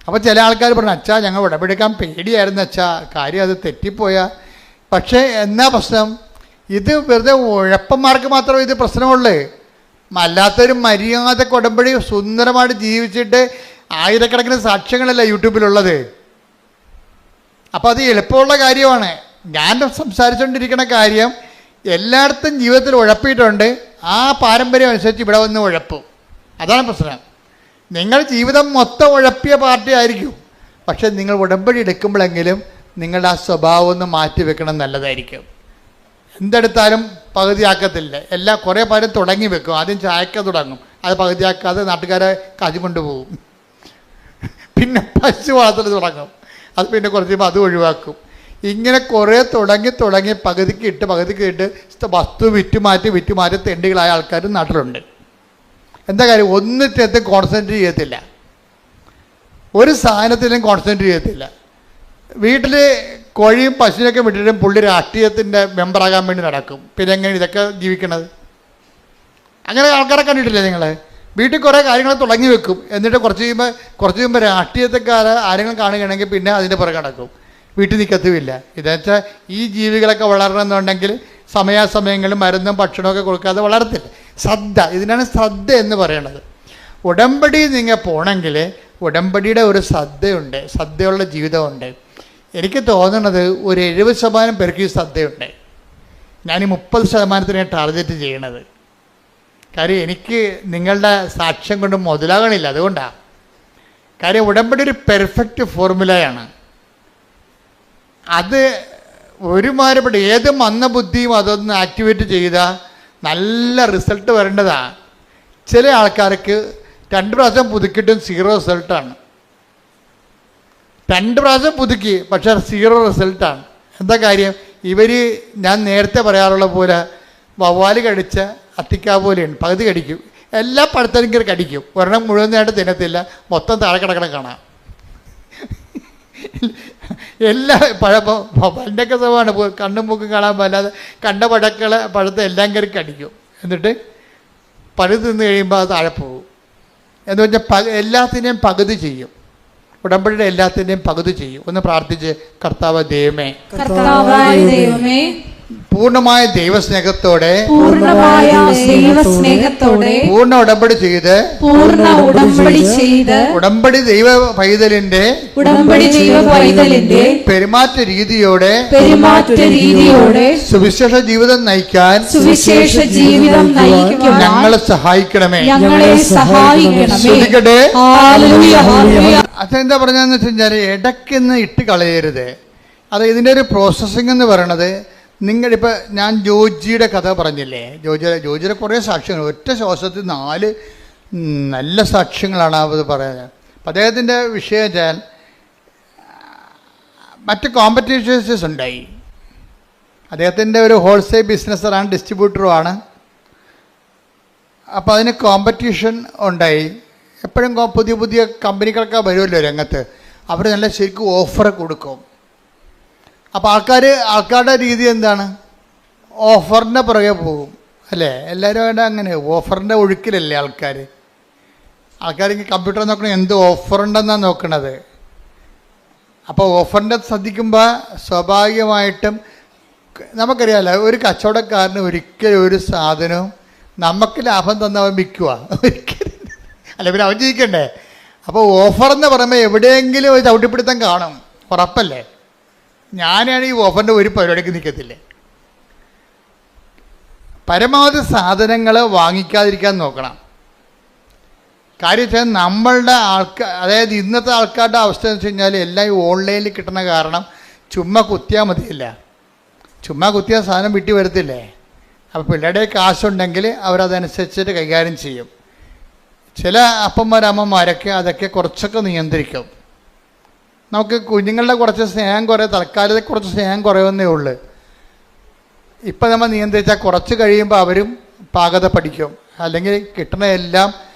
S2: അപ്പോൾ ചില ആൾക്കാർ പറഞ്ഞു, അച്ഛാ ഞങ്ങൾ ഉടമ്പടി എടുക്കാൻ പേടിയായിരുന്നു അച്ഛാ, കാര്യം അത് തെറ്റിപ്പോയാൽ. പക്ഷേ എന്നാ പ്രശ്നം? ഇത് വെറുതെ ഉഴപ്പന്മാർക്ക് മാത്രമേ ഇത് പ്രശ്നമുള്ളൂ. അല്ലാത്തൊരു മര്യാദക്ക് ഉടമ്പടി സുന്ദരമായിട്ട് ജീവിച്ചിട്ട് ആയിരക്കണക്കിന് സാക്ഷ്യങ്ങളല്ല യൂട്യൂബിലുള്ളത്. അപ്പോൾ അത് എളുപ്പമുള്ള കാര്യമാണ്. ഞാൻ സംസാരിച്ചുകൊണ്ടിരിക്കുന്ന കാര്യം എല്ലായിടത്തും ജീവിതത്തിൽ ഉഴപ്പിയിട്ടുണ്ട്. ആ പാരമ്പര്യം അനുസരിച്ച് ഇവിടെ വന്ന് ഉഴപ്പും. അതാണ് പ്രശ്നം. നിങ്ങൾ ജീവിതം മൊത്തം ഉഴപ്പിയ പാർട്ടി ആയിരിക്കും. പക്ഷെ നിങ്ങൾ ഉടമ്പടി എടുക്കുമ്പോഴെങ്കിലും നിങ്ങളുടെ ആ സ്വഭാവം ഒന്ന് മാറ്റി വെക്കണം, നല്ലതായിരിക്കും. എന്തെടുത്താലും പകുതിയാക്കത്തില്ല. കുറേ പേരും തുടങ്ങി വെക്കും. ആദ്യം ചായക്ക തുടങ്ങും, അത് പകുതിയാക്കാതെ നാട്ടുകാരെ കാശ് കൊണ്ടുപോകും. പിന്നെ പശു വളർത്തൽ തുടങ്ങും, അത് പിന്നെ കുറച്ച് കഴിയുമ്പോൾ അത് ഒഴിവാക്കും. ഇങ്ങനെ കുറേ തുടങ്ങി പകുതിക്ക് ഇട്ട് വസ്തു വിറ്റുമാറ്റി തെണ്ടികളായ ആൾക്കാരും നാട്ടിലുണ്ട്. എന്താ കാര്യം? ഒന്നിനകത്ത് കോൺസെൻട്രേറ്റ് ചെയ്യത്തില്ല, ഒരു സാധനത്തിലും കോൺസെൻട്രേറ്റ് ചെയ്യത്തില്ല. വീട്ടിൽ കോഴിയും പശുവിനൊക്കെ വിട്ടിട്ടും പുള്ളി രാഷ്ട്രീയത്തിൻ്റെ മെമ്പറാകാൻ വേണ്ടി നടക്കും. പിന്നെ എങ്ങനെ ഇതൊക്കെ ജീവിക്കണത്? അങ്ങനെ ആൾക്കാരെ കണ്ടിട്ടില്ലേ നിങ്ങൾ? വീട്ടിൽ കുറേ കാര്യങ്ങൾ തുടങ്ങി വെക്കും, എന്നിട്ട് കുറച്ച് കഴിയുമ്പോൾ രാഷ്ട്രീയത്തെക്കാരെ ആരെങ്കിലും കാണുകയാണെങ്കിൽ പിന്നെ അതിൻ്റെ പുറകെ നടക്കും, വീട്ടിൽ നിൽക്കത്തുമില്ല. ഇതെന്നുവെച്ചാൽ ഈ ജീവികളൊക്കെ വളരണമെന്നുണ്ടെങ്കിൽ സമയാസമയങ്ങളിൽ മരുന്നും ഭക്ഷണമൊക്കെ കൊടുക്കാതെ വളരത്തില്ല. ശ്രദ്ധ, ഇതിനാണ് ശ്രദ്ധ എന്ന് പറയണത്. ഉടമ്പടി നിങ്ങൾ പോകണമെങ്കിൽ ഉടമ്പടിയുടെ ഒരു ശ്രദ്ധയുണ്ട്, ശ്രദ്ധയുള്ള ജീവിതമുണ്ട്. എനിക്ക് തോന്നുന്നത് ഒരു 70% പേർക്ക് ഈ ശ്രദ്ധയുണ്ട്. ഞാൻ ഈ 30% ടാർഗറ്റ് ചെയ്യണത്. കാര്യം എനിക്ക് നിങ്ങളുടെ സാക്ഷ്യം കൊണ്ട് മുതലാകണില്ല, അതുകൊണ്ടാണ്. കാര്യം ഉടമ്പടി ഒരു പെർഫെക്റ്റ് ഫോർമുലയാണ്. അത് ഒരുമാതിരിപ്പെട്ട ഏത് മന്ദബുദ്ധിയും അതൊന്ന് ആക്ടിവേറ്റ് ചെയ്താൽ നല്ല റിസൾട്ട് വരേണ്ടതാണ്. ചില ആൾക്കാർക്ക് 2 പ്രാവശ്യം പുതുക്കിയിട്ടും 0 റിസൾട്ടാണ്. 2 പ്രാവശ്യം പുതുക്കി, പക്ഷേ 0 റിസൾട്ടാണ്. എന്താ കാര്യം? ഞാൻ നേരത്തെ പറയാറുള്ള പോലെ വവ്വാല് കടിച്ച അത്തിക്കാ പോലെയാണ്, പകുതി കടിക്കും, എല്ലാ പഴത്തിനും കടിക്കും, ഒരെണ്ണം മുഴുവനായിട്ട് തിന്നത്തില്ല, മൊത്തം താഴെ കിടക്കണം കാണാം. എല്ലാ പഴൻ്റെയൊക്കെ സ്വഭാവമാണ്, കണ്ണും മൂക്കും കാണാൻ പറ്റാതെ കണ്ട പഴത്തെ എല്ലാം കയറി കടിക്കും, എന്നിട്ട് പഴു തിന്ന് കഴിയുമ്പോൾ അത് താഴെ പോകും. എന്ന് വെച്ചാൽ എല്ലാത്തിനെയും പകുതി ചെയ്യും. ഉടമ്പടിയുടെ എല്ലാത്തിൻ്റെയും പകുതി ചെയ്യും. ഒന്ന് പ്രാർത്ഥിച്ച്, കർത്താവ് ദൈവമേ, പൂർണ്ണമായ ദൈവസ്നേഹത്തോടെ പൂർണ്ണ ഉടമ്പടി ചെയ്ത് ഉടമ്പടി ദൈവ പൈതലിന്റെ പെരുമാറ്റ രീതിയോടെ സുവിശേഷ ജീവിതം നയിക്കാൻ ഞങ്ങളെ സഹായിക്കണമേ. ശ്രദ്ധിക്കട്ടെ. അതെന്താ പറഞ്ഞതെന്ന് വെച്ച് കഴിഞ്ഞാൽ ഇടയ്ക്കൊന്ന് ഇട്ട് കളയരുത്. അത് ഇതിൻ്റെ ഒരു പ്രോസസ്സിംഗ് എന്ന് പറയണത്, നിങ്ങളിപ്പോൾ ഞാൻ ജോജിയുടെ കഥ പറഞ്ഞില്ലേ, ജോജിയുടെ കുറേ സാക്ഷ്യങ്ങൾ, ഒറ്റ ശ്വാസത്തിൽ 4 നല്ല സാക്ഷ്യങ്ങളാണ് അത് പറയുന്നത്. അപ്പം അദ്ദേഹത്തിൻ്റെ വിഷയം വെച്ചാൽ മറ്റ് കോമ്പറ്റീഷൻസ് ഉണ്ടായി. അദ്ദേഹത്തിൻ്റെ ഒരു ഹോൾസെയിൽ ബിസിനസ്സറാണ്, ഡിസ്ട്രിബ്യൂട്ടറുമാണ്. അപ്പോൾ അതിന് കോമ്പറ്റീഷൻ ഉണ്ടായി. എപ്പോഴും പുതിയ പുതിയ കമ്പനികളൊക്കെ വരുമല്ലോ രംഗത്ത്. അവർ നല്ല ശരിക്കും ഓഫർ കൊടുക്കും. അപ്പോൾ ആൾക്കാരുടെ രീതി എന്താണ്? ഓഫറിൻ്റെ പുറകെ പോകും അല്ലേ? എല്ലാവരും അവിടെ അങ്ങനെ ഓഫറിൻ്റെ ഒഴുക്കിലല്ലേ ആൾക്കാർ ഇങ്ങനെ കമ്പ്യൂട്ടർ നോക്കണത് എന്ത് ഓഫറുണ്ടെന്നാണ് നോക്കണത്. അപ്പോൾ ഓഫറിൻ്റെ ശ്രദ്ധിക്കുമ്പോൾ സ്വാഭാവികമായിട്ടും നമുക്കറിയാമല്ലോ, ഒരു കച്ചവടക്കാരന് ഒരിക്കലും ഒരു സാധനവും നമുക്ക് ലാഭം തന്നവൻ വിൽക്കുക ഒരിക്കലും അല്ല, പിന്നെ അവൻ ജയിക്കണ്ടേ. അപ്പോൾ ഓഫർ എന്ന് പറയുമ്പോൾ എവിടെയെങ്കിലും ഒരു ചവിട്ടിപ്പിടുത്തം കാണും, ഉറപ്പല്ലേ? ഞാനാണ് ഈ ഓഫറിൻ്റെ ഒരു പരിപാടിക്ക് നിൽക്കത്തില്ല. പരമാവധി സാധനങ്ങൾ വാങ്ങിക്കാതിരിക്കാൻ നോക്കണം. കാര്യം വെച്ചാൽ നമ്മളുടെ അതായത് ഇന്നത്തെ ആൾക്കാരുടെ അവസ്ഥ എന്ന് വെച്ച് കഴിഞ്ഞാൽ എല്ലാം ഈ ഓൺലൈനിൽ കിട്ടുന്ന കാരണം ചുമ്മാ കുത്തിയാൽ മതിയില്ല. ചുമ്മാ കുത്തിയാൽ സാധനം വിട്ടി വരത്തില്ലേ. അപ്പോൾ പിള്ളേരുടെ കാശുണ്ടെങ്കിൽ അവരതനുസരിച്ചിട്ട് കൈകാര്യം ചെയ്യും. ചില അമ്മമാരൊക്കെ അതൊക്കെ കുറച്ചൊക്കെ നിയന്ത്രിക്കും. നമുക്ക് കുഞ്ഞുങ്ങളുടെ കുറച്ച് സ്നേഹം തൽക്കാലത്തെ കുറച്ച് സ്നേഹം കുറയുന്നേ ഉള്ളൂ. ഇപ്പം നമ്മൾ നിയന്ത്രിച്ചാൽ കുറച്ച് കഴിയുമ്പോൾ അവരും പാകത പഠിക്കും. അല്ലെങ്കിൽ കിട്ടുന്നതെല്ലാം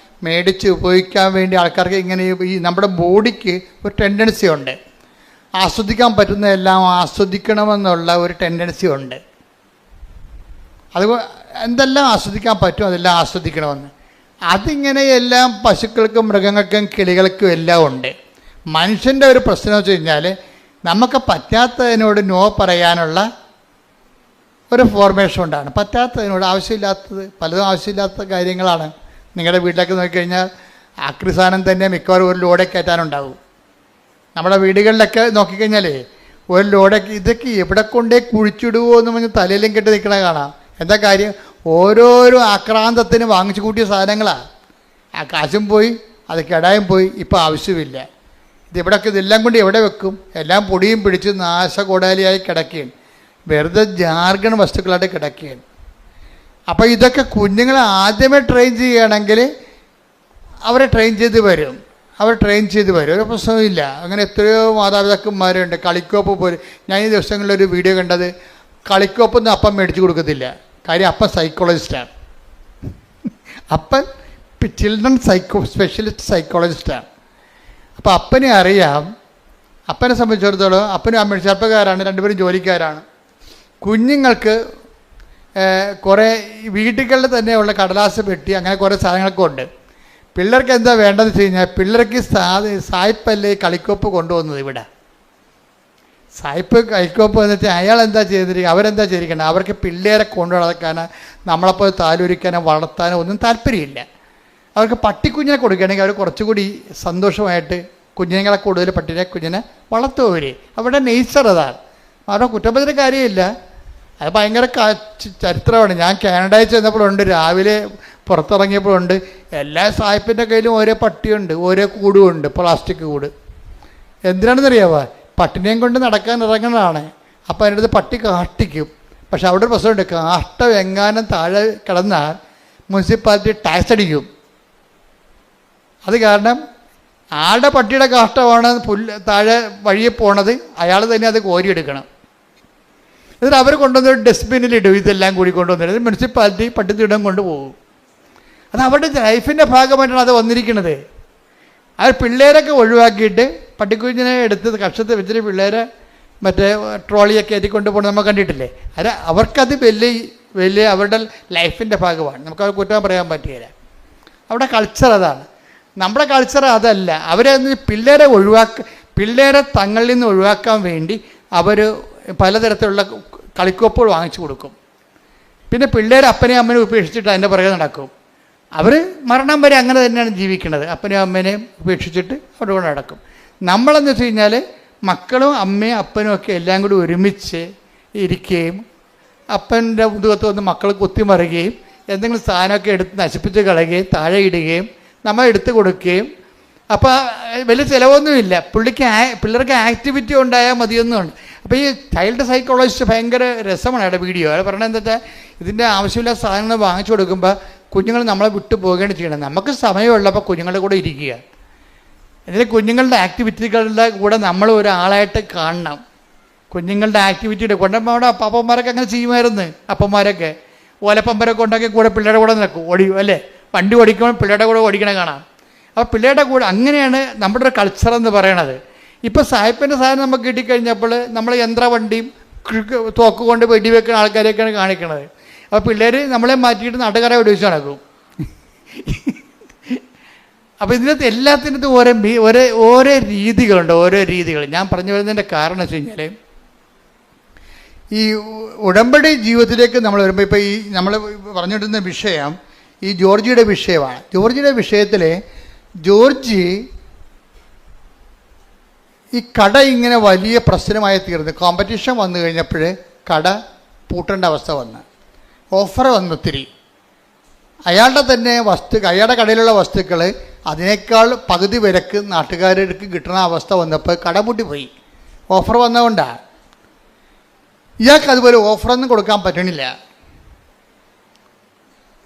S2: മേടിച്ച് ഉപയോഗിക്കാൻ വേണ്ടി ആൾക്കാർക്ക് ഇങ്ങനെ ഈ നമ്മുടെ ബോഡിക്ക് ഒരു ടെൻഡൻസി ഉണ്ട്. ആസ്വദിക്കാൻ പറ്റുന്നതെല്ലാം ആസ്വദിക്കണമെന്നുള്ള ഒരു ടെൻഡൻസി ഉണ്ട്. അത് എന്തെല്ലാം ആസ്വദിക്കാൻ പറ്റും അതെല്ലാം ആസ്വദിക്കണമെന്ന്. അതിങ്ങനെ എല്ലാം പശുക്കൾക്കും മൃഗങ്ങൾക്കും കിളികൾക്കും എല്ലാം ഉണ്ട്. മനുഷ്യൻ്റെ ഒരു പ്രശ്നം വെച്ച് കഴിഞ്ഞാൽ നമുക്ക് പറ്റാത്തതിനോട് നോ പറയാനുള്ള ഒരു ഫോർമേഷൻ ഉണ്ടാണ്. പറ്റാത്തതിനോട് ആവശ്യമില്ലാത്തത് പലതും ആവശ്യമില്ലാത്ത കാര്യങ്ങളാണ്. നിങ്ങളുടെ വീട്ടിലേക്ക് നോക്കിക്കഴിഞ്ഞാൽ ആക്രി സാധനം തന്നെ മിക്കവാറും ഒരു ലോഡേ കയറ്റാനുണ്ടാവും. നമ്മുടെ വീടുകളിലൊക്കെ നോക്കിക്കഴിഞ്ഞാലേ ഒരു ലോഡൊക്കെ ഇതൊക്കെ എവിടെ കൊണ്ടേ കുഴിച്ചിടുവോ എന്ന് പറഞ്ഞ് തലയിലും കെട്ടി നിൽക്കണ കാണാം. എന്താ കാര്യം? ഓരോരോ ആക്രാന്തത്തിന് വാങ്ങിച്ചു കൂട്ടിയ സാധനങ്ങളാണ്. ആ കാശും പോയി, അത് കെടായും പോയി, ഇപ്പോൾ ആവശ്യമില്ല. ഇതെല്ലാം കൊണ്ട് എവിടെ വെക്കും? എല്ലാം പൊടിയും പിടിച്ച് നാശകോടാലിയായി കിടക്കുകയാണ്. വെറുതെ ജാർഗൺ വസ്തുക്കളായിട്ട് കിടക്കുകയാണ്. അപ്പോൾ ഇതൊക്കെ കുഞ്ഞുങ്ങളെ ആദ്യമേ ട്രെയിൻ ചെയ്യുകയാണെങ്കിൽ അവരെ ട്രെയിൻ ചെയ്ത് വരും. ഒരു പ്രശ്നവുമില്ല. അങ്ങനെ എത്രയോ മാതാപിതാക്കന്മാരുണ്ട്. കളിക്കോപ്പ് പോലും ഞാൻ ഈ ദിവസങ്ങളിലൊരു വീഡിയോ കണ്ടത്, കളിക്കോപ്പൊന്നും അപ്പം മേടിച്ച് കൊടുക്കത്തില്ല. കാര്യം അപ്പം സൈക്കോളജിസ്റ്റാണ്. അപ്പൻ ചിൽഡ്രൻ സ്പെഷ്യലിസ്റ്റ് സൈക്കോളജിസ്റ്റാണ്. അപ്പോൾ അപ്പനെ അറിയാം. അപ്പനെ സംബന്ധിച്ചിടത്തോളം അപ്പനും അമ്മയും ചെറുപ്പക്കാരാണ്, രണ്ടുപേരും ജോലിക്കാരാണ്. കുഞ്ഞുങ്ങൾക്ക് കുറേ വീടുകളിൽ തന്നെയുള്ള കടലാസ് പെട്ടി അങ്ങനെ കുറേ സാധനങ്ങളൊക്കെ ഉണ്ട്. പിള്ളേർക്ക് എന്താ വേണ്ടതെന്ന് വെച്ച് കഴിഞ്ഞാൽ പിള്ളേർക്ക് സായിപ്പല്ലേ കളിക്കോപ്പ് കൊണ്ടുവന്നത്. ഇവിടെ സായിപ്പ് കളിക്കോപ്പ് എന്ന് വെച്ചാൽ അയാൾ എന്താ ചെയ്തിരിക്കുക, അവരെന്താ ചെയ്തിരിക്കണം? അവർക്ക് പിള്ളേരെ കൊണ്ടു നടക്കാനോ നമ്മളെപ്പോൾ താലോലിക്കാനോ വളർത്താനോ ഒന്നും താല്പര്യമില്ല. അവർക്ക് പട്ടിക്കുഞ്ഞിനെ കൊടുക്കുകയാണെങ്കിൽ അവർ കുറച്ചുകൂടി സന്തോഷമായിട്ട് കുഞ്ഞുങ്ങളെ കൂടുതൽ കുഞ്ഞിനെ വളർത്തുവർ. അവരുടെ നേച്ചർ അതാണ്. അവരുടെ കുറ്റപ്പെടുത്തുന്ന കാര്യമില്ല. അത് ഭയങ്കര ചരിത്രമാണ്. ഞാൻ കാനഡയിൽ ചെന്നപ്പോഴുണ്ട്, രാവിലെ പുറത്തിറങ്ങിയപ്പോഴുണ്ട്, എല്ലാ സായിപ്പിൻ്റെ കയ്യിലും ഓരോ പട്ടിയുണ്ട്, ഓരോ കൂടുമുണ്ട്, പ്ലാസ്റ്റിക് കൂട്. എന്തിനാണെന്നറിയാമോ? പട്ടിനെയും കൊണ്ട് നടക്കാൻ ഇറങ്ങുന്നതാണ്. അപ്പോൾ അതിൻ്റെ അടുത്ത് പട്ടി കാഷ്ടിക്കും. പക്ഷെ അവിടെ ഒരു പ്രശ്നമുണ്ട്, കാഷ്ടം എങ്ങാനും താഴെ കിടന്നാൽ മുനിസിപ്പാലിറ്റി ടാക്സ് അടിക്കും. അത് കാരണം ആളുടെ പട്ടിയുടെ കാഷ്ടമാണ് താഴെ വഴിയെ പോണത്, അയാൾ തന്നെ അത് കോരിയെടുക്കണം. എന്നിട്ട് അവർ കൊണ്ടുവന്നൊരു ഡസ്റ്റ്ബിന്നിലിടും. ഇതെല്ലാം കൂടി കൊണ്ടുവന്നിട്ട് മുനിസിപ്പാലിറ്റി പട്ടിത്തീടം കൊണ്ടുപോകും. അത് അവരുടെ ലൈഫിൻ്റെ ഭാഗമായിട്ടാണ് അത് വന്നിരിക്കുന്നത്. അത് പിള്ളേരൊക്കെ ഒഴിവാക്കിയിട്ട് പട്ടിക്കുഞ്ഞിനെ എടുത്ത് കക്ഷത്ത് വെച്ചിട്ട് പിള്ളേരെ മറ്റേ ട്രോളിയൊക്കെ ഏറ്റിക്കൊണ്ട് പോകുന്നത് നമ്മൾ കണ്ടിട്ടില്ലേ? അത് അവർക്കത് വലിയ അവരുടെ ലൈഫിൻ്റെ ഭാഗമാണ്. നമുക്ക് അവർ കുറ്റം പറയാൻ പറ്റുകയില്ല. അവിടെ കൾച്ചർ അതാണ്. നമ്മുടെ കൾച്ചർ അതല്ല. അവരെ പിള്ളേരെ തങ്ങളിൽ നിന്ന് ഒഴിവാക്കാൻ വേണ്ടി അവർ പലതരത്തിലുള്ള കളിക്കോപ്പുകൾ വാങ്ങിച്ചു കൊടുക്കും. പിന്നെ പിള്ളേർ അപ്പനെയും അമ്മനെയും ഉപേക്ഷിച്ചിട്ട് അതിൻ്റെ പുറകെ നടക്കും. അവർ മരണം വരെ അങ്ങനെ തന്നെയാണ് ജീവിക്കുന്നത്. അപ്പനെയും അമ്മേനെയും ഉപേക്ഷിച്ചിട്ട് അവിടെ കൊണ്ട് നടക്കും. നമ്മളെന്ന് വെച്ച് കഴിഞ്ഞാൽ മക്കളും അമ്മയും അപ്പനും ഒക്കെ എല്ലാം കൂടി ഒരുമിച്ച് ഇരിക്കുകയും അപ്പൻ്റെ മുതുകത്ത് വന്ന് മക്കൾ കുത്തിമറിയുകയും എന്തെങ്കിലും സാധനമൊക്കെ എടുത്ത് നശിപ്പിച്ച് കളയുകയും താഴെ ഇടുകയും നമ്മൾ എടുത്തു കൊടുക്കുകയും. അപ്പോൾ വലിയ ചിലവൊന്നുമില്ല. പിള്ളേർക്ക് ആക്ടിവിറ്റി ഉണ്ടായാൽ മതിയൊന്നുമുണ്ട്. അപ്പോൾ ഈ ചൈൽഡ് സൈക്കോളജിസ്റ്റ് ഭയങ്കര രസമാണ് അയാളുടെ വീഡിയോ. അയാൾ പറഞ്ഞത് എന്താ വെച്ചാൽ ഇതിൻ്റെ ആവശ്യമില്ലാത്ത സാധനങ്ങൾ വാങ്ങിച്ചു കൊടുക്കുമ്പോൾ കുഞ്ഞുങ്ങൾ നമ്മളെ വിട്ടു പോവുകയാണ് ചെയ്യണം. നമുക്ക് സമയമുള്ളപ്പോൾ കുഞ്ഞുങ്ങളുടെ കൂടെ ഇരിക്കുക. ഇതിൽ കുഞ്ഞുങ്ങളുടെ ആക്ടിവിറ്റികളുടെ കൂടെ നമ്മൾ ഒരാളായിട്ട് കാണണം. കുഞ്ഞുങ്ങളുടെ ആക്ടിവിറ്റിയുടെ കൊണ്ടുമ്പോൾ അവിടെ അപ്പന്മാരൊക്കെ അങ്ങനെ ചെയ്യുമായിരുന്നു. അപ്പന്മാരൊക്കെ ഓലപ്പമ്പരൊക്കെ ഉണ്ടാക്കി കൂടെ പിള്ളേരുടെ കൂടെ നടക്കും, ഓടിയും അല്ലേ, വണ്ടി ഓടിക്കുമ്പോൾ പിള്ളേരുടെ കൂടെ ഓടിക്കണേ കാണാം. അപ്പോൾ പിള്ളേരുടെ കൂടെ അങ്ങനെയാണ് നമ്മുടെ ഒരു കൾച്ചർ എന്ന് പറയണത്. ഇപ്പോൾ സായിപ്പിൻ്റെ സാധനം നമുക്ക് കിട്ടിക്കഴിഞ്ഞപ്പോൾ നമ്മൾ യന്ത്രവണ്ടിയും തോക്ക് കൊണ്ട് വെടിവെക്കുന്ന ആൾക്കാരെയൊക്കെയാണ് കാണിക്കണത്. അപ്പോൾ പിള്ളേർ നമ്മളെ മാറ്റിയിട്ട് നാട്ടുകാരെ വെടിവെച്ച് നടക്കും. അപ്പോൾ ഇതിനകത്ത് എല്ലാത്തിനകത്തും ഓരോ രീതികളുണ്ട്, ഓരോ രീതികൾ. ഞാൻ പറഞ്ഞു വരുന്നതിൻ്റെ കാരണം വെച്ച് കഴിഞ്ഞാൽ ഈ ഉടമ്പടി ജീവിതത്തിലേക്ക് നമ്മൾ വരുമ്പോൾ ഇപ്പോൾ ഈ നമ്മൾ പറഞ്ഞിട്ടുന്ന വിഷയം ഈ ജോർജിയുടെ വിഷയമാണ്. ജോർജിയുടെ വിഷയത്തിൽ ജോർജി ഈ കട ഇങ്ങനെ വലിയ പ്രശ്നമായി തീർന്നു. കോമ്പറ്റീഷൻ വന്നു കഴിഞ്ഞപ്പോൾ കട പൂട്ടേണ്ട അവസ്ഥ വന്ന്, ഓഫർ വന്നു ഒത്തിരി. അയാളുടെ തന്നെ അയാളുടെ കടയിലുള്ള വസ്തുക്കൾ അതിനേക്കാൾ പകുതി വിലക്ക് നാട്ടുകാർക്ക് കിട്ടുന്ന അവസ്ഥ വന്നപ്പോൾ കട പൂട്ടിപ്പോയി. ഓഫർ വന്നതുകൊണ്ടാണ്. ഇയാൾക്ക് അതുപോലെ ഓഫറൊന്നും കൊടുക്കാൻ പറ്റണില്ല.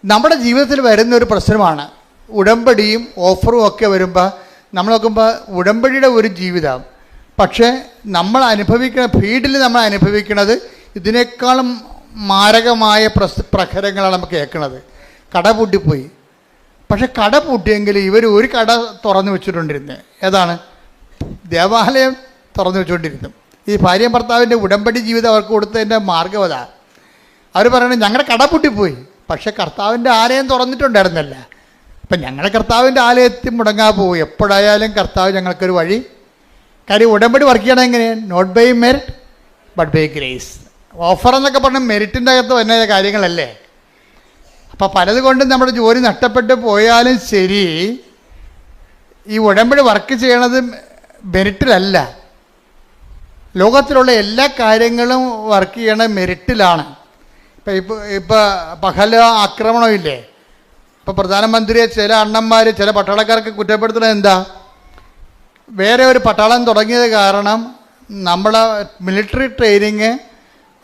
S2: നമ്മുടെ ജീവിതത്തിൽ വരുന്നൊരു പ്രശ്നമാണ് ഉടമ്പടിയും ഓഫറും ഒക്കെ വരുമ്പോൾ നമ്മൾ നോക്കുമ്പോൾ ഉടമ്പടിയുടെ ഒരു ജീവിതം, പക്ഷേ നമ്മൾ അനുഭവിക്കുന്ന ഫീൽഡിൽ നമ്മൾ അനുഭവിക്കുന്നത് ഇതിനേക്കാളും മാരകമായ പ്രഹരങ്ങളാണ് നമുക്ക് കേൾക്കുന്നത്. കട പൂട്ടിപ്പോയി. പക്ഷെ കട പൂട്ടിയെങ്കിൽ ഇവർ ഒരു കട തുറന്നു വെച്ചിട്ടുണ്ടിരുന്നത്. ഏതാണ്? ദേവാലയം തുറന്നു വെച്ചുകൊണ്ടിരുന്നു. ഈ ഭാര്യയും ഭർത്താവിൻ്റെ ഉടമ്പടി ജീവിതം അവർക്ക് കൊടുത്തതിൻ്റെ മാർഗ്ഗം അതാ. അവർ പറയണത് ഞങ്ങളുടെ കട പൂട്ടിപ്പോയി, പക്ഷെ കർത്താവിൻ്റെ ആലയം തുറന്നിട്ടുണ്ടായിരുന്നല്ല. അപ്പം ഞങ്ങളുടെ കർത്താവിൻ്റെ ആലയത്തിൽ മുടങ്ങാൻ പോകും. എപ്പോഴായാലും കർത്താവ് ഞങ്ങൾക്കൊരു വഴി. കാര്യം ഉടമ്പടി വർക്ക് ചെയ്യണം എങ്ങനെയാണ്? Not by merit but by grace. Offer എന്നൊക്കെ പറഞ്ഞാൽ മെറിറ്റിൻ്റെ അകത്ത് വരുന്ന കാര്യങ്ങളല്ലേ. അപ്പം പലതുകൊണ്ടും നമ്മുടെ ജോലി നഷ്ടപ്പെട്ട് പോയാലും ശരി, ഈ ഉടമ്പടി വർക്ക് ചെയ്യണത് മെറിറ്റിലല്ല. ലോകത്തിലുള്ള എല്ലാ കാര്യങ്ങളും വർക്ക് ചെയ്യണ മെറിറ്റിലാണ്. ഇപ്പോൾ പഹല ആക്രമണമില്ലേ, ഇപ്പോൾ പ്രധാനമന്ത്രിയെ ചില അണ്ണന്മാർ ചില പട്ടാളക്കാർക്ക് കുറ്റപ്പെടുത്തുന്നത് എന്താ? വേറെ ഒരു പട്ടാളം തുടങ്ങിയത് കാരണം നമ്മളെ മിലിറ്ററി ട്രെയിനിങ്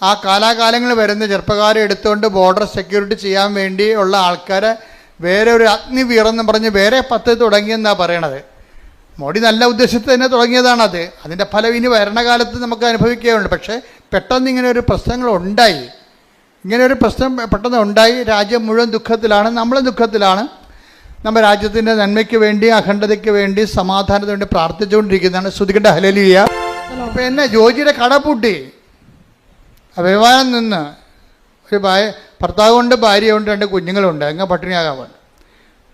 S2: ആ കാലാകാലങ്ങളിൽ വരുന്ന ചെറുപ്പക്കാരെ എടുത്തുകൊണ്ട് ബോർഡർ സെക്യൂരിറ്റി ചെയ്യാൻ വേണ്ടി ഉള്ള ആൾക്കാരെ വേറെ ഒരു അഗ്നിവീറെന്ന് പറഞ്ഞ് വേറെ പദ്ധതി തുടങ്ങിയെന്നാണ് പറയണത്. മോഡി നല്ല ഉദ്ദേശത്തിൽ തന്നെ തുടങ്ങിയതാണത്. അതിൻ്റെ ഫലം ഇനി ഭരണകാലത്ത് നമുക്ക് അനുഭവിക്കുകയുണ്ട്. പക്ഷേ പെട്ടെന്ന് ഇങ്ങനെ ഒരു പ്രശ്നങ്ങളുണ്ടായി. ഇങ്ങനെ ഒരു പ്രശ്നം പെട്ടെന്ന് ഉണ്ടായി. രാജ്യം മുഴുവൻ ദുഃഖത്തിലാണ്, നമ്മളും ദുഃഖത്തിലാണ്. നമ്മൾ രാജ്യത്തിൻ്റെ നന്മയ്ക്ക് വേണ്ടി, അഖണ്ഡതയ്ക്ക് വേണ്ടി, സമാധാനത്തിന് വേണ്ടി പ്രാർത്ഥിച്ചുകൊണ്ടിരിക്കുന്നതാണ്. ശ്രുതികണ്ട ഹല്ലേലൂയ. അപ്പോൾ എന്നെ ജോർജിയുടെ കട പൂട്ടി. അഭിമാനം നിന്ന് ഒരു ഭർത്താവുണ്ട്, ഭാര്യയുണ്ട്, 2 കുഞ്ഞുങ്ങളുണ്ട്. അങ്ങ് പട്ടിണിയാകാൻ.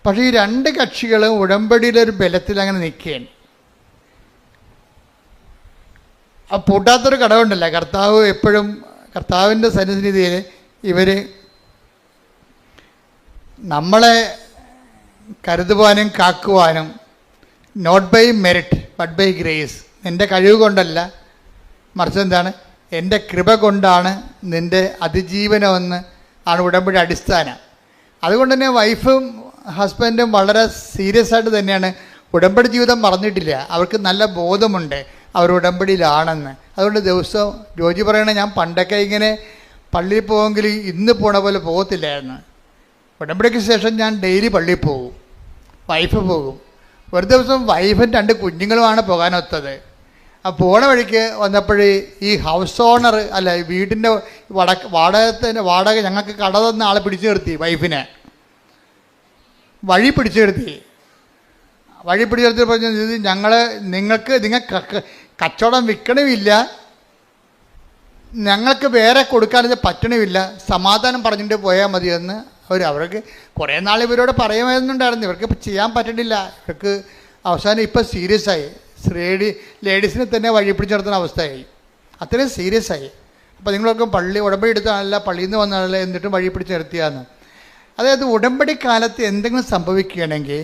S2: പക്ഷേ ഈ 2 കക്ഷികളും ഉടമ്പടിയിലൊരു ബലത്തിൽ അങ്ങനെ നിൽക്കുകയാണ്. ആ പൂട്ടാത്തൊരു കടവുണ്ടല്ല. കർത്താവ് എപ്പോഴും കർത്താവിൻ്റെ സന്നിധിയിൽ ഇവർ നമ്മളെ കരുതുവാനും കാക്കുവാനും not by merit but by grace, നിൻ്റെ കഴിവ് കൊണ്ടല്ല, മറിച്ച് എന്താണ്? എൻ്റെ കൃപ കൊണ്ടാണ് നിൻ്റെ അതിജീവനമെന്ന് ആണ് ഉടമ്പടി അടിസ്ഥാനം. അതുകൊണ്ട് തന്നെ വൈഫും ഹസ്ബൻഡും വളരെ സീരിയസ് ആയിട്ട് തന്നെയാണ് ഉടമ്പടി ജീവിതം മറന്നിട്ടില്ല. അവർക്ക് നല്ല ബോധമുണ്ട് അവർ ഉടമ്പടിയിലാണെന്ന്. അതുകൊണ്ട് ദിവസവും ജോജി പറയണേ, ഞാൻ പണ്ടൊക്കെ ഇങ്ങനെ പള്ളിയിൽ പോകുമെങ്കിൽ ഇന്ന് പോണ പോലെ പോകത്തില്ലായിരുന്നു. ഉടമ്പടിക്ക് ശേഷം ഞാൻ ഡെയിലി പള്ളിയിൽ പോകും, വൈഫ് പോകും. ഒരു ദിവസം വൈഫും 2 കുഞ്ഞുങ്ങളുമാണ് പോകാനൊത്തത്. ആ പോണ വഴിക്ക് വന്നപ്പോൾ ഈ ഹൗസ് ഓണർ അല്ല, വീടിൻ്റെ വാടക ഞങ്ങൾക്ക് കട തന്ന ആളെ പിടിച്ചു നിർത്തി. വൈഫിനെ വഴി പിടിച്ചു നിർത്തി പറഞ്ഞു, നിങ്ങൾക്ക് കച്ചവടം വിൽക്കണമില്ല, ഞങ്ങൾക്ക് വേറെ കൊടുക്കാനത് പറ്റണമില്ല, സമാധാനം പറഞ്ഞിട്ട് പോയാൽ മതിയെന്ന് അവർക്ക് കുറേ നാൾ ഇവരോട് പറയുമായിരുന്നുണ്ടായിരുന്നു. ഇവർക്ക് ചെയ്യാൻ പറ്റണില്ല. ഇവർക്ക് അവസാനം ഇപ്പം സീരിയസ് ആയി. ലേഡീസിനെ തന്നെ വഴി പിടിച്ച് നിർത്തുന്ന അവസ്ഥയായി. അത്രയും സീരിയസ് ആയി. അപ്പോൾ നിങ്ങളൊക്കെ ഉടമ്പടി എടുത്താണല്ല, പള്ളിയിൽ നിന്ന് വന്നാണല്ല, എന്നിട്ടും വഴി പിടിച്ച് നിർത്തിയാന്ന്. അതായത് ഉടമ്പടി കാലത്ത് എന്തെങ്കിലും സംഭവിക്കുകയാണെങ്കിൽ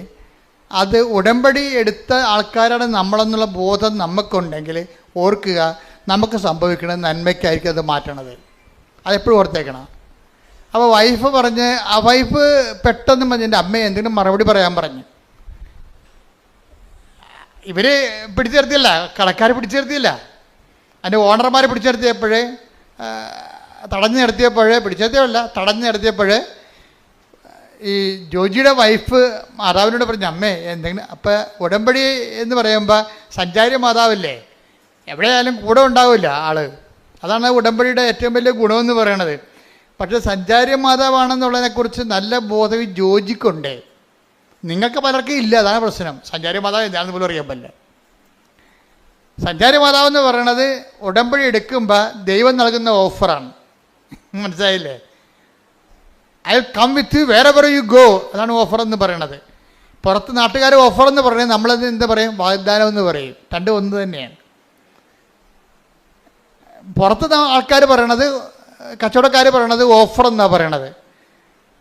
S2: അത് ഉടമ്പടി എടുത്ത ആൾക്കാരാണ് നമ്മളെന്നുള്ള ബോധം നമുക്കുണ്ടെങ്കിൽ ഓർക്കുക, നമുക്ക് സംഭവിക്കണത് നന്മയ്ക്കായിരിക്കും അത് മാറ്റണത്. അതെപ്പോഴും ഓർത്തേക്കണം. അപ്പോൾ വൈഫ് പെട്ടെന്ന് പറഞ്ഞ് എൻ്റെ അമ്മയെ എന്തെങ്കിലും മറുപടി പറയാൻ പറഞ്ഞു. ഇവർ പിടിച്ചു നിർത്തിയല്ല, കടക്കാർ പിടിച്ചു നിർത്തിയില്ല, അതിൻ്റെ ഓണർമാർ പിടിച്ചു നിർത്തിയപ്പോഴേ തടഞ്ഞു നിർത്തിയപ്പോൾ ഈ ജോജിയുടെ വൈഫ് മാതാവിനോട് പറഞ്ഞു, അമ്മേ എന്തെങ്കിലും. അപ്പോൾ ഉടമ്പടി എന്ന് പറയുമ്പോൾ സഞ്ചാരി മാതാവല്ലേ, എവിടെയായാലും കൂടെ ഉണ്ടാവില്ല ആൾ. അതാണ് ഉടമ്പടിയുടെ ഏറ്റവും വലിയ ഗുണമെന്ന് പറയണത്. പക്ഷേ സഞ്ചാരി മാതാവാണെന്നുള്ളതിനെക്കുറിച്ച് നല്ല ബോധം ജോജിക്കുണ്ട്. നിങ്ങൾക്ക് പലർക്കും ഇല്ല, അതാണ് പ്രശ്നം. സഞ്ചാരി മാതാവ് എന്താണെന്ന് പോലും അറിയാൻ പറ്റില്ല. സഞ്ചാരി മാതാവ് എന്ന് പറയണത് ഉടമ്പടി എടുക്കുമ്പോൾ ദൈവം നൽകുന്ന ഓഫറാണ്. മനസ്സിലായില്ലേ? I will come with you wherever you go, അതാണ് ഓഫർ എന്ന് പറയണത്. പുറത്ത് നാട്ടുകാർ ഓഫർ എന്ന് പറയുന്നത് നമ്മളത് എന്താ പറയും? വാഗ്ദാനം എന്ന് പറയും. രണ്ടും ഒന്ന് തന്നെയാണ്. പുറത്ത് ആൾക്കാർ പറയണത്, കച്ചവടക്കാർ പറയണത് ഓഫർ എന്നാണ് പറയണത്.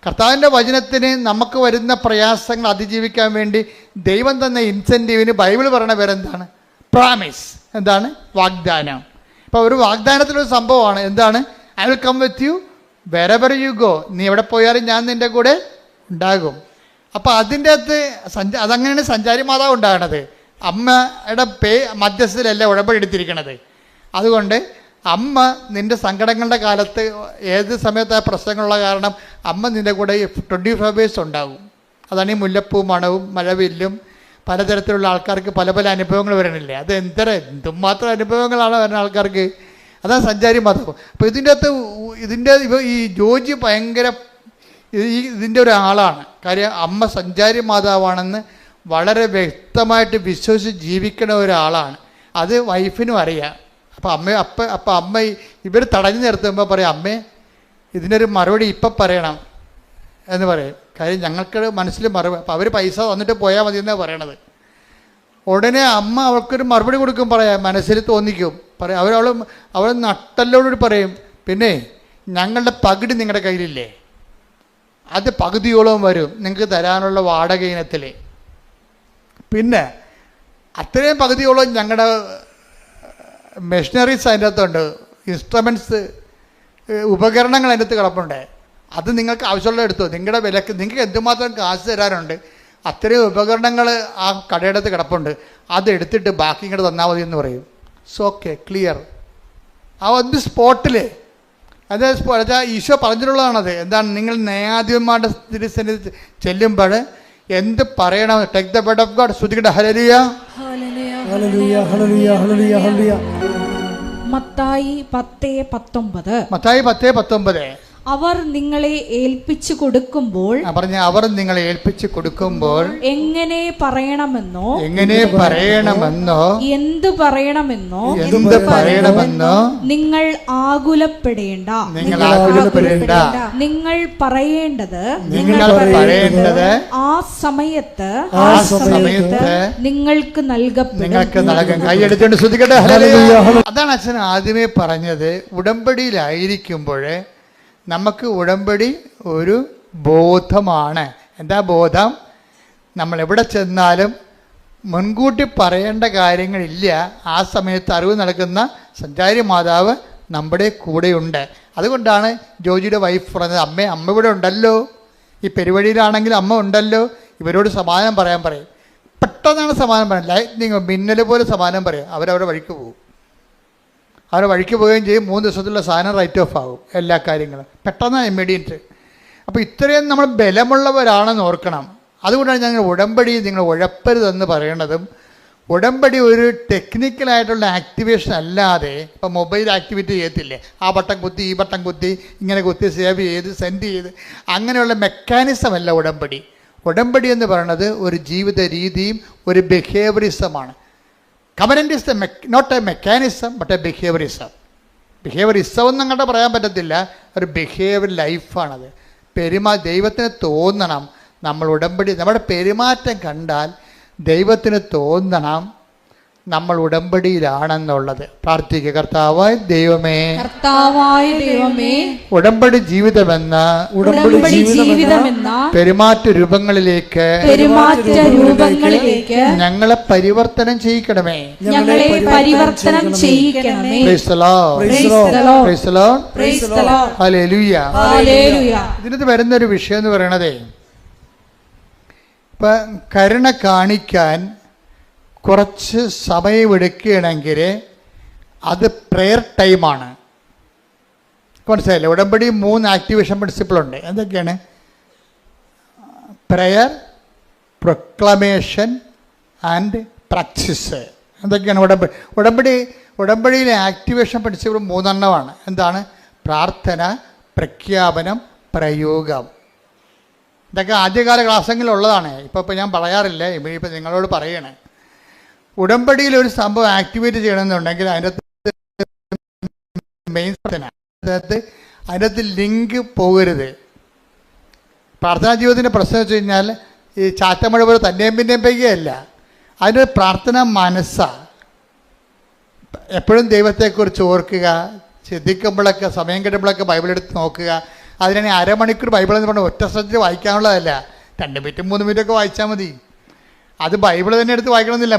S2: കർത്താവിൻ്റെ വചനത്തിന് നമുക്ക് വരുന്ന പ്രയാസങ്ങൾ അതിജീവിക്കാൻ വേണ്ടി ദൈവം തന്ന ഇൻസെൻറ്റീവിന് ബൈബിൾ പറയുന്ന പേരെന്താണ്? പ്രാമിസ്. എന്താണ്? വാഗ്ദാനം. ഇപ്പോൾ ഒരു വാഗ്ദാനത്തിലൊരു സംഭവമാണ്. എന്താണ്? I will come with you wherever you go. നീ എവിടെ പോയാലും ഞാൻ നിൻ്റെ കൂടെ ഉണ്ടാകും. അപ്പോൾ അതിൻ്റെ അകത്ത് അതങ്ങനെയാണ് സഞ്ചാരി മാതാവ് ഉണ്ടാകണത്. അമ്മയുടെ മധ്യസ്ഥയിലല്ല ഉടമ്പടി എടുത്തിരിക്കണത്. അതുകൊണ്ട് അമ്മ നിൻ്റെ സങ്കടങ്ങളുടെ കാലത്ത് ഏത് സമയത്ത് ആ പ്രശ്നങ്ങളുള്ള കാരണം അമ്മ നിൻ്റെ കൂടെ 24 hours ഉണ്ടാകും. അതാണ് ഈ മുല്ലപ്പൂ മണവും മഴവില്ലും പലതരത്തിലുള്ള ആൾക്കാർക്ക് പല പല അനുഭവങ്ങൾ വരണില്ലേ? അത് എന്തുമാത്രം അനുഭവങ്ങളാണ് വരുന്ന ആൾക്കാർക്ക്. അതാണ് സഞ്ചാരി മാതാവ്. അപ്പോൾ ഇതിൻ്റെ ഈ ജോജി ഭയങ്കര ഇതിൻ്റെ ഒരാളാണ്. കാര്യം അമ്മ സഞ്ചാരി മാതാവാണെന്ന് വളരെ വ്യക്തമായിട്ട് വിശ്വസിച്ച് ജീവിക്കുന്ന ഒരാളാണ്. അത് വൈഫിനും അറിയാം. അപ്പോൾ അമ്മ ഇവർ തടഞ്ഞു നിർത്തുമ്പോൾ പറയും, അമ്മേ ഇതിനൊരു മറുപടി ഇപ്പം പറയണം എന്ന് പറയും. കാര്യം ഞങ്ങൾക്ക് മനസ്സിൽ മറുപടി. അപ്പോൾ അവർ പൈസ തന്നിട്ട് പോയാൽ മതി എന്നാണ് പറയണത്. ഉടനെ അമ്മ അവൾക്കൊരു മറുപടി കൊടുക്കും. പറയാം, മനസ്സിൽ തോന്നിക്കും. പറയും അവൾ നട്ടല്ലോട് പറയും, പിന്നെ ഞങ്ങളുടെ പകുതി നിങ്ങളുടെ കയ്യിലില്ലേ, അത് പകുതിയോളം വരും നിങ്ങൾക്ക് തരാനുള്ള വാടക ഇനത്തിൽ. പിന്നെ അത്രയും പകുതിയോളം ഞങ്ങളുടെ മെഷീനറീസ് അതിൻ്റെ അകത്തുണ്ട്, ഇൻസ്ട്രുമെൻറ്റ്സ്, ഉപകരണങ്ങൾ അതിൻ്റെ അകത്ത് കിടപ്പുണ്ട്. അത് നിങ്ങൾക്ക് ആവശ്യമുള്ള എടുത്തോ. നിങ്ങളുടെ വിലക്ക് നിങ്ങൾക്ക് എന്തുമാത്രം കാശ് തരാനുണ്ട് അത്രയും ഉപകരണങ്ങൾ ആ കടയുടെ അകത്ത് കിടപ്പുണ്ട്. അതെടുത്തിട്ട് ബാക്കി ഇങ്ങോട്ട് തന്നാൽ മതി എന്ന് പറയും. So okay, clear. ആ ഒന്ന് സ്പോട്ടിൽ അത് ഈശോ പറഞ്ഞിട്ടുള്ളതാണത്. എന്താണ്? നിങ്ങൾ ന്യായാധിപന്മാരുടെ തിരുസന്നിധി ചെല്ലുമ്പോൾ എന്ത് പറയണം? Take the word of God. ശ്രുതികട hallelujah
S1: hallelujah hallelujah hallelujah hallelujah.
S3: Mathai 10:19.
S2: Mathai 10:19.
S3: അവർ നിങ്ങളെ ഏൽപ്പിച്ചു കൊടുക്കുമ്പോൾ
S2: അവർ നിങ്ങളെ ഏൽപ്പിച്ചു കൊടുക്കുമ്പോൾ
S3: എങ്ങനെ പറയണമെന്നോ എന്ത് പറയണമെന്നോ നിങ്ങൾ ആകുലപ്പെടേണ്ട. നിങ്ങൾ പറയേണ്ടത് ആ സമയത്ത് നിങ്ങൾക്ക് നൽകപ്പെടും.
S2: കൈയെടുത്തോണ്ട് ശ്രുതികട്ടെ. അതാണ് അച്ഛൻ ആദ്യമേ പറഞ്ഞത്. ഉടമ്പടിയിലായിരിക്കുമ്പോൾ നമുക്ക് ഉടമ്പടി ഒരു ബോധമാണ്. എന്താ ബോധം? നമ്മൾ എവിടെ ചെന്നാലും മുൻകൂട്ടി പറയേണ്ട കാര്യങ്ങളില്ല. ആ സമയത്ത് അറിവ് നൽകുന്ന സഞ്ചാരി മാതാവ് നമ്മുടെ കൂടെയുണ്ട്. അതുകൊണ്ടാണ് ജോജിയുടെ വൈഫ് പറഞ്ഞത്, അമ്മ ഇവിടെ ഉണ്ടല്ലോ, ഈ പെരുവഴിയിലാണെങ്കിൽ അമ്മ ഉണ്ടല്ലോ, ഇവരോട് സമാധാനം പറയാൻ പറയും. പെട്ടെന്നാണ് സമാധാനം പറയാം. ലൈറ്റ്നിങ് മിന്നൽ പോലെ സമാധാനം പറയും. അവരവരുടെ വഴിക്ക് പോകും. അവർ വഴിക്ക് പോവുകയും ചെയ്യും. 3 ദിവസത്തിലുള്ള സാധനം റൈറ്റ് ഓഫ് ആകും. എല്ലാ കാര്യങ്ങളും പെട്ടെന്ന് ഇമ്മീഡിയറ്റ്. അപ്പോൾ ഇത്രയും നമ്മൾ ബലമുള്ളവരാണെന്ന് ഓർക്കണം. അതുകൊണ്ടാണ് ഞങ്ങൾ ഉടമ്പടി നിങ്ങൾ ഉഴപ്പരുതെന്ന് പറയണതും. ഉടമ്പടി ഒരു ടെക്നിക്കലായിട്ടുള്ള ആക്ടിവേഷൻ അല്ലാതെ, ഇപ്പോൾ മൊബൈൽ ആക്ടിവിറ്റി ചെയ്യത്തില്ലേ, ആ ബട്ടൺ കുത്തി ഈ ബട്ടൺ കുത്തി ഇങ്ങനെ കുത്തി സേവ് ചെയ്ത് സെൻഡ് ചെയ്ത് അങ്ങനെയുള്ള മെക്കാനിസം അല്ല ഉടമ്പടി. ഉടമ്പടി എന്ന് പറയുന്നത് ഒരു ജീവിത രീതിയും ഒരു ബിഹേവിയറിസമാണ്. Covenant is not a mechanism but a behaviourism. Behaviourism ഒന്നും അങ്ങോട്ട് പറയാൻ പറ്റത്തില്ല. ഒരു ബിഹേവിയർ ലൈഫാണത്. ദൈവത്തിന് തോന്നണം നമ്മൾ ഉടമ്പടി, നമ്മുടെ പെരുമാറ്റം കണ്ടാൽ ദൈവത്തിന് തോന്നണം നമ്മൾ ഉടമ്പടിയിലാണെന്നുള്ളത്. പ്രാർത്ഥിക്കുക. കർത്താവായ ദൈവമേ, ഉടമ്പടി ജീവിതമെന്ന പെരുമാറ്റ രൂപങ്ങളിലേക്ക് ഞങ്ങളെ പരിവർത്തനം ചെയ്യിക്കണമേ. ഇതിനകത്ത് വരുന്നൊരു വിഷയം എന്ന് പറയണതേ, ഇപ്പം കരുണ കാണിക്കാൻ കുറച്ച് സമയമെടുക്കുകയാണെങ്കിൽ അത് പ്രെയർ ടൈമാണ്. മനസ്സിലായില്ലേ? ഉടമ്പടി 3 ആക്ടിവേഷൻ പ്രിൻസിപ്പിളുണ്ട്. എന്തൊക്കെയാണ്? Prayer, proclamation and practice. എന്തൊക്കെയാണ് ഉടമ്പടിയിലെ ആക്ടിവേഷൻ പ്രിൻസിപ്പിൾ 3 എന്താണ്? പ്രാർത്ഥന, പ്രഖ്യാപനം, പ്രയോഗം. ഇതൊക്കെ ആദ്യകാല ക്ലാസ്സെങ്കിലുള്ളതാണ്. ഇപ്പോൾ ഞാൻ പറയാറില്ല, ഇപ്പം നിങ്ങളോട് പറയണേ. ഉടമ്പടിയിൽ ഒരു സംഭവം ആക്ടിവേറ്റ് ചെയ്യണമെന്നുണ്ടെങ്കിൽ അതിനകത്ത് മെയിൻ അതിനകത്ത് ലിങ്ക് പോകരുത്. പ്രാർത്ഥനാ ജീവിതത്തിൻ്റെ പ്രശ്നം വെച്ച് കഴിഞ്ഞാൽ ഈ ചാറ്റമഴ പോലെ തന്നെയും പിന്നെയും പെയ്യുകയല്ല. അതിൻ്റെ പ്രാർത്ഥന മനസ്സാണ്. എപ്പോഴും ദൈവത്തെക്കുറിച്ച് ഓർക്കുക, ശ്രദ്ധിക്കുമ്പോഴൊക്കെ സമയം കിട്ടുമ്പോഴൊക്കെ ബൈബിൾ എടുത്ത് നോക്കുക. അതിനാണ് അരമണിക്കൂർ ബൈബിൾ എന്ന് പറഞ്ഞാൽ ഒറ്റ ശ്രദ്ധ വായിക്കാനുള്ളതല്ല, 2 മിനിറ്റും 3 മിനിറ്റൊക്കെ വായിച്ചാൽ മതി. അത് ബൈബിൾ തന്നെ എടുത്ത് വായിക്കണമെന്നില്ല.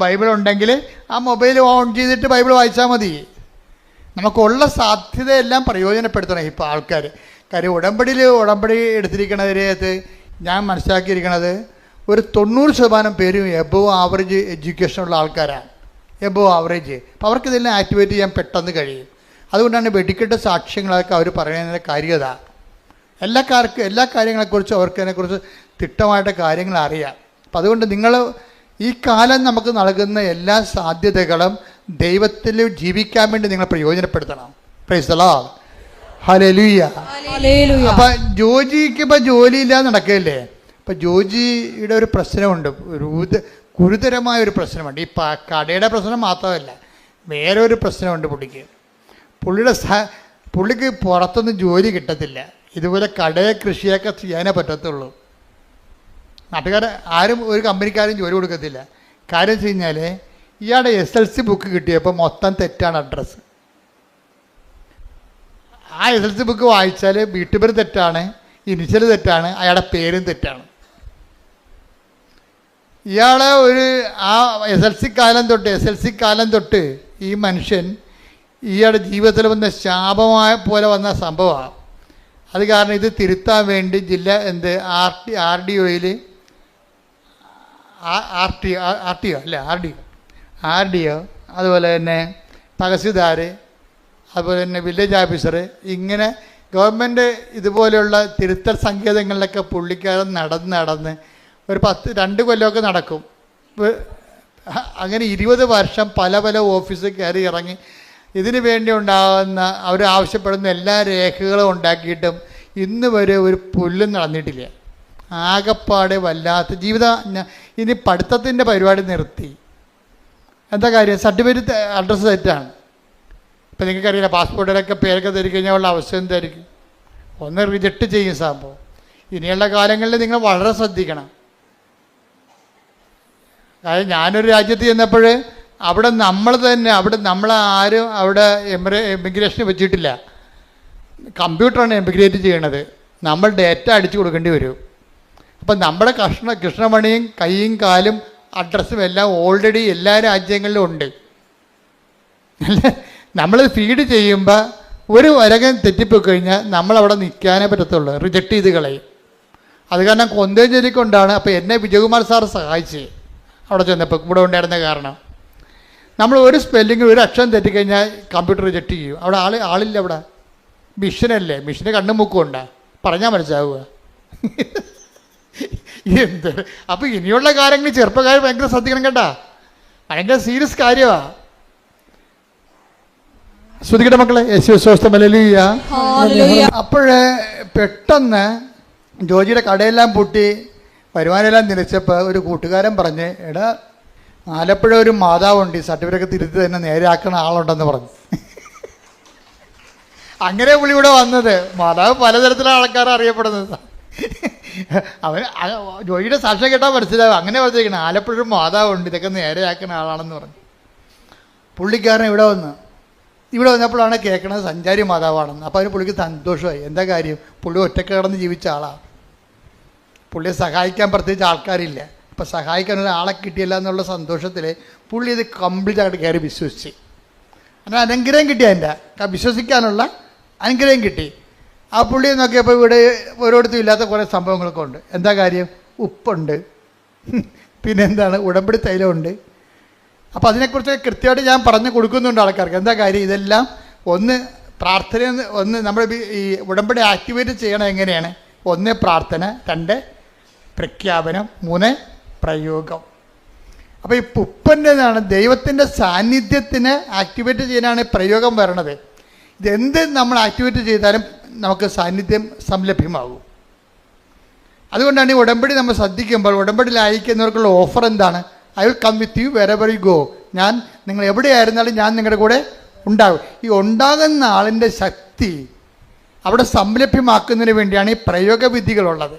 S2: ബൈബിൾ ഉണ്ടെങ്കിൽ ആ മൊബൈൽ ഓൺ ചെയ്തിട്ട് ബൈബിൾ വായിച്ചാൽ മതി. നമുക്കുള്ള സാധ്യതയെല്ലാം പ്രയോജനപ്പെടുത്തണം ഇപ്പോൾ ആൾക്കാർ. കാര്യം ഉടമ്പടി എടുത്തിരിക്കുന്നതിനകത്ത് ഞാൻ മനസ്സിലാക്കിയിരിക്കുന്നത് ഒരു 90% പേരും എബോവ് ആവറേജ് എഡ്യൂക്കേഷനുള്ള ആൾക്കാരാണ്. Above average. അപ്പോൾ അവർക്കിതെല്ലാം ആക്ടിവേറ്റ് ചെയ്യാൻ പെട്ടെന്ന് കഴിയും. അതുകൊണ്ടാണ് വെടിക്കെട്ട് സാക്ഷ്യങ്ങളൊക്കെ അവർ പറയുന്നതിൻ്റെ കാര്യത. എല്ലാ കാര്യങ്ങളെക്കുറിച്ചും അവർക്ക് അതിനെക്കുറിച്ച് തിട്ടമായിട്ട് കാര്യങ്ങൾ അറിയാം. അപ്പം അതുകൊണ്ട് നിങ്ങൾ ഈ കാലം നമുക്ക് നൽകുന്ന എല്ലാ സാധ്യതകളും ദൈവത്തിൽ ജീവിക്കാൻ വേണ്ടി നിങ്ങൾ പ്രയോജനപ്പെടുത്തണം. Praise the Lord. ഹല്ലേലൂയ. അപ്പം ജോജിക്ക് ഇപ്പം ജോലിയില്ലാതെ നടക്കുകയല്ലേ. അപ്പം ജോജിയുടെ ഒരു പ്രശ്നമുണ്ട്, ഗുരുതരമായ ഒരു പ്രശ്നമുണ്ട്. ഈ കടയുടെ പ്രശ്നം മാത്രമല്ല, വേറെ ഒരു പ്രശ്നമുണ്ട് പുള്ളിക്ക്. പുള്ളിക്ക് പുറത്തൊന്നും ജോലി കിട്ടത്തില്ല. ഇതുപോലെ കടയെ കൃഷിയൊക്കെ ചെയ്യാനേ പറ്റത്തുള്ളൂ. ആരും ഒരു കമ്പനിക്കാരും ജോലി കൊടുക്കത്തില്ല. കാര്യം വെച്ച് കഴിഞ്ഞാൽ ഇയാളുടെ SLC ബുക്ക് കിട്ടിയപ്പോൾ മൊത്തം തെറ്റാണ് അഡ്രസ്സ്. ആ SLC ബുക്ക് വായിച്ചാൽ വീട്ടുപേര് തെറ്റാണ്, ഇനിഷ്യൽ തെറ്റാണ്, അയാളുടെ പേരും തെറ്റാണ്. ഇയാളെ ആ SLC കാലം തൊട്ട് ഈ മനുഷ്യൻ ഇയാളുടെ ജീവിതത്തിൽ വന്ന ശാപമായ പോലെ വന്ന സംഭവമാണ്. അത് കാരണം ഇത് തിരുത്താൻ വേണ്ടി RDO അതുപോലെ തന്നെ തഹസിൽദാർ, അതുപോലെ തന്നെ വില്ലേജ് ഓഫീസർ, ഇങ്ങനെ ഗവൺമെൻറ് ഇതുപോലെയുള്ള തിരുത്തൽ സങ്കേതങ്ങളിലൊക്കെ പുള്ളിക്കാരൻ നടന്ന് ഒരു 2 കൊല്ലമൊക്കെ നടക്കും. അങ്ങനെ 20 വർഷം പല ഓഫീസിൽ കയറി ഇറങ്ങി ഇതിനു വേണ്ടി ഉണ്ടാകുന്ന അവർ ആവശ്യപ്പെടുന്ന എല്ലാ രേഖകളും ഉണ്ടാക്കിയിട്ടും ഇന്ന് വരെ ഒരു പുല്ലും നടന്നിട്ടില്ല. ആകപ്പാടെ വല്ലാത്ത ജീവിതം. ഇനി പഠിത്തത്തിൻ്റെ പരിപാടി നിർത്തി. എന്താ കാര്യം? സർട്ടിഫിക്കറ്റ് അഡ്രസ്സ് തെറ്റാണ്. ഇപ്പം നിങ്ങൾക്കറിയില്ല, പാസ്പോർട്ടിലൊക്കെ പേരൊക്കെ തരി കഴിഞ്ഞാൽ ഉള്ള അവസ്ഥ എന്തായിരിക്കും? ഒന്ന് റിജക്റ്റ് ചെയ്യും സംഭവം. ഇനിയുള്ള കാലങ്ങളിൽ നിങ്ങൾ വളരെ ശ്രദ്ധിക്കണം. കാര്യം ഞാനൊരു രാജ്യത്ത് ചെന്നപ്പോൾ അവിടെ നമ്മളാരും അവിടെ എമിഗ്രേഷന് വെച്ചിട്ടില്ല. കമ്പ്യൂട്ടറാണ് എമിഗ്രേറ്റ് ചെയ്യണത്. നമ്മൾ ഡേറ്റ അടിച്ചു കൊടുക്കേണ്ടി വരും. അപ്പം നമ്മുടെ കൃഷ്ണമണിയും കൈയും കാലും അഡ്രസ്സും എല്ലാം ഓൾറെഡി എല്ലാ രാജ്യങ്ങളിലും ഉണ്ട്. നമ്മൾ ഫീഡ് ചെയ്യുമ്പോൾ ഒരു വരകം തെറ്റിപ്പോയി കഴിഞ്ഞാൽ നമ്മളവിടെ നിൽക്കാനേ പറ്റത്തുള്ളൂ, റിജക്റ്റ് ചെയ്ത് കളയും. അത് കാരണം കൊന്തയും ചൊല്ലിക്കൊണ്ടാണ്. അപ്പോൾ എന്നെ വിജയകുമാർ സാർ സഹായിച്ച് അവിടെ ചെന്നപ്പോൾ കൂടെ ഉണ്ടായിരുന്ന കാരണം. നമ്മൾ ഒരു സ്പെല്ലിങ് ഒരു അക്ഷരം തെറ്റിക്കഴിഞ്ഞാൽ കമ്പ്യൂട്ടർ റിജക്റ്റ് ചെയ്യും. അവിടെ ആളില്ല. അവിടെ മിഷനല്ലേ, മിഷന് കണ്ണും മൂക്കും ഉണ്ടാ, പറഞ്ഞാൽ മനസ്സിലാവുക. എന്ത് അപ്പോൾ ഇനിയുള്ള കാര്യങ്ങൾ ചെറുപ്പക്കാർ ഭയങ്കര ശ്രദ്ധിക്കണം കേട്ടാ. ഭയങ്കര സീരിയസ് കാര്യമാണ്. ശ്രദ്ധിക്കട്ടെ മക്കളെ. അപ്പോഴേ പെട്ടെന്ന് ജോജിയുടെ കടയെല്ലാം പൂട്ടി വരുമാനമെല്ലാം നിലച്ചപ്പോൾ ഒരു കൂട്ടുകാരൻ പറഞ്ഞ്, എടാ ആലപ്പുഴ ഒരു മാതാവുണ്ട്, ഈ സർട്ടിഫിക്കറ്റ് തിരുത്തി തന്നെ നേരെയാക്കുന്ന ആളുണ്ടെന്ന് പറഞ്ഞു. അങ്ങനെ പുള്ളി ഇവിടെ വന്നത്. മാതാവ് പലതരത്തിലുള്ള ആൾക്കാർ അറിയപ്പെടുന്നത്. അവൻ ജോജിയുടെ സാക്ഷ്യം കേട്ടാൽ മനസ്സിലാവും. അങ്ങനെ പറഞ്ഞിരിക്കണം, ആലപ്പുഴ ഒരു മാതാവുണ്ട്, ഇതൊക്കെ നേരെയാക്കുന്ന ആളാണെന്ന് പറഞ്ഞു. പുള്ളിക്കാരൻ ഇവിടെ വന്നപ്പോഴാണ് കേൾക്കണത് സഞ്ചാരി മാതാവാണെന്ന്. അപ്പോൾ അതിന് പുള്ളിക്ക് സന്തോഷമായി. എന്താ കാര്യം? പുള്ളി ഒറ്റക്ക് കിടന്ന് ജീവിച്ച ആളാണ്. പുള്ളിയെ സഹായിക്കാൻ പ്രത്യേകിച്ച് ആൾക്കാരില്ല. അപ്പോൾ സഹായിക്കാൻ ഒരാളെ കിട്ടിയില്ല എന്നുള്ള സന്തോഷത്തിൽ പുള്ളി ഇത് കംപ്ലീറ്റ് ആയിട്ട് കയറി വിശ്വസിച്ച്. അങ്ങനെ അനുഗ്രഹം കിട്ടി, അതിൻ്റെ വിശ്വസിക്കാനുള്ള അനുഗ്രഹം കിട്ടി. ആ പുള്ളിയെ നോക്കിയപ്പോൾ ഇവിടെ ഓരോരുത്തരും ഇല്ലാത്ത കുറേ സംഭവങ്ങളൊക്കെ ഉണ്ട്. എന്താ കാര്യം? ഉപ്പുണ്ട്, പിന്നെന്താണ് ഉടമ്പടി തൈലമുണ്ട്. അപ്പോൾ അതിനെക്കുറിച്ച് കൃത്യമായിട്ട് ഞാൻ പറഞ്ഞു കൊടുക്കുന്നുണ്ട് ആൾക്കാർക്ക്. എന്താ കാര്യം? ഇതെല്ലാം ഒന്ന് പ്രാർത്ഥന, നമ്മൾ ഈ ഉടമ്പടി ആക്ടിവേറ്റ് ചെയ്യണം എങ്ങനെയാണ്? 1 പ്രാർത്ഥന, 2 പ്രഖ്യാപനം, 3 പ്രയോഗം. അപ്പോൾ ഈ ഉപ്പൻ്റെതാണ് ദൈവത്തിൻ്റെ സാന്നിധ്യത്തിന് ആക്ടിവേറ്റ് ചെയ്യാനാണ് പ്രയോഗം വരണത്. ഇതെന്ത് നമ്മൾ ആക്ടിവേറ്റ് ചെയ്താലും നമുക്ക് സാന്നിധ്യം സംലഭ്യമാകും. അതുകൊണ്ടാണ് ഈ ഉടമ്പടി നമ്മൾ ശ്രദ്ധിക്കുമ്പോൾ ഉടമ്പടിയിൽ അയക്കുന്നവർക്കുള്ള ഓഫർ എന്താണ്? I will come with you wherever you go. ഞാൻ നിങ്ങൾ എവിടെയായിരുന്നാലും ഞാൻ നിങ്ങളുടെ കൂടെ ഉണ്ടാകും. ഈ ഉണ്ടാകുന്ന ആളിൻ്റെ ശക്തി അവിടെ സംലഭ്യമാക്കുന്നതിന് വേണ്ടിയാണ് ഈ പ്രയോഗവിധികളുള്ളത്.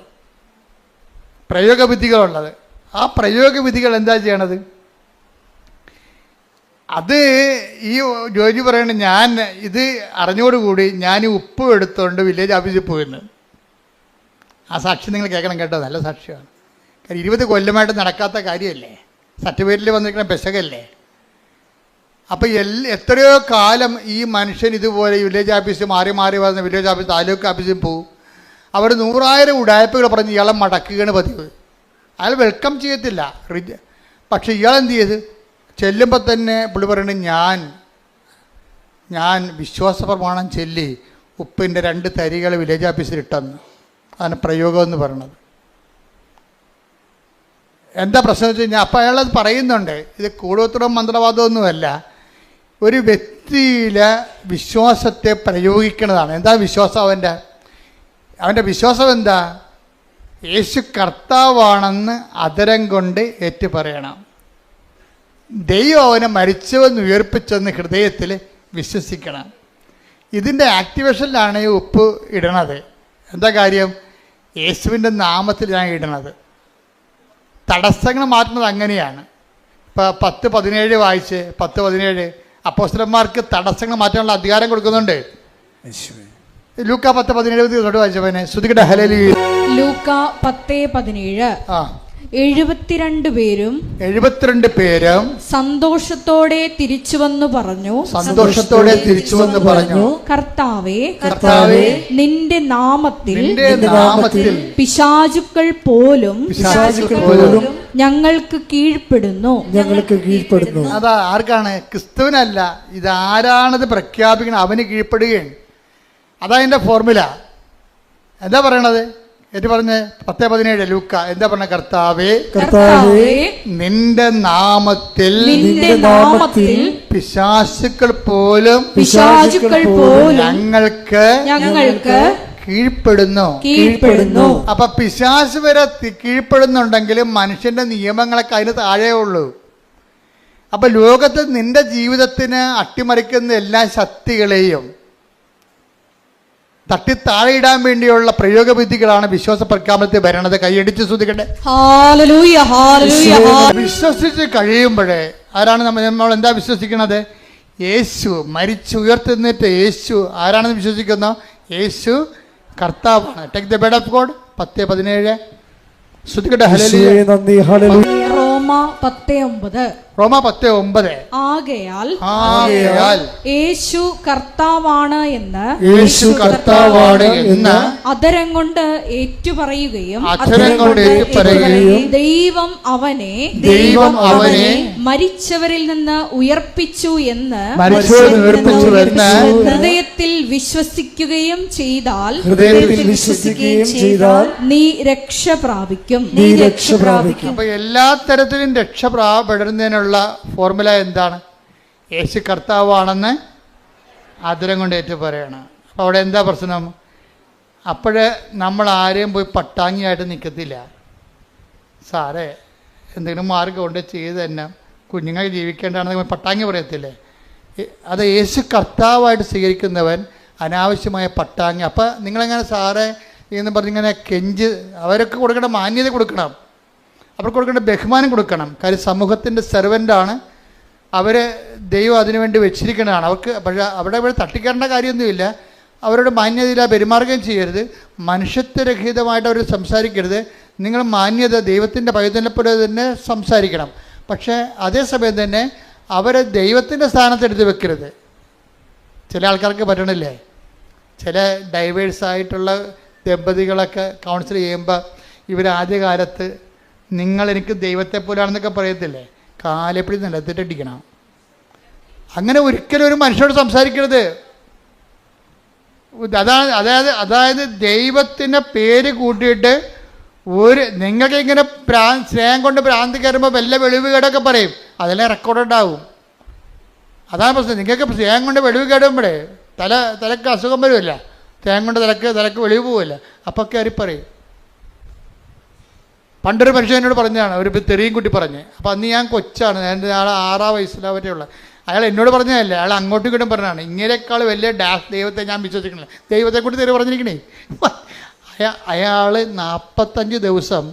S2: ആ പ്രയോഗവിധികൾ എന്താ ചെയ്യണത്? അത് ഈ ജോജി പറയണ ഞാൻ ഇത് അറിഞ്ഞോടുകൂടി ഞാൻ ഉപ്പ് എടുത്തുകൊണ്ട് വില്ലേജ് ഓഫീസിൽ പോയിരുന്നു. ആ സാക്ഷി നിങ്ങൾ കേൾക്കണം കേട്ടോ, നല്ല സാക്ഷിയാണ്. കാര്യം 20 കൊല്ലമായിട്ട് നടക്കാത്ത കാര്യമല്ലേ, സർട്ടിഫിക്കറ്റിൽ വന്നിരിക്കുന്ന പെശകല്ലേ. അപ്പോൾ എത്രയോ കാലം ഈ മനുഷ്യൻ ഇതുപോലെ വില്ലേജ് ഓഫീസ് മാറി വന്ന് വില്ലേജ് ഓഫീസ് താലൂക്ക് ഓഫീസിൽ പോകും. അവർ 100,000 ഉടായ്പകൾ പറഞ്ഞ് ഇയാളെ മടക്കുകയാണ് പതിവ്. അയാൾ വെൽക്കം ചെയ്യത്തില്ല. പക്ഷേ ഇയാൾ എന്ത് ചെയ്ത് ചെല്ലുമ്പോൾ തന്നെ പുള്ളി പറയുന്നത് ഞാൻ വിശ്വാസ പ്രമാണം ചൊല്ലി ഉപ്പിൻ്റെ 2 തരികൾ വില്ലേജ് ഓഫീസിൽ ഇട്ടെന്ന്. അതാണ് പ്രയോഗം എന്ന് പറയണത്. എന്താ പ്രശ്നം വെച്ച് കഴിഞ്ഞാൽ അപ്പോൾ അയാളത് പറയുന്നുണ്ട്, ഇത് കൂടോത്രം മന്ത്രവാദമൊന്നുമല്ല, ഒരു വ്യക്തിയിലെ വിശ്വാസത്തെ പ്രയോഗിക്കുന്നതാണ്. എന്താ വിശ്വാസം? അവൻ്റെ വിശ്വാസം എന്താ? യേശു കർത്താവാണെന്ന് അധരം കൊണ്ട് ഏറ്റു പറയണം. ദൈവം അവനെ മരിച്ചവെന്ന് ഉയർപ്പിച്ചെന്ന് ഹൃദയത്തിൽ വിശ്വസിക്കണം. ഇതിൻ്റെ ആക്ടിവേഷനിലാണ് ഈ ഉപ്പ് ഇടണത്. എന്താ കാര്യം? യേശുവിൻ്റെ നാമത്തിൽ ഞാൻ ഇടണത്. തടസ്സങ്ങൾ മാറ്റുന്നത് അങ്ങനെയാണ്. ഇപ്പോൾ 10:17 വായിച്ച് 10:17 അപ്പോസ്തലന്മാർക്ക് തടസ്സങ്ങൾ മാറ്റാനുള്ള അധികാരം കൊടുക്കുന്നുണ്ട്. ലൂക്ക 10:17 വായിച്ചവനെ ശ്രുതികട ഹല്ലേലൂയ.
S3: ലൂക്ക 10:17 72 പേരും സന്തോഷത്തോടെ തിരിച്ചു വന്നു പറഞ്ഞു, കർത്താവേ, നിന്റെ നാമത്തിൽ പിശാചുക്കൾ പോലും ഞങ്ങൾക്ക് കീഴ്പ്പെടുന്നു.
S2: അതാ ആർക്കാണ്? ക്രിസ്തുവിനല്ല. ഇതാരാണത് പ്രഖ്യാപിക്കണം? അവന് കീഴ്പ്പെടുകയാണ്. അതാ എൻ്റെ ഫോർമുല. എന്താ പറയണത്? ഏറ്റു പറഞ്ഞ് 10:17 ലൂക്ക എന്താ പറഞ്ഞ? കർത്താവേ, നിന്റെ നാമത്തിൽ പിശാചുക്കൾ പോലും ഞങ്ങൾക്ക് കീഴ്പ്പെടുന്നു. അപ്പൊ പിശാച് വരെ കീഴ്പ്പെടുന്നുണ്ടെങ്കിലും മനുഷ്യന്റെ നിയമങ്ങളൊക്കെ അതിന് താഴെ ഉള്ളൂ. അപ്പൊ ലോകത്ത് നിന്റെ ജീവിതത്തിന് അട്ടിമറിക്കുന്ന എല്ലാ ശക്തികളെയും തട്ടിത്താഴെയിടാൻ വേണ്ടിയുള്ള പ്രയോഗവിധികളാണ് വിശ്വാസ പ്രഖ്യാപനത്തിൽ വരണത്. കൈയടിച്ച് ശ്രദ്ധിക്കട്ടെ. വിശ്വസിച്ച് കഴിയുമ്പോഴേ ആരാണ് നമ്മൾ എന്താ വിശ്വസിക്കുന്നത്? യേശു മരിച്ചുയർത്തുന്നിട്ട് യേശു ആരാണെന്ന് വിശ്വസിക്കുന്നു? യേശു കർത്താവാണ്. Take the bed of God. 10:17 ശ്രദ്ധിക്കട്ടെ. റോമ 10:9
S3: ആകയാൽ യേശു കർത്താവാണ് എന്ന് അധരം കൊണ്ട് ഏറ്റുപറയുകയും ദൈവം അവനെ മരിച്ചവരിൽ നിന്ന് ഉയർപ്പിച്ചു എന്ന് ഹൃദയത്തിൽ വിശ്വസിക്കുകയും ചെയ്താൽ നീ രക്ഷ പ്രാപിക്കും.
S2: അപ്പൊ എല്ലാ തരത്തിലും രക്ഷപ്പെടുന്നതിനുള്ള ഫോർമുല എന്താണ്? യേശു കർത്താവാണെന്ന് ആദരം കൊണ്ട് ഏറ്റു പറയണം. അപ്പോൾ അവിടെ എന്താ പ്രശ്നം? അപ്പോഴേ നമ്മൾ ആരെയും പോയി പട്ടാങ്ങിയായിട്ട് നിൽക്കത്തില്ല. സാറേ എന്തെങ്കിലും മാർഗം കൊണ്ട് ചെയ്ത് തന്നെ കുഞ്ഞുങ്ങൾ ജീവിക്കേണ്ടതാണെന്ന് പട്ടാങ്ങി പറയത്തില്ലേ? അത് യേശു കർത്താവായിട്ട് സ്വീകരിക്കുന്നവൻ അനാവശ്യമായ പട്ടാങ്ങി. അപ്പം നിങ്ങളെങ്ങനെ സാറേ എന്ന് പറഞ്ഞിങ്ങനെ കെഞ്ച് അവരൊക്കെ കൊടുക്കണം, മാന്യത കൊടുക്കണം, അവർക്ക് കൊടുക്കേണ്ട ബഹുമാനം കൊടുക്കണം. കാര്യം സമൂഹത്തിൻ്റെ സെർവൻ്റാണ് അവർ. ദൈവം അതിനുവേണ്ടി വെച്ചിരിക്കുന്നതാണ് അവർക്ക്. പക്ഷേ അവിടെ തട്ടിക്കറേണ്ട കാര്യമൊന്നുമില്ല. അവരോട് മാന്യതയില്ല പെരുമാറുകയും ചെയ്യരുത്. മനുഷ്യത്വരഹിതമായിട്ട് അവർ സംസാരിക്കരുത്. നിങ്ങൾ മാന്യത ദൈവത്തിൻ്റെ പൈതൃകപ്പെടെ തന്നെ സംസാരിക്കണം. പക്ഷേ അതേസമയം തന്നെ അവരെ ദൈവത്തിൻ്റെ സ്ഥാനത്തെടുത്ത് വെക്കരുത്. ചില ആൾക്കാർക്ക് പറ്റണില്ലേ? ചില ഡൈവേഴ്സായിട്ടുള്ള ദമ്പതികളൊക്കെ കൗൺസിൽ ചെയ്യുമ്പോൾ ഇവർ ആദ്യകാലത്ത് നിങ്ങളെനിക്ക് ദൈവത്തെ പോലാണെന്നൊക്കെ പറയത്തില്ലേ? കാലെപ്പിടി നിലത്തിട്ടടിക്കണം. അങ്ങനെ ഒരിക്കലും ഒരു മനുഷ്യരോട് സംസാരിക്കരുത്. അതായത് ദൈവത്തിൻ്റെ പേര് കൂട്ടിയിട്ട് നിങ്ങൾക്ക് ഇങ്ങനെ സ്നേഹം കൊണ്ട് ഭ്രാന്തി കയറുമ്പോൾ വല്ല വെളിവുകേടൊക്കെ പറയും. അതെല്ലാം റെക്കോർഡ് ഉണ്ടാവും. അതാണ് പ്രശ്നം. നിങ്ങൾക്ക് സ്നേഹം കൊണ്ട് വെളിവ് കേടുമ്പോഴേ തലക്ക് അസുഖം വരുമല്ല. സ്നേഹം കൊണ്ട് തലക്ക് വെളിവ് പോവില്ല. അപ്പോൾ കയറി പറയും. പണ്ടൊരു മനുഷ്യൻ എന്നോട് പറഞ്ഞതാണ്, ഒരു തെറിയും കുട്ടി പറഞ്ഞ്. അപ്പോൾ അന്ന് ഞാൻ കൊച്ചാണ്, എൻ്റെ ആൾ 6 വയസ്സിലാ പറ്റുള്ള. അയാൾ എന്നോട് പറഞ്ഞതല്ലേ, അയാൾ അങ്ങോട്ടും ഇങ്ങോട്ടും പറഞ്ഞതാണ്, ഇങ്ങനേക്കാൾ വലിയ ദൈവത്തെ ഞാൻ വിശ്വസിക്കണില്ല. ദൈവത്തെ കൂടി തെറി പറഞ്ഞിരിക്കണേ. അയാൾ 45 ദിവസം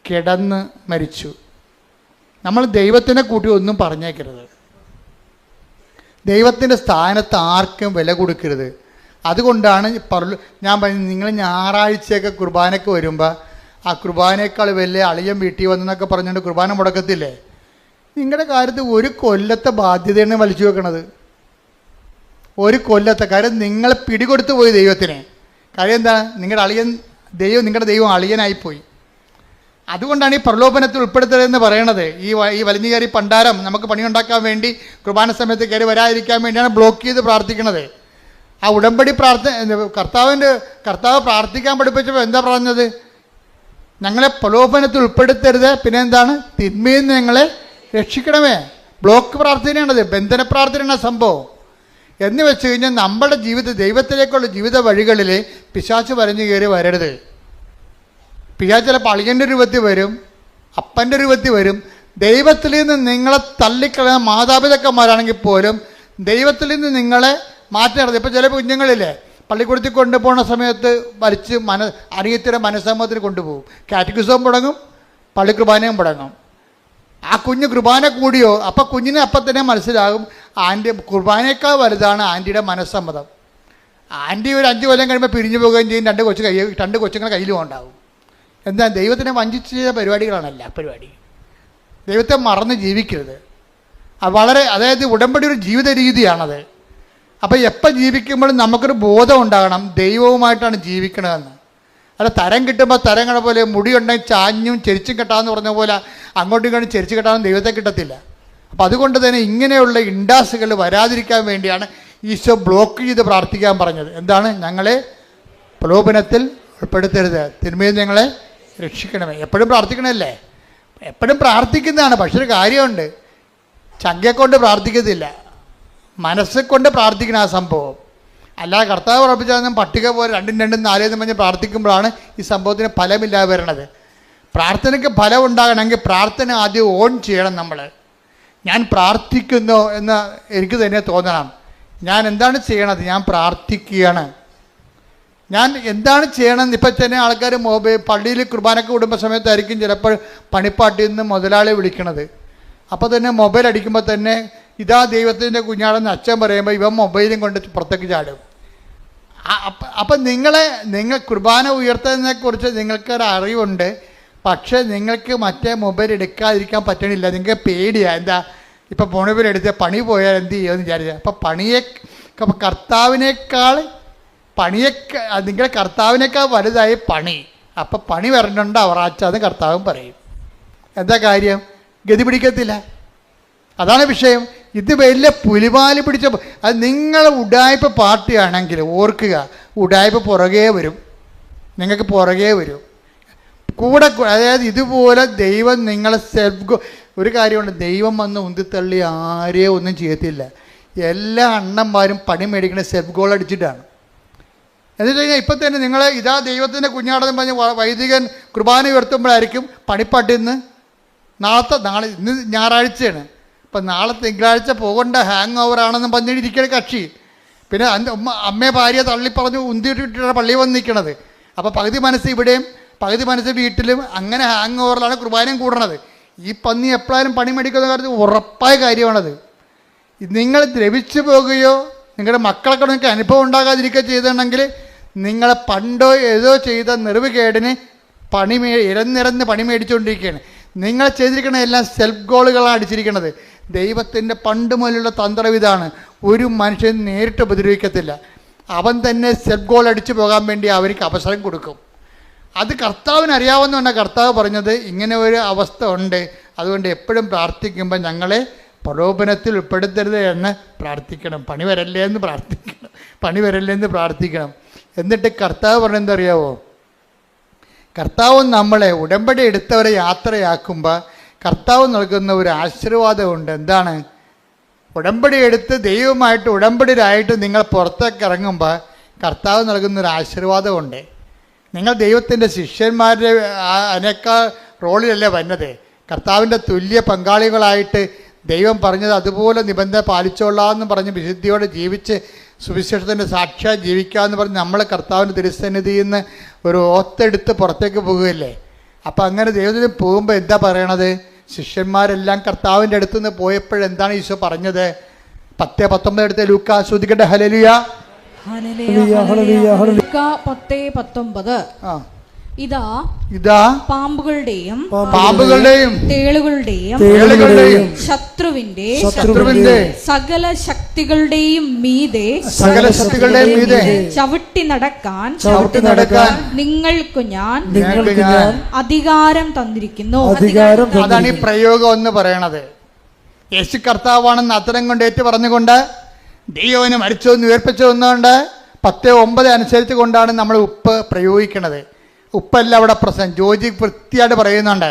S2: കിടന്ന് മരിച്ചു. നമ്മൾ ദൈവത്തിനെ കൂട്ടി ഒന്നും പറഞ്ഞേക്കരുത്. ദൈവത്തിൻ്റെ സ്ഥാനത്ത് ആർക്കും വില കൊടുക്കരുത്. അതുകൊണ്ടാണ് ഞാൻ പറഞ്ഞത്, നിങ്ങൾ ഞായറാഴ്ചയൊക്കെ കുർബാനയ്ക്ക് വരുമ്പോൾ ആ കുർബാനയേക്കാൾ വലിയ അളിയൻ വീട്ടിൽ വന്നെന്നൊക്കെ പറഞ്ഞുകൊണ്ട് കുർബാന മുടക്കത്തില്ലേ? നിങ്ങളുടെ കാര്യത്തിൽ ഒരു കൊല്ലത്തെ ബാധ്യതയാണ് വലിച്ചു വെക്കണത്. ഒരു കൊല്ലത്തെ കാര്യം നിങ്ങൾ പിടികൊടുത്തു പോയി ദൈവത്തിന്. കാര്യം എന്താ? നിങ്ങളുടെ ദൈവം അളിയനായിപ്പോയി. അതുകൊണ്ടാണ് ഈ പ്രലോഭനത്തിൽ ഉൾപ്പെടുത്തരുതെന്ന് പറയണത്. ഈ വലിഞ്ഞു കയറി പണ്ടാരം നമുക്ക് പണിയുണ്ടാക്കാൻ വേണ്ടി കുർബാന സമയത്ത് കയറി വരാതിരിക്കാൻ വേണ്ടിയാണ് ബ്ലോക്ക് ചെയ്ത് പ്രാർത്ഥിക്കണത്. ആ ഉടമ്പടി കർത്താവ് പ്രാർത്ഥിക്കാൻ പഠിപ്പിച്ചപ്പോൾ എന്താ പറഞ്ഞത്? ഞങ്ങളെ പ്രലോഭനത്തിൽ ഉൾപ്പെടുത്തരുത്, പിന്നെ എന്താണ്? തിന്മയിൽ നിന്ന് ഞങ്ങളെ രക്ഷിക്കണമേ. ബ്ലോക്ക് പ്രാർത്ഥനയാണത്, ബന്ധന പ്രാർത്ഥനയാണ് സംഭവം. എന്ന് വെച്ച് കഴിഞ്ഞാൽ നമ്മുടെ ദൈവത്തിലേക്കുള്ള ജീവിത വഴികളിൽ പിശാച് വരഞ്ഞു കയറി വരരുത്. പിശാച് ചിലപ്പോൾ അളിയൻ്റെ രൂപത്തിൽ വരും, അപ്പൻ്റെ രൂപത്തിൽ വരും. ദൈവത്തിൽ നിന്ന് നിങ്ങളെ തള്ളിക്കളയുന്ന മാതാപിതാക്കന്മാരാണെങ്കിൽ പോലും ദൈവത്തിൽ നിന്ന് നിങ്ങളെ മാറ്റരുത്. ഇപ്പോൾ ചില കുഞ്ഞുങ്ങളില്ലേ, പള്ളിക്കൂടത്തിൽ കൊണ്ടുപോകുന്ന സമയത്ത് വലിച്ച് അനിയത്തിയുടെ മനസ്സമ്മതത്തിന് കൊണ്ടുപോകും. കാറ്റഗിസം മുടങ്ങും, പള്ളി കുർബാനയും മുടങ്ങും. ആ കുഞ്ഞ് കുർബാന കൂടിയോ അപ്പം കുഞ്ഞിനെ അപ്പം തന്നെ മനസ്സിലാകും ആൻറ്റി കുർബാനയേക്കാൾ വലുതാണ് ആൻറ്റിയുടെ മനസ്സമ്മതം. ആൻറ്റി ഒരു 5 കൊല്ലം കഴിയുമ്പോൾ പിരിഞ്ഞു പോവുകയും ചെയ്യും. 2 കൊച്ചുങ്ങളെ കയ്യിലും ഉണ്ടാവും. എന്താ? ദൈവത്തിനെ വഞ്ചിച്ച് ചെയ്ത പരിപാടികളാണ് എല്ലാ പരിപാടി. ദൈവത്തെ മറന്ന് ജീവിക്കരുത്. അതായത് ഉടമ്പടി ഒരു ജീവിത രീതിയാണത്. അപ്പോൾ എപ്പോൾ ജീവിക്കുമ്പോഴും നമുക്കൊരു ബോധം ഉണ്ടാകണം, ദൈവവുമായിട്ടാണ് ജീവിക്കണതെന്ന്. അല്ല തരം കിട്ടുമ്പോൾ തരങ്ങളെ പോലെ മുടിയുണ്ടെങ്കിൽ ചാഞ്ഞും ചെരിച്ചും കെട്ടാമെന്ന് പറഞ്ഞ പോലെ അങ്ങോട്ടും ഇങ്ങോട്ടും ചെരിച്ച് കെട്ടാമെന്ന് ദൈവത്തെ കിട്ടത്തില്ല. അപ്പോൾ അതുകൊണ്ട് തന്നെ ഇങ്ങനെയുള്ള ഇൻഡാസുകൾ വരാതിരിക്കാൻ വേണ്ടിയാണ് ഈശോ ബ്ലോക്ക് ചെയ്ത് പ്രാർത്ഥിക്കാൻ പറഞ്ഞത്. എന്താണ്? ഞങ്ങളെ പ്രലോഭനത്തിൽ ഉൾപ്പെടുത്തരുത്, തിന്മയിൽ ഞങ്ങളെ രക്ഷിക്കണമേ. എപ്പോഴും പ്രാർത്ഥിക്കണമല്ലേ? എപ്പോഴും പ്രാർത്ഥിക്കുന്നതാണ്. പക്ഷെ ഒരു കാര്യമുണ്ട്, ചങ്കയെക്കൊണ്ട് പ്രാർത്ഥിക്കത്തില്ല, മനസ്സെക്കൊണ്ട് പ്രാർത്ഥിക്കണം ആ സംഭവം. അല്ലാതെ കർത്താവ് ഉറപ്പിച്ചാൽ പട്ടിക പോലെ 2 2 4 പറഞ്ഞ് പ്രാർത്ഥിക്കുമ്പോഴാണ് ഈ സംഭവത്തിന് ഫലമില്ലാതെ വരണത്. പ്രാർത്ഥനയ്ക്ക് ഫലം ഉണ്ടാകണമെങ്കിൽ പ്രാർത്ഥന ആദ്യം ഓൺ ചെയ്യണം. ഞാൻ പ്രാർത്ഥിക്കുന്നു എന്ന് എനിക്ക് തന്നെ തോന്നണം. ഞാൻ എന്താണ് ചെയ്യണത്? ഞാൻ പ്രാർത്ഥിക്കുകയാണ്. ഞാൻ എന്താണ് ചെയ്യണമെന്ന് ഇപ്പം തന്നെ ആൾക്കാർ പള്ളിയിൽ കുർബാനയ്ക്ക് വിടുമ്പോൾ സമയത്തായിരിക്കും ചിലപ്പോൾ പണിപ്പാട്ടിൽ നിന്ന് മുതലാളി വിളിക്കണത്. അപ്പോൾ തന്നെ മൊബൈൽ അടിക്കുമ്പോൾ തന്നെ ഇതാ ദൈവത്തിൻ്റെ കുഞ്ഞാടെന്ന് അച്ഛൻ പറയുമ്പോൾ ഇവൻ മൊബൈലും കൊണ്ട് പുറത്തേക്ക് ചാടും. അപ്പം നിങ്ങൾ കുർബാന ഉയർത്തുന്നതിനെക്കുറിച്ച് നിങ്ങൾക്കൊരു അറിവുണ്ട്, പക്ഷേ നിങ്ങൾക്ക് മറ്റേ മൊബൈൽ എടുക്കാതിരിക്കാൻ പറ്റണില്ല. നിങ്ങൾക്ക് പേടിയാണ്. എന്താ? ഇപ്പം മൊബൈൽ എടുത്ത് പണി പോയാൽ എന്ത് ചെയ്യുമെന്ന് വിചാരിച്ചാൽ അപ്പം നിങ്ങളുടെ കർത്താവിനേക്കാൾ വലുതായി പണി. അപ്പം പണി വരണ്ടുണ്ട് അവറാച്ചാന്ന് കർത്താവും പറയും. എന്താ കാര്യം? ഗതി പിടിക്കത്തില്ല. അതാണ് വിഷയം. ഇത് വലിയ പുലിവാലി പിടിച്ച അത് നിങ്ങൾ ഉഡായ്പ പാർട്ടിയാണെങ്കിൽ ഓർക്കുക, ഉഡായ്പ പുറകെ വരും, നിങ്ങൾക്ക് പുറകെ വരും കൂടെ. അതായത് ഇതുപോലെ ദൈവം നിങ്ങളെ ഒരു കാര്യമുണ്ട്, ദൈവം വന്ന് ഉന്തിത്തള്ളി ആരെയും ഒന്നും ചെയ്യത്തില്ല. എല്ലാ അണ്ണന്മാരും പണി മേടിക്കുന്ന സെൽഫ് ഗോൾ അടിച്ചിട്ടാണ്. എന്ന് വെച്ച് കഴിഞ്ഞാൽ ഇപ്പം തന്നെ നിങ്ങൾ ഇതാ ദൈവത്തിൻ്റെ കുഞ്ഞാടെന്ന് പറഞ്ഞ് വൈദികൻ കുർബാന ഉയർത്തുമ്പോഴായിരിക്കും പണിപ്പാട്ടിൽ നിന്ന് നാളെ ഇന്ന് ഞായറാഴ്ചയാണ്, അപ്പം നാളെ തിങ്കളാഴ്ച പോകേണ്ട ഹാങ് ഓവറാണെന്ന് പറഞ്ഞിരിക്കുന്ന കക്ഷി. പിന്നെ അമ്മയെ ഭാര്യ തള്ളിപ്പറഞ്ഞ് ഉന്തിയിട്ടിട്ടാണ് പള്ളിയിൽ വന്ന് നിൽക്കണത്. അപ്പോൾ പകുതി മനസ്സ് ഇവിടെയും പകുതി മനസ്സ് വീട്ടിലും, അങ്ങനെ ഹാങ് ഓവറിലാണ് കുർബാനയും കൂടണത്. ഈ പന്നി എപ്പോഴും പണി മേടിക്കുന്ന കാര്യത്തിൽ ഉറപ്പായ കാര്യമാണത്. നിങ്ങൾ ദ്രവിച്ചു പോകുകയോ നിങ്ങളുടെ മക്കളൊക്കെ നിങ്ങൾക്ക് അനുഭവം ഉണ്ടാകാതിരിക്കുകയോ ചെയ്തിട്ടുണ്ടെങ്കിൽ നിങ്ങളെ പണ്ടോ ഏതോ ചെയ്ത നെറിവുകേടിന് ഇരന്നിരന്ന് പണി മേടിച്ചുകൊണ്ടിരിക്കുകയാണ്. നിങ്ങൾ ചെയ്തിരിക്കുന്ന എല്ലാം സെൽഫ് ഗോളുകളാണ് അടിച്ചിരിക്കുന്നത്. ദൈവത്തിൻ്റെ പണ്ട് മുതലുള്ള തന്ത്രം ഇതാണ്, ഒരു മനുഷ്യൻ നേരിട്ട് ഉപദ്രവിക്കത്തില്ല, അവൻ തന്നെ സെൽഫ് ഗോൾ അടിച്ചു പോകാൻ വേണ്ടി അവർക്ക് അവസരം കൊടുക്കും. അത് കർത്താവിന് അറിയാവുന്നതാണ്. കർത്താവ് പറഞ്ഞത് ഇങ്ങനെ ഒരു അവസ്ഥ ഉണ്ട്, അതുകൊണ്ട് എപ്പോഴും പ്രാർത്ഥിക്കുമ്പോൾ ഞങ്ങളെ പ്രലോഭനത്തിൽ ഉൾപ്പെടുത്തരുത് എന്ന് പ്രാർത്ഥിക്കണം. പണി വരല്ലേ എന്ന് പ്രാർത്ഥിക്കണം. എന്നിട്ട് കർത്താവ് പറഞ്ഞെന്താ അറിയാവോ? കർത്താവ് നമ്മളെ ഉടമ്പടി എടുത്തവരെ യാത്രയാക്കുമ്പോൾ കർത്താവ് നൽകുന്ന ഒരു ആശീർവാദമുണ്ട്. എന്താണ്? ഉടമ്പടി എടുത്ത് ദൈവമായിട്ട് ഉടമ്പടിയിലായിട്ട് നിങ്ങൾ പുറത്തേക്ക് ഇറങ്ങുമ്പോൾ കർത്താവ് നൽകുന്നൊരു ആശീർവാദമുണ്ട്. നിങ്ങൾ ദൈവത്തിൻ്റെ ശിഷ്യന്മാരുടെ അതിനേക്കാൾ റോളിലല്ലേ വരുന്നത്. കർത്താവിൻ്റെ തുല്യ പങ്കാളികളായിട്ട് ദൈവം പറഞ്ഞത് അതുപോലെ നിബന്ധന പാലിച്ചോളാമെന്ന് പറഞ്ഞ് വിശുദ്ധിയോടെ ജീവിച്ച് സുവിശേഷത്തിൻ്റെ സാക്ഷ്യം ജീവിക്കാമെന്ന് പറഞ്ഞ് നമ്മൾ കർത്താവിൻ്റെ തിരുസന്നിധിയിൽ നിന്ന് ഒരു ഓത്തെടുത്ത് പുറത്തേക്ക് പോകുകയല്ലേ. അപ്പം അങ്ങനെ ദൈവത്തിന് പോകുമ്പോൾ എന്താ പറയണത്? ശിഷ്യന്മാരെല്ലാം കർത്താവിൻ്റെ അടുത്ത് നിന്ന് പോയപ്പോഴെന്താണ് ഈശോ പറഞ്ഞത്? 10:19 എടുത്ത് ലൂക്കാ ശ്രുതിക്കട്ടെ. ഹല്ലേലൂയ.
S3: ലൂക്കാ 10:19. ഇതാ പാമ്പുകളുടെയും തേളുകളുടെയും ശത്രുവിന്റെ സകല ശക്തികളുടെയും മീതെ ചവിട്ടി നടക്കാൻ നിങ്ങൾക്കു ഞാൻ അധികാരം തന്നിരിക്കുന്നു.
S2: അതാണ് ഈ പ്രയോഗം എന്ന് പറയണത്. യേശു കർത്താവാണെന്ന് അത്തരം കൊണ്ട് ഏറ്റു പറഞ്ഞുകൊണ്ട് ദൈവന് മരിച്ചോന്ന് ഉയർപ്പിച്ചോന്നുകൊണ്ട് 10:9 അനുസരിച്ച് കൊണ്ടാണ് നമ്മൾ ഉപ്പ് പ്രയോഗിക്കുന്നത്. ഉപ്പല്ല അവിടെ പ്രശ്നം. ജോജി വൃത്തിയായിട്ട് പറയുന്നുണ്ട്.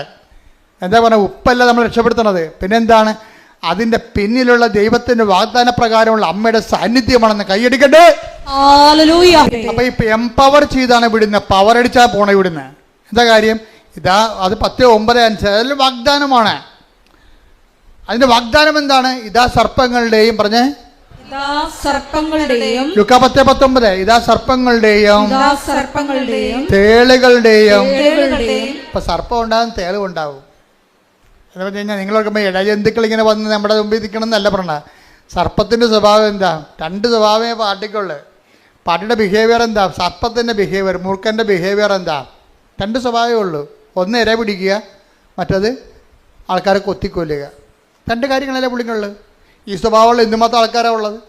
S2: എന്താ പറയുക? ഉപ്പല്ല നമ്മൾ രക്ഷപ്പെടുത്തുന്നത്. പിന്നെന്താണ്? അതിൻ്റെ പിന്നിലുള്ള ദൈവത്തിൻ്റെ വാഗ്ദാന പ്രകാരമുള്ള അമ്മയുടെ സാന്നിധ്യമാണെന്ന് കൈയടിക്കട്ടെ. അപ്പൊ ഇപ്പൊ എംപവർ ചെയ്താണ് വിടുന്നത്. പവർ അടിച്ചാൽ പോണ ഇവിടുന്ന്. എന്താ കാര്യം? ഇതാ അത് 10:9 അനുസരിച്ച് അതിൽ വാഗ്ദാനമാണ്. അതിന്റെ വാഗ്ദാനം എന്താണ്? ഇതാ സർപ്പങ്ങളുടെയും പറഞ്ഞേ ലൂക്കാ 10:19 ഇതാ സർപ്പങ്ങളുടെയും തേളുകളുടെയും. ഇപ്പൊ സർപ്പം ഉണ്ടാകും, തേളും ഉണ്ടാവും. എന്ന് പറഞ്ഞു കഴിഞ്ഞാൽ നിങ്ങൾ നോക്കുമ്പോൾ ഇഴജന്തുക്കൾ ഇങ്ങനെ വന്ന് നമ്മുടെ മുമ്പിൽ നിൽക്കണം എന്നല്ല പറഞ്ഞ. സർപ്പത്തിൻ്റെ സ്വഭാവം എന്താ? 2 സ്വഭാവമേ പാട്ടിക്കുള്ളൂ. പാട്ടിയുടെ ബിഹേവിയർ എന്താ? സർപ്പത്തിൻ്റെ ബിഹേവിയർ, മൂർഖൻ്റെ ബിഹേവിയർ എന്താ? 2 സ്വഭാവമേ ഉള്ളൂ. ഒന്ന് ഇര പിടിക്കുക, മറ്റത് ആൾക്കാരെ കൊത്തിക്കൊല്ലുക. 2 കാര്യങ്ങളല്ലേ പുള്ളിക്കുള്ളൂ. ഈ സ്വഭാവമുള്ള എന്തുമാത്രം ആൾക്കാരാണ് ഉള്ളത്?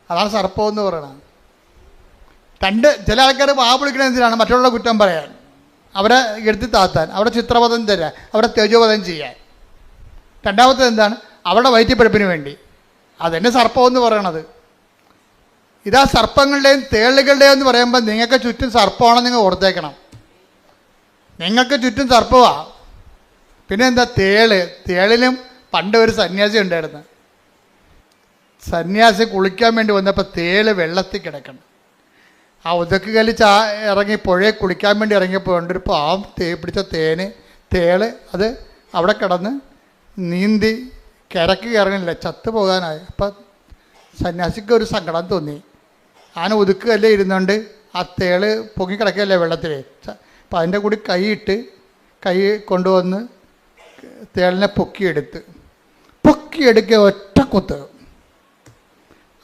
S2: അതാണ് സർപ്പം എന്ന് പറയണത്. 2 ചില ആൾക്കാർ വിളിക്കണ എന്തിനാണ്? മറ്റുള്ള കുറ്റം പറയാൻ, അവരെ എടുത്തി താത്താൻ, അവരുടെ ചിത്രപഥം തരാൻ, അവരെ തേജോപഥം ചെയ്യാൻ. 2ാമത്തേത് എന്താണ്? അവരുടെ വയറ്റിപ്പഴപ്പിന് വേണ്ടി. അതെന്നെ സർപ്പം എന്ന് പറയണത്. ഇതാ സർപ്പങ്ങളുടെയും തേളുകളുടെയും എന്ന് പറയുമ്പോൾ നിങ്ങൾക്ക് ചുറ്റും സർപ്പമാണെന്ന് നിങ്ങൾ ഓർത്തേക്കണം. നിങ്ങൾക്ക് ചുറ്റും സർപ്പമാണ്. പിന്നെ എന്താ? തേളിലും പണ്ട് ഒരു സന്യാസി ഉണ്ടായിരുന്നു. സന്യാസി കുളിക്കാൻ വേണ്ടി വന്നപ്പോൾ തേള് വെള്ളത്തിൽ കിടക്കണം. ആ ഉദക്ക് കലിച്ച് ഇറങ്ങി പുഴയെ കുളിക്കാൻ വേണ്ടി ഇറങ്ങിയപ്പോൾ ഒരു പാവം പിടിച്ച തേള് അത് അവിടെ കിടന്ന് നീന്തി കിഴക്ക് ഇറങ്ങില്ല, ചത്തുപോകാനായി. അപ്പം സന്യാസിക്ക് ഒരു സങ്കടം തോന്നി. ആന ഉതുക്ക് കല്ലേ ഇരുന്നുകൊണ്ട് ആ തേള് പൊങ്ങിക്കിടക്കുകയല്ലേ വെള്ളത്തിൽ. അപ്പം അതിൻ്റെ കൂടി കൈ കൊണ്ടുവന്ന് തേളിനെ പൊക്കിയെടുക്കുക ഒറ്റ കുത്ത്.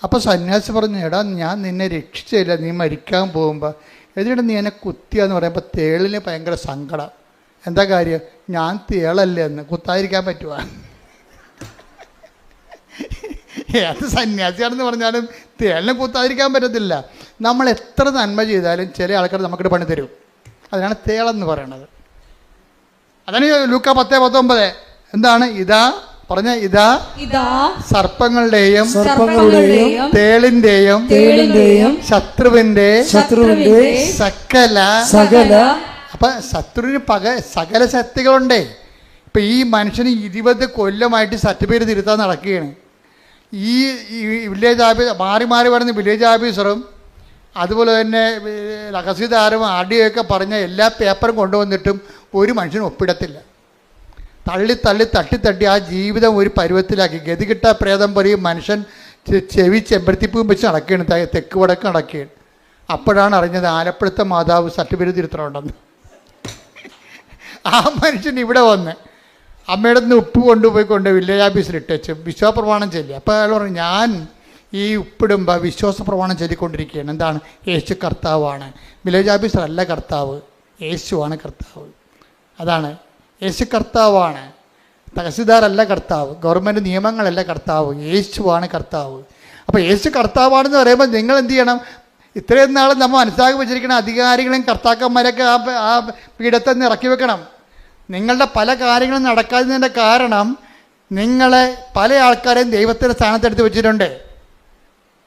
S2: അപ്പോൾ സന്യാസി പറഞ്ഞു, എടാ ഞാൻ നിന്നെ രക്ഷിച്ചില്ല, നീ മരിക്കാൻ പോകുമ്പോൾ എന്നിട്ട് നീ എന്നെ കുത്തിയാന്ന് പറയുമ്പോൾ തേളിന് ഭയങ്കര സങ്കടം. എന്താ കാര്യം? ഞാൻ തേളല്ലേ എന്ന് കുത്താതിരിക്കാൻ പറ്റുക? ഏത് സന്യാസിയാണെന്ന് പറഞ്ഞാലും തേളിനെ കുത്താതിരിക്കാൻ പറ്റത്തില്ല. നമ്മൾ എത്ര നന്മ ചെയ്താലും ചില ആൾക്കാർ നമുക്കിട്ട് പണി തരും. അതിനാണ് തേളെന്ന് പറയണത്. അതാണ് ലൂക്കാ 10:19. എന്താണ്? ഇതാ സർപ്പങ്ങളുടെയും തേളിന്റെയും ശത്രുവിന്റെ സകല. അപ്പൊ ശത്രുവിന് സകല ശക്തികളുണ്ടേ. ഇപ്പൊ ഈ മനുഷ്യന് 20 കൊല്ലമായിട്ട് സർട്ടിഫിക്കറ്റ് തിരുത്താൻ നടക്കുകയാണ്. ഈ വില്ലേജ് ഓഫീസർ മാറി വരുന്ന വില്ലേജ് ഓഫീസറും അതുപോലെ തന്നെ തഹസീൽദാരും RDO ഒക്കെ പറഞ്ഞ എല്ലാ പേപ്പറും കൊണ്ടുവന്നിട്ടും ഒരു മനുഷ്യനും ഒപ്പിടത്തില്ല. തട്ടി ആ ജീവിതം ഒരു പരുവത്തിലാക്കി. ഗതികിട്ട പ്രേതം പറയും മനുഷ്യൻ ചെവി ചെമ്പരത്തിപ്പൂവും വെച്ച് നടക്കുകയാണ്, തെക്ക് വടക്ക് നടക്കുകയാണ്. അപ്പോഴാണ് അറിഞ്ഞത് ആലപ്പുഴത്തെ മാതാവ് സർട്ടിഫിക്കറ്റ് തിരുത്തണമുണ്ടെന്ന്. ആ മനുഷ്യൻ ഇവിടെ വന്ന് അമ്മയുടെ നിന്ന് ഉപ്പ് കൊണ്ടുപോയിക്കൊണ്ട് വില്ലേജ് ഓഫീസിൽ ഇട്ടേച്ച് വിശ്വാസപ്രമാണം ചൊല്ലി. അപ്പോൾ അയാൾ പറഞ്ഞു, ഞാൻ ഈ ഉപ്പിടുമ്പോൾ വിശ്വാസപ്രമാണം ചൊല്ലിക്കൊണ്ടിരിക്കുകയാണ്. എന്താണ്? യേശു കർത്താവാണ്. വില്ലേജ് ഓഫീസറല്ല കർത്താവ്, യേശുവാണ് കർത്താവ്. അതാണ്, യേശു കർത്താവാണ്. തഹസീൽദാരല്ല കർത്താവ്, ഗവൺമെൻറ് നിയമങ്ങളല്ല കർത്താവ്, യേശുവാണ് കർത്താവ്. അപ്പോൾ യേശു കർത്താവാണെന്ന് പറയുമ്പോൾ നിങ്ങൾ എന്ത് ചെയ്യണം? ഇത്രയും നാളും നമ്മൾ മനസ്സിലാക്കി വെച്ചിരിക്കുന്ന അധികാരികളെയും കർത്താക്കന്മാരൊക്കെ ആ പീഠത്തിൽ നിന്ന് ഇറക്കി വെക്കണം. നിങ്ങളുടെ പല കാര്യങ്ങളും നടക്കാത്തതിൻ്റെ കാരണം നിങ്ങളെ പല ആൾക്കാരെയും ദൈവത്തിൻ്റെ സ്ഥാനത്തെടുത്ത് വെച്ചിട്ടുണ്ട്.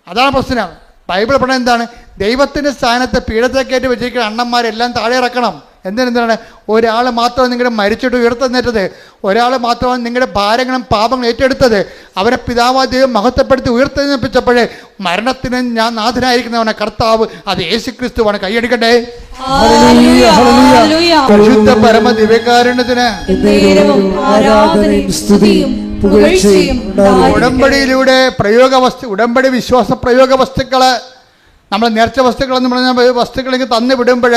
S2: അതാണ് പ്രശ്നം. ബൈബിൾ പറഞ്ഞത് എന്താണ്? ദൈവത്തിൻ്റെ സ്ഥാനത്ത് പീഠത്തെ കയറ്റി വെച്ചിരിക്കുന്ന അണ്ണന്മാരെല്ലാം താഴെ ഇറക്കണം. എന്താണ് ഒരാൾ മാത്രമാണ് നിങ്ങളുടെ മരിച്ചിട്ട് ഉയർത്തെന്നേറ്റത്, ഒരാൾ മാത്രമാണ് നിങ്ങളുടെ ഭാരങ്ങളും പാപങ്ങളും ഏറ്റെടുത്തത്. അവരെ പിതാവായ ദൈവം മഹത്വപ്പെടുത്തി ഉയർത്തെന്നിപ്പിച്ചപ്പോഴേ മരണത്തിന് ഞാൻ നാഥനായിരിക്കുന്നവനെ കർത്താവ് അത് യേശുക്രിസ്തുവാണ്. കൈയടിക്കട്ടെ. പരിശുദ്ധ പരമ ദിവ്യകാരുണ്യത്തിന് ഉടമ്പടിയിലൂടെ ഉടമ്പടി വിശ്വാസ പ്രയോഗ വസ്തുക്കള്, നമ്മൾ നേർച്ച വസ്തുക്കളെന്ന് പറഞ്ഞ വസ്തുക്കളെങ്കിൽ തന്നു വിടുമ്പോൾ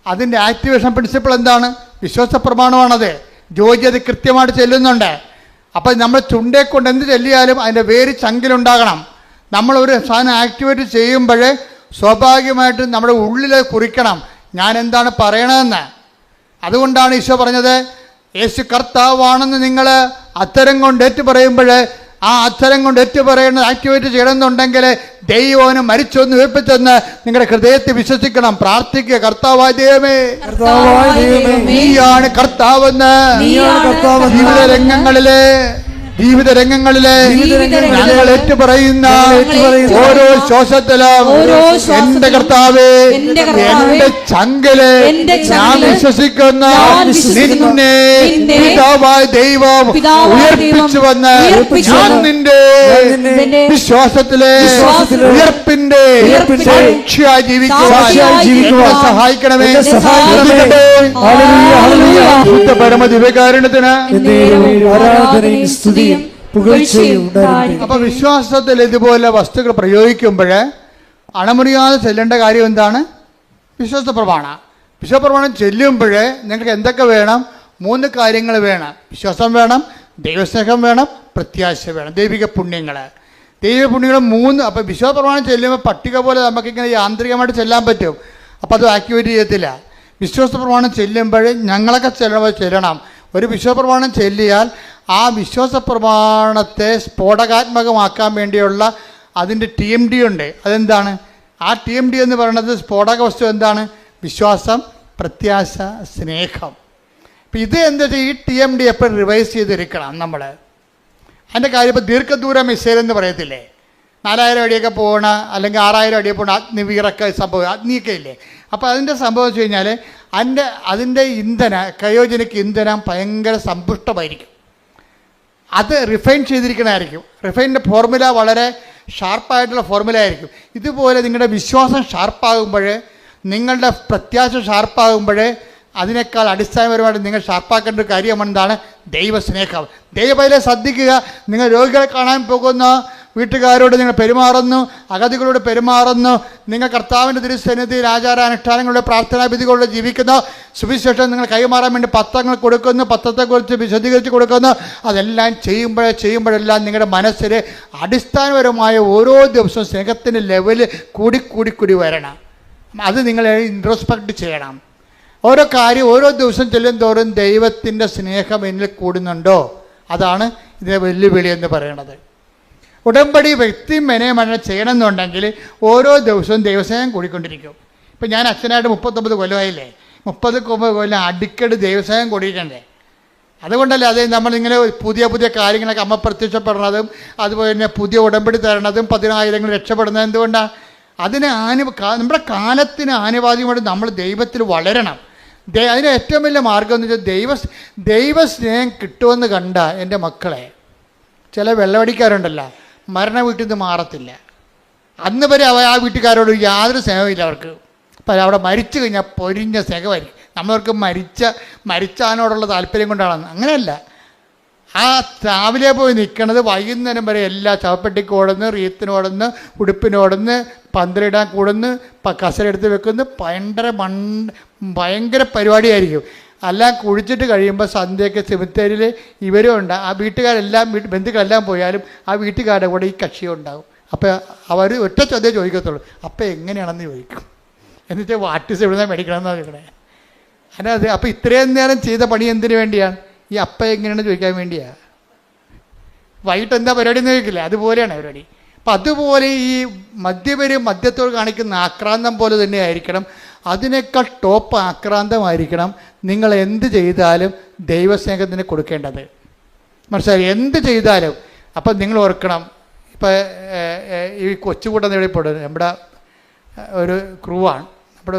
S2: അതിൻ്റെ ആക്ടിവേഷൻ പ്രിൻസിപ്പിൾ എന്താണ്? വിശ്വാസ പ്രമാണമാണത്. ജോജി അത് കൃത്യമായിട്ട് ചെല്ലുന്നുണ്ട്. അപ്പം നമ്മൾ ചുണ്ടേ കൊണ്ട് എന്ത് ചെല്ലിയാലും അതിൻ്റെ വേര് ചങ്കിലുണ്ടാകണം. നമ്മളൊരു സാധനം ആക്ടിവേറ്റ് ചെയ്യുമ്പോൾ സ്വാഭാവികമായിട്ടും നമ്മുടെ ഉള്ളിൽ കുറിക്കണം ഞാൻ എന്താണ് പറയണതെന്ന്. അതുകൊണ്ടാണ് ഈശോ പറഞ്ഞത് യേശു കർത്താവാണെന്ന് നിങ്ങൾ അത്തരം കൊണ്ട് ഏറ്റു പറയുമ്പോൾ ആ അത്തരം കൊണ്ട് ഏറ്റു പറയുന്നത് ആക്ടിവേറ്റ് ചെയ്യണമെന്നുണ്ടെങ്കിൽ ദൈവം മരിച്ചൊന്ന് ഉയർപ്പിച്ചെന്ന് നിങ്ങളുടെ ഹൃദയത്തിൽ വിശ്വസിക്കണം. പ്രാർത്ഥിക്കുക, കർത്താവായ ദൈവമേ, നീയാണ് കർത്താവെന്ന്. ജീവിത രംഗങ്ങളിലെ ഞങ്ങൾ ഏറ്റുപറയുന്ന ഓരോ ശ്വാസത്തിലും എന്റെ കർത്താവേ, എന്റെ ചങ്കല് ഞാൻ വിശ്വസിക്കുന്ന നിന്നെ പിതാവായ ദൈവം ഉയർപ്പിച്ചുവെന്ന് ഞാൻ നിന്റെ വിശ്വാസത്തിലെ ഉയർപ്പിന്റെ സാക്ഷിയായി ജീവിക്കുവാൻ സഹായിക്കണമേ. പരമ ദിവ്യകാരുണ്യത്തിന് അപ്പൊ വിശ്വാസത്തിൽ ഇതുപോലെ വസ്തുക്കൾ പ്രയോഗിക്കുമ്പോൾ അണമുറിയാതെ ചെല്ലേണ്ട കാര്യം എന്താണ്? വിശ്വാസ പ്രമാണം. വിശ്വാസ പ്രമാണം ചെല്ലുമ്പോൾ നിങ്ങൾക്ക് എന്തൊക്കെ വേണം? 3 കാര്യങ്ങൾ വേണം. വിശ്വാസം വേണം, ദൈവസ്നേഹം വേണം, പ്രത്യാശ വേണം. ദൈവിക പുണ്യങ്ങൾ 3. അപ്പം വിശ്വാസ പ്രമാണം ചെല്ലുമ്പോൾ പട്ടിക പോലെ നമുക്കിങ്ങനെ യാന്ത്രികമായിട്ട് ചെല്ലാൻ പറ്റും. അപ്പം അത് ആക്ടിവേറ്റ് ചെയ്യത്തില്ല. വിശ്വാസ പ്രമാണം ചെല്ലുമ്പോൾ ഞങ്ങളൊക്കെ ചെല്ലണം. ഒരു വിശ്വാസ പ്രമാണം ചെല്ലിയാൽ ആ വിശ്വാസ പ്രമാണത്തെ സ്ഫോടകാത്മകമാക്കാൻ വേണ്ടിയുള്ള അതിൻ്റെ TMD ഉണ്ട്. അതെന്താണ്? ആ TMD എന്ന് പറയുന്നത് സ്ഫോടക വസ്തു എന്താണ്? വിശ്വാസം, പ്രത്യാശ, സ്നേഹം. അപ്പം ഇത് എന്താ വെച്ചാൽ ഈ TMD എപ്പോഴും റിവൈസ് ചെയ്തിരിക്കണം നമ്മൾ. അതിൻ്റെ കാര്യം ഇപ്പോൾ ദീർഘദൂര മിസൈൽ എന്ന് പറയത്തില്ലേ, 4000 അടിയൊക്കെ പോകണ അല്ലെങ്കിൽ 6000 അടിയൊക്കെ പോകണ അഗ്നിവീറൊക്കെ സംഭവം, അഗ്നിയൊക്കെ ഇല്ലേ. അപ്പോൾ അതിൻ്റെ സംഭവം വെച്ച് കഴിഞ്ഞാൽ അതിൻ്റെ ക്രയോജനിക് ഇന്ധനം ഭയങ്കര സമ്പുഷ്ടമായിരിക്കും. അത് റിഫൈൻ ചെയ്തിരിക്കണമായിരിക്കും. റിഫൈൻ്റെ ഫോർമുല വളരെ ഷാർപ്പായിട്ടുള്ള ഫോർമുല ആയിരിക്കും. ഇതുപോലെ നിങ്ങളുടെ വിശ്വാസം ഷാർപ്പാകുമ്പോൾ, നിങ്ങളുടെ പ്രത്യാശ ഷാർപ്പാകുമ്പോൾ അതിനേക്കാൾ അടിസ്ഥാനപരമായിട്ട് നിങ്ങൾ ഷാർപ്പാക്കേണ്ട ഒരു കാര്യം എന്താണ്? ദൈവസ്നേഹം. ദൈവബൈലെ ശ്രദ്ധിക്കുക. നിങ്ങൾ രോഗികളെ കാണാൻ പോകുന്നു, വീട്ടുകാരോട് നിങ്ങൾ പെരുമാറുന്നു, അഗതികളോട് പെരുമാറുന്നു, നിങ്ങൾ കർത്താവിൻ്റെ തിരുസന്നിധിയിൽ ആചാരാനുഷ്ഠാനങ്ങളുടെ പ്രാർത്ഥനാവിധികളോട് ജീവിക്കുന്നു, സുവിശേഷം നിങ്ങൾ കൈമാറാൻ വേണ്ടി പത്രങ്ങൾ കൊടുക്കുന്നു, പത്രത്തെക്കുറിച്ച് വിശദീകരിച്ച് കൊടുക്കുന്നു. അതെല്ലാം ചെയ്യുമ്പോഴെല്ലാം നിങ്ങളുടെ മനസ്സിൽ അടിസ്ഥാനപരമായ ഓരോ ദിവസവും സ്നേഹത്തിൻ്റെ ലെവല് കൂടി വരണം. അത് നിങ്ങൾ ഇൻട്രോസ്പെക്റ്റ് ചെയ്യണം. ഓരോ കാര്യം ഓരോ ദിവസം ചെല്ലും തോറും ദൈവത്തിൻ്റെ സ്നേഹം എന്നിൽ കൂടുന്നുണ്ടോ? അതാണ് ഇതിൻ്റെ വെല്ലുവിളി എന്ന് പറയുന്നത്. ഉടമ്പടി വ്യക്തി മെനയമനം ചെയ്യണമെന്നുണ്ടെങ്കിൽ ഓരോ ദിവസവും ദൈവസ്നേഹം കൂടിക്കൊണ്ടിരിക്കും. ഇപ്പം ഞാൻ അച്ഛനായിട്ട് 39 കൊല്ലമായില്ലേ, 30 കൊല്ലം അടിക്കടി ദൈവസ്നേഹം കൂടിയിട്ടേ. അതുകൊണ്ടല്ലേ അത് നമ്മളിങ്ങനെ പുതിയ കാര്യങ്ങളൊക്കെ അമ്മ പ്രത്യക്ഷപ്പെടുന്നതും അതുപോലെ തന്നെ പുതിയ ഉടമ്പടി തരണതും 10,000 രക്ഷപ്പെടുന്നത് എന്തുകൊണ്ടാണ്? നമ്മുടെ കാലത്തിന് ആനുപാതികമായിട്ട് നമ്മൾ ദൈവത്തിൽ വളരണം. അതിന് ഏറ്റവും വലിയ മാർഗം എന്ന് വെച്ചാൽ ദൈവസ്നേഹം കിട്ടുമെന്ന് കണ്ട എൻ്റെ മക്കളെ, ചില വെള്ളമടിക്കാരുണ്ടല്ലോ, മരണ വീട്ടിൽ നിന്ന് മാറത്തില്ല. അന്ന് വരെ ആ വീട്ടുകാരോട് യാതൊരു സ്നേഹമില്ല അവർക്ക്. അപ്പം അവിടെ മരിച്ചു കഴിഞ്ഞാൽ പൊരിഞ്ഞ സ്നേഹമായിരിക്കും. നമ്മളവർക്ക് മരിച്ചാനോടുള്ള താല്പര്യം കൊണ്ടാണ്. അങ്ങനെയല്ല, ആ രാവിലെ പോയി നിൽക്കണത് വൈകുന്നേരം വരെ എല്ലാ ചവപ്പെട്ടിക്ക് ഓടുന്ന്, റീത്തിനോടുന്ന്, ഉടുപ്പിനോടുന്ന്, പന്തലിടാൻ കൂടുന്ന്, കസരെടുത്ത് വെക്കുന്നു, ഭയങ്കര പരിപാടിയായിരിക്കും. എല്ലാം കുഴിച്ചിട്ട് കഴിയുമ്പോൾ സന്ധ്യയൊക്കെ സെമിത്തേരിയിൽ ഇവരും ഉണ്ട്. ആ ബന്ധുക്കളെല്ലാം പോയാലും ആ വീട്ടുകാരുടെ കൂടെ ഈ കക്ഷി ഉണ്ടാകും. അപ്പോൾ അവർ ഒറ്റ ചോദ്യം ചോദിക്കത്തുള്ളൂ, അപ്പം എങ്ങനെയാണെന്ന് ചോദിക്കും. എന്നിട്ട് വാട്ടിസ് എവിടുന്നാണ് മേടിക്കണമെന്നാണ് ചോദിക്കണേ. അതിനത് അപ്പോൾ ഇത്രയും നേരം ചെയ്ത പണി എന്തിനു വേണ്ടിയാണ്? ഈ അപ്പം എങ്ങനെയാണെന്ന് ചോദിക്കാൻ വേണ്ടിയാണ്. വൈകിട്ട് എന്താ പരിപാടി എന്ന് ചോദിക്കില്ല, അതുപോലെയാണ് പരിപാടി. അപ്പം അതുപോലെ ഈ മദ്യത്തോട് കാണിക്കുന്ന ആക്രാന്തം പോലെ തന്നെ ആയിരിക്കണം. അതിനേക്കാൾ ടോപ്പ് ആക്രാന്തമായിരിക്കണം നിങ്ങൾ എന്ത് ചെയ്താലും ദൈവസ്നേഹത്തിന് കൊടുക്കേണ്ടത്. മനസ്സിലായി? എന്ത് ചെയ്താലും. അപ്പം നിങ്ങൾ ഓർക്കണം, ഇപ്പം ഈ കൊച്ചുകൂട്ടം നേടിപ്പെടുന്നത് നമ്മുടെ ഒരു ക്രൂവാണ്, നമ്മുടെ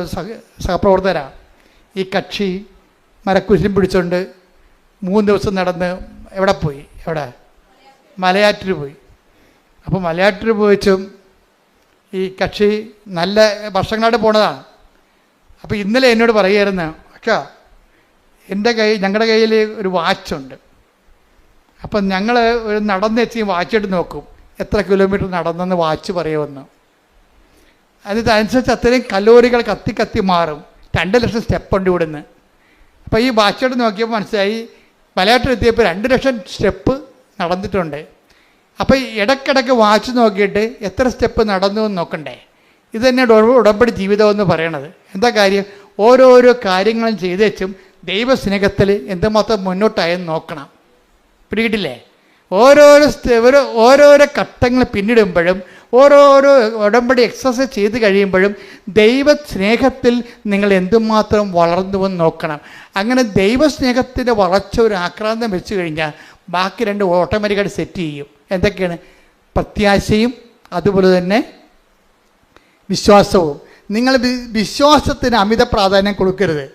S2: സഹപ്രവർത്തകരാണ്. ഈ കക്ഷി മരക്കുരിശും പിടിച്ചുകൊണ്ട് 3 ദിവസം നടന്ന് എവിടെ പോയി? മലയാറ്റൂർ പോയി. അപ്പോൾ മലയാറ്റൂർ പോയിച്ചും ഈ കക്ഷി നല്ല വർഷങ്ങളായിട്ട് പോണതാണ്. അപ്പോൾ ഇന്നലെ എന്നോട് പറയുമായിരുന്നു, അക്കാ ഞങ്ങളുടെ കയ്യിൽ ഒരു വാച്ചുണ്ട്. അപ്പം ഞങ്ങൾ ഒരു നടന്നെത്തി വാച്ചിട്ട് നോക്കും എത്ര കിലോമീറ്റർ നടന്നെന്ന് വാച്ച് പറയുമെന്ന്. അതനുസരിച്ച് അത്രയും കലോറികൾ കത്തി മാറും. 2 ലക്ഷം സ്റ്റെപ്പുണ്ട് ഇവിടുന്ന്. അപ്പോൾ ഈ വാച്ചോട്ട് നോക്കിയപ്പോൾ മനസ്സിലായി മലയാറ്റൂരെത്തിയപ്പോൾ 2 ലക്ഷം സ്റ്റെപ്പ് നടന്നിട്ടുണ്ട്. അപ്പോൾ ഇടയ്ക്കിടയ്ക്ക് വാച്ച് നോക്കിയിട്ട് എത്ര സ്റ്റെപ്പ് നടന്നു എന്ന് നോക്കണ്ടേ? ഇത് തന്നെ ഉടമ്പടി ജീവിതമെന്ന് പറയണത്. എന്താ കാര്യം? ഓരോരോ കാര്യങ്ങളും ചെയ്തേച്ചും ദൈവസ്നേഹത്തിൽ എന്തുമാത്രം മുന്നോട്ടായെന്ന് നോക്കണം. പിടികിട്ടില്ലേ? ഓരോരോ ഘട്ടങ്ങൾ പിന്നിടുമ്പോഴും ഓരോരോ ഉടമ്പടി എക്സസൈസ് ചെയ്ത് കഴിയുമ്പോഴും ദൈവസ്നേഹത്തിൽ നിങ്ങൾ എന്തുമാത്രം വളർന്നുവെന്ന് നോക്കണം. അങ്ങനെ ദൈവസ്നേഹത്തിൻ്റെ വളർച്ച ഒരു ആക്രാന്തം വെച്ച് കഴിഞ്ഞാൽ ബാക്കി 2 ഓട്ടോമാറ്റിക്കായിട്ട് സെറ്റ് ചെയ്യും. എന്തൊക്കെയാണ്? പ്രത്യാശയും അതുപോലെ തന്നെ വിശ്വാസവും. നിങ്ങൾ വിശ്വാസത്തിന് അമിത പ്രാധാന്യം കൊടുക്കരുത്.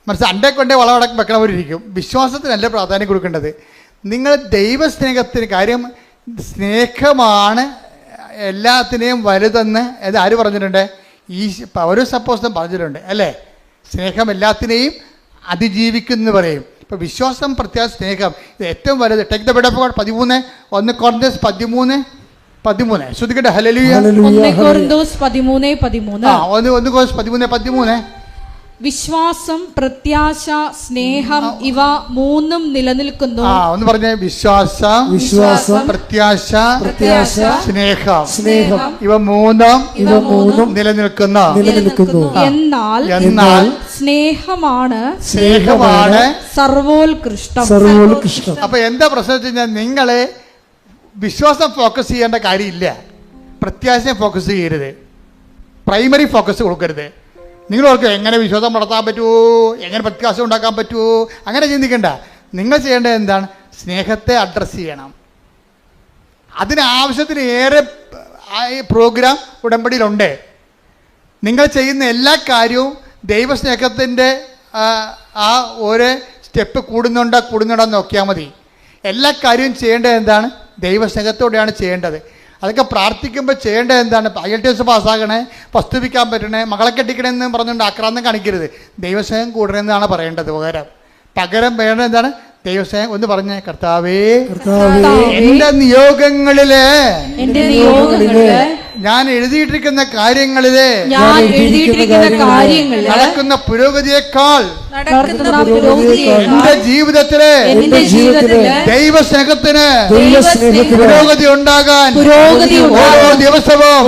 S2: മനസ്സിൽ അണ്ടേ കൊണ്ടേ വളമടക്കം വെക്കണവരിരിക്കും. വിശ്വാസത്തിനല്ല പ്രാധാന്യം കൊടുക്കേണ്ടത്. നിങ്ങൾ ദൈവസ്നേഹത്തിന്, കാര്യം സ്നേഹമാണ് എല്ലാത്തിനെയും വലുതെന്ന് അത് ആര് പറഞ്ഞിട്ടുണ്ട്? പൗലോസ് അപ്പോസ്തലൻ പറഞ്ഞിട്ടുണ്ട് അല്ലേ? സ്നേഹം എല്ലാത്തിനെയും അതിജീവിക്കുന്നു പറയും. ഇപ്പോൾ വിശ്വാസം, പ്രത്യാശ, സ്നേഹം ഇത് ഏറ്റവും വലുത്. Take the bed of God 1 Corinthians 13 ശ്രദ്ധിക്കട്ടെ. ഹല്ലേലൂയ.
S3: 1 Corinthians 13:13.
S2: 1 Corinthians 13:13.
S3: വിശ്വാസം, പ്രത്യാശ, സ്നേഹം ഇവ 3 നിലനിൽക്കുന്നു.
S2: ഒന്ന് പറഞ്ഞേ. വിശ്വാസം, പ്രത്യാശ, സ്നേഹം ഇവ 3 നിലനിൽക്കുന്നു. എന്നാൽ സ്നേഹമാണ് സർവോത്കൃഷ്ടം. അപ്പൊ എന്താ പ്രശ്നം വെച്ച് കഴിഞ്ഞാൽ നിങ്ങളെ വിശ്വാസം ഫോക്കസ് ചെയ്യേണ്ട കാര്യമില്ല, പ്രത്യാശയെ ഫോക്കസ് ചെയ്യരുത്, പ്രൈമറി ഫോക്കസ് കൊടുക്കരുത്. നിങ്ങൾ ഓർക്കുക എങ്ങനെ വിശ്വാസം വളർത്താൻ പറ്റുമോ, എങ്ങനെ പ്രത്യാശ ഉണ്ടാക്കാൻ പറ്റുമോ, അങ്ങനെ ചിന്തിക്കണ്ട. നിങ്ങൾ ചെയ്യേണ്ടത് എന്താണ്? സ്നേഹത്തെ അഡ്രസ്സ് ചെയ്യണം. അതിനാവശ്യത്തിന് ഏറെ പ്രോഗ്രാം ഉടമ്പടിയിലുണ്ട്. നിങ്ങൾ ചെയ്യുന്ന എല്ലാ കാര്യവും ദൈവസ്നേഹത്തിൻ്റെ ആ ഓരോ സ്റ്റെപ്പ് കൂടുന്നുണ്ടോ നോക്കിയാൽ മതി. എല്ലാ കാര്യവും ചെയ്യേണ്ടത് എന്താണ്? ദൈവസ്നേഹത്തോടെയാണ് ചെയ്യേണ്ടത്. അതൊക്കെ പ്രാർത്ഥിക്കുമ്പോൾ ചെയ്യേണ്ടത് എന്താണ്? IELTS പാസ്സാകണേ, വസ്തുവിക്കാൻ പറ്റണേ, മകളെ കെട്ടിക്കണമെന്ന് പറഞ്ഞുകൊണ്ട് ആക്രാന്തം കാണിക്കരുത്. ദൈവസ്നേഹം കൂടണമെന്നാണ് പറയേണ്ടത്. പകരം വേണ്ടത് എന്താണ്? ദൈവസ്നേഹം. ഒന്ന് പറഞ്ഞേ. കർത്താവേ, എന്റെ നിയോഗങ്ങളില് ഞാൻ എഴുതിയിട്ടിരിക്കുന്ന കാര്യങ്ങളില് നടക്കുന്ന പുരോഗതിയേക്കാൾ എന്റെ ജീവിതത്തില് ദൈവസ്നേഹത്തിന് പുരോഗതി ഉണ്ടാകാൻ ഓരോ ദിവസവും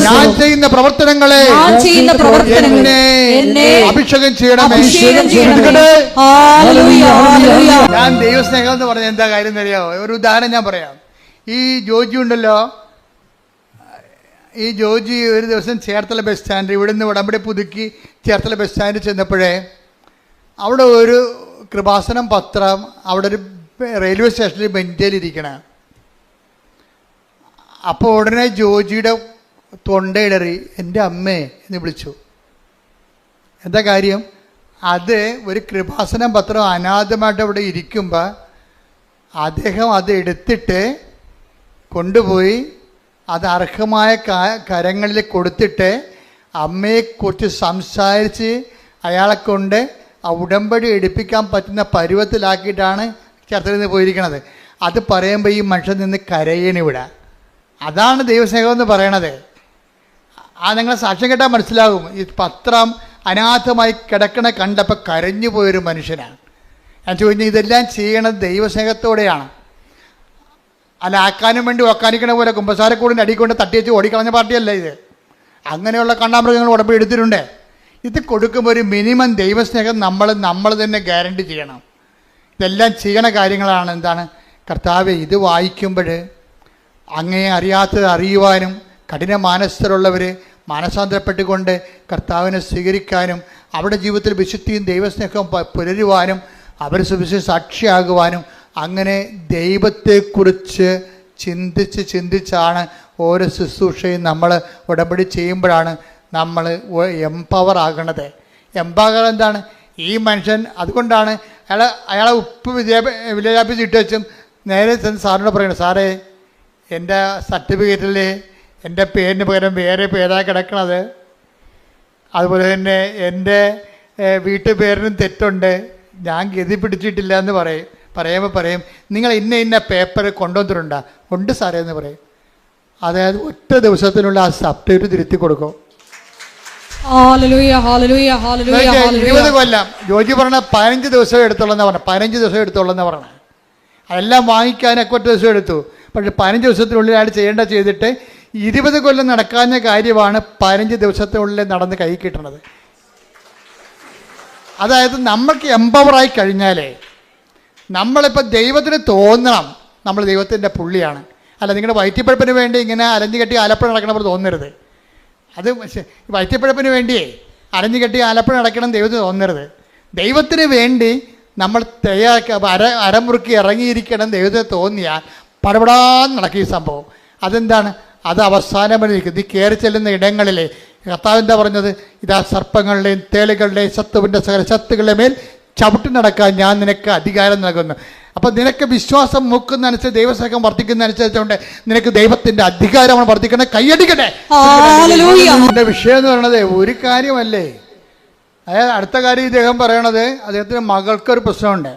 S2: ഞാൻ ചെയ്യുന്ന പ്രവർത്തനങ്ങളെ എന്നെ അഭിഷേകം ചെയ്യണമേ. ഞാൻ ദൈവസ്നേഹം എന്ന് പറഞ്ഞ എന്താ കാര്യം അറിയാമോ? ഒരു ഉദാഹരണം ഞാൻ പറയാം. ഈ ജോജി ഉണ്ടല്ലോ, ഈ ജോജി ഒരു ദിവസം ചേർത്തല ബസ് സ്റ്റാൻഡ്, ഇവിടുന്ന് ഉടമ്പടി പുതുക്കി ചേർത്തല ബസ് സ്റ്റാൻഡിൽ ചെന്നപ്പോഴേ അവിടെ ഒരു കൃപാസനം പത്രം അവിടെ ഒരു റെയിൽവേ സ്റ്റേഷനിൽ ബെഞ്ചിലിരിക്കണ. അപ്പോൾ ഉടനെ ജോജിയുടെ തൊണ്ടയിടറി എൻ്റെ അമ്മേ എന്ന് വിളിച്ചു. എന്താ കാര്യം? അത് ഒരു കൃപാസനം പത്രം അനാഥമായിട്ട് അവിടെ ഇരിക്കുമ്പോൾ അദ്ദേഹം അത് എടുത്തിട്ട് കൊണ്ടുപോയി അത് അർഹമായ കരങ്ങളിൽ കൊടുത്തിട്ട് അമ്മയെക്കുറിച്ച് സംസാരിച്ച് അയാളെ കൊണ്ട് ആ ഉടമ്പടി എടുപ്പിക്കാൻ പറ്റുന്ന പരുവത്തിലാക്കിയിട്ടാണ് ചേർത്തലയിൽ നിന്ന് പോയിരിക്കണത്. അത് പറയുമ്പോൾ ഈ മനുഷ്യൻ നിന്ന് കരയണിവിടെ. അതാണ് ദൈവസ്നേഹം എന്ന് പറയണത്. നിങ്ങളെ സാക്ഷ്യം കേട്ടാൽ മനസ്സിലാകും. ഈ പത്രം അനാഥമായി കിടക്കണ കണ്ടപ്പോൾ കരഞ്ഞു പോയൊരു മനുഷ്യനാണ്. ഞാൻ ചോദിച്ചു, ഇതെല്ലാം ചെയ്യണത് ദൈവസ്നേഹത്തോടെയാണ്. അല്ല ആക്കാനും വേണ്ടി ഒക്കാനിക്കണ പോലെ കുമ്പസാരക്കൂടിൻ്റെ അടിക്കൊണ്ട് തട്ടിവെച്ച് ഓടിക്കളഞ്ഞ പാർട്ടിയല്ല ഇത്. അങ്ങനെയുള്ള കണ്ണാമൃഗങ്ങൾ ഉടമ്പടി എടുത്തിട്ടുണ്ട്. ഇത് കൊടുക്കുമ്പോൾ ഒരു മിനിമം ദൈവസ്നേഹം നമ്മൾ തന്നെ ഗ്യാരണ്ടി ചെയ്യണം. ഇതെല്ലാം ചെയ്യണ കാര്യങ്ങളാണ്. എന്താണ്? കർത്താവെ, ഇത് വായിക്കുമ്പോൾ അങ്ങേ അറിയാത്തത് അറിയുവാനും കഠിന മാനസ്ഥരുള്ളവർ മാനസാന്തരപ്പെട്ടുകൊണ്ട് കർത്താവിനെ സ്വീകരിക്കാനും അവരുടെ ജീവിതത്തിൽ വിശുദ്ധിയും ദൈവസ്നേഹവും പുലരുവാനും അവർ സുവിശേഷ സാക്ഷിയാകുവാനും അങ്ങനെ ദൈവത്തെക്കുറിച്ച് ചിന്തിച്ചാണ് ഓരോ ശുശ്രൂഷയും നമ്മൾ ഉടമ്പടി ചെയ്യുമ്പോഴാണ് നമ്മൾ എംപവർ ആകണത്. എംപാകരം എന്താണ്? ഈ മനുഷ്യൻ അതുകൊണ്ടാണ് അയാളെ ഉപ്പ് വിദ്യാഭ്യാസം ഇട്ട് വെച്ചും നേരെ ചെന്ന് സാറിനോട് പറയുന്നത്, സാറേ എൻ്റെ സർട്ടിഫിക്കറ്റിൽ എൻ്റെ പേരിന് പകരം വേറെ പേരാണ് കിടക്കണത്, അതുപോലെ തന്നെ എൻ്റെ വീട്ടുപേരിനും തെറ്റുണ്ട്, ഞാൻ ഗതി പിടിച്ചിട്ടില്ല എന്ന് പറയും. നിങ്ങൾ ഇന്ന പേപ്പർ കൊണ്ടുവന്നിട്ടുണ്ടോ? ഉണ്ട് സാറേ എന്ന് പറയും. അതായത് ഒറ്റ ദിവസത്തിനുള്ള ആ സബ്ജക്റ്റ് തിരുത്തി കൊടുക്കും. 20 കൊല്ലം ജോജി പറഞ്ഞ 15 ദിവസം എടുത്തോളെന്നാ പറഞ്ഞത്. 15 ദിവസം എടുത്തോളെന്നാ പറഞ്ഞത്. അതെല്ലാം വാങ്ങിക്കാനൊക്കെ ഒറ്റ ദിവസം എടുത്തു. പക്ഷെ 15 ദിവസത്തിനുള്ളിൽ അയാൾ ചെയ്തിട്ട് 20 കൊല്ലം നടക്കാവുന്ന കാര്യമാണ് 15 ദിവസത്തിനുള്ളിൽ നടന്ന് കൈ കിട്ടണത്. അതായത് നമ്മൾക്ക് എംപവറായി കഴിഞ്ഞാലേ നമ്മളിപ്പോൾ ദൈവത്തിന് തോന്നണം നമ്മൾ ദൈവത്തിൻ്റെ പുള്ളിയാണ്. അല്ല, നിങ്ങളുടെ വയറ്റിപ്പഴപ്പിന് വേണ്ടി ഇങ്ങനെ അലഞ്ഞു കെട്ടി ആലപ്പുഴ നടക്കണവർ തോന്നരുത്. അത് വയറ്റിപ്പഴപ്പിന് വേണ്ടിയേ അലഞ്ഞു കെട്ടി ആലപ്പുഴ നടക്കണം ദൈവത്തിന് തോന്നരുത്. ദൈവത്തിന് വേണ്ടി നമ്മൾ അരമുറുക്കി ഇറങ്ങിയിരിക്കണം ദൈവത്തിന് തോന്നിയാൽ പടപടാന്ന് നടക്കും ഈ സംഭവം. അതെന്താണ്? അത് അവസാനം വരെ ഇരിക്കും. ഈ കയറി ചെല്ലുന്ന ഇടങ്ങളിലെ കർത്താവ് എന്താ പറഞ്ഞത്? ഇതാ സർപ്പങ്ങളുടെയും തേളുകളുടെയും ശത്രുവിൻ്റെ സകല ശത്രുക്കളുടെ മേൽ ചവിട്ടി നടക്കാൻ ഞാൻ നിനക്ക് അധികാരം നൽകുന്നു. അപ്പം നിനക്ക് വിശ്വാസം മൂക്കുന്നതനുസരിച്ച് ദൈവസ്നേഹം വർദ്ധിക്കുന്നതനുസരിച്ചുകൊണ്ട് നിനക്ക് ദൈവത്തിന്റെ അധികാരമാണ് വർദ്ധിക്കുന്നത്. കൈയടിക്കട്ടെ. വിഷയം എന്ന് പറയുന്നത് ഒരു കാര്യമല്ലേ. അതായത് അടുത്ത കാര്യം ഇദ്ദേഹം പറയണത്, അദ്ദേഹത്തിന് മകൾക്കൊരു പ്രശ്നമുണ്ട്.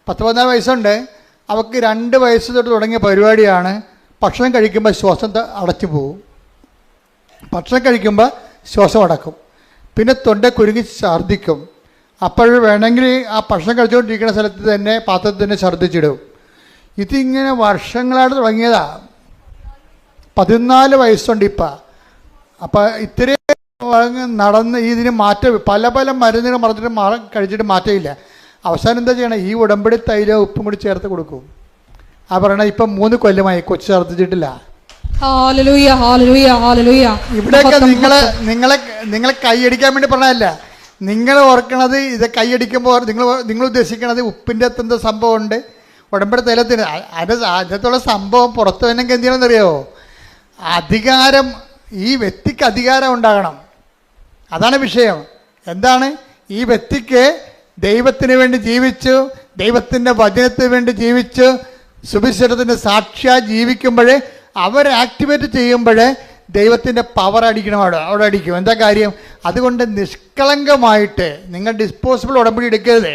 S2: 14 വയസ്സുണ്ട്. അവൾക്ക് 2 വയസ്സ് തൊട്ട് തുടങ്ങിയ പരിപാടിയാണ് ഭക്ഷണം കഴിക്കുമ്പോൾ ശ്വാസം അടച്ചു പോകും. ഭക്ഷണം കഴിക്കുമ്പോൾ ശ്വാസം അടക്കും, പിന്നെ തൊണ്ട കുരുങ്ങി ഛർദ്ദിക്കും. അപ്പോൾ വേണമെങ്കിൽ ആ ഭക്ഷണം കഴിച്ചുകൊണ്ടിരിക്കുന്ന സ്ഥലത്ത് തന്നെ പാത്രത്തിൽ തന്നെ ഛർദ്ദിച്ചിടും. ഇതിങ്ങനെ വർഷങ്ങളായിട്ട് തുടങ്ങിയതാ. 14 വയസ്സുണ്ട് ഇപ്പം. അപ്പം ഇത്രയും നടന്ന് ഇതിന് മാറ്റം പല മരുന്നുകൾ കഴിച്ചിട്ട് മാറ്റമില്ല. അവസാനം എന്താ ചെയ്യണം? ഈ ഉടമ്പടി തൈലം ഉപ്പും കൂടി ചേർത്ത് കൊടുക്കും. ആ പറയണ ഇപ്പം 3 കൊല്ലമായി കൊച്ചു ഛർദ്ദിച്ചിട്ടില്ല. ഇവിടെയൊക്കെ നിങ്ങളെ കൈയടിക്കാൻ വേണ്ടി പറഞ്ഞതല്ല. നിങ്ങൾ ഓർക്കണത് ഇത് കൈയടിക്കുമ്പോൾ നിങ്ങൾ ഉദ്ദേശിക്കണത് ഉപ്പിൻ്റെ അകത്തെന്താ സംഭവമുണ്ട് ഉടമ്പടി തൈലത്തിന്. അതിനകത്തുള്ള സംഭവം പുറത്തു വന്നെങ്കിൽ എന്ത് ചെയ്യണമെന്നറിയോ? അധികാരം, ഈ വ്യക്തിക്ക് അധികാരം ഉണ്ടാകണം. അതാണ് വിഷയം. എന്താണ്? ഈ വ്യക്തിക്ക് ദൈവത്തിന് വേണ്ടി ജീവിച്ചു, ദൈവത്തിൻ്റെ വചനത്തിന് വേണ്ടി ജീവിച്ചു, സുവിശേഷത്തിൻ്റെ സാക്ഷിയായി ജീവിക്കുമ്പോഴേ അവർ ആക്ടിവേറ്റ് ചെയ്യുമ്പോഴേ ദൈവത്തിൻ്റെ പവർ അടിക്കണം, അവിടെ അടിക്കും. എന്താ കാര്യം? അതുകൊണ്ട് നിഷ്കളങ്കമായിട്ട് നിങ്ങൾ ഡിസ്പോസിബിൾ ഉടമ്പടി എടുക്കരുത്.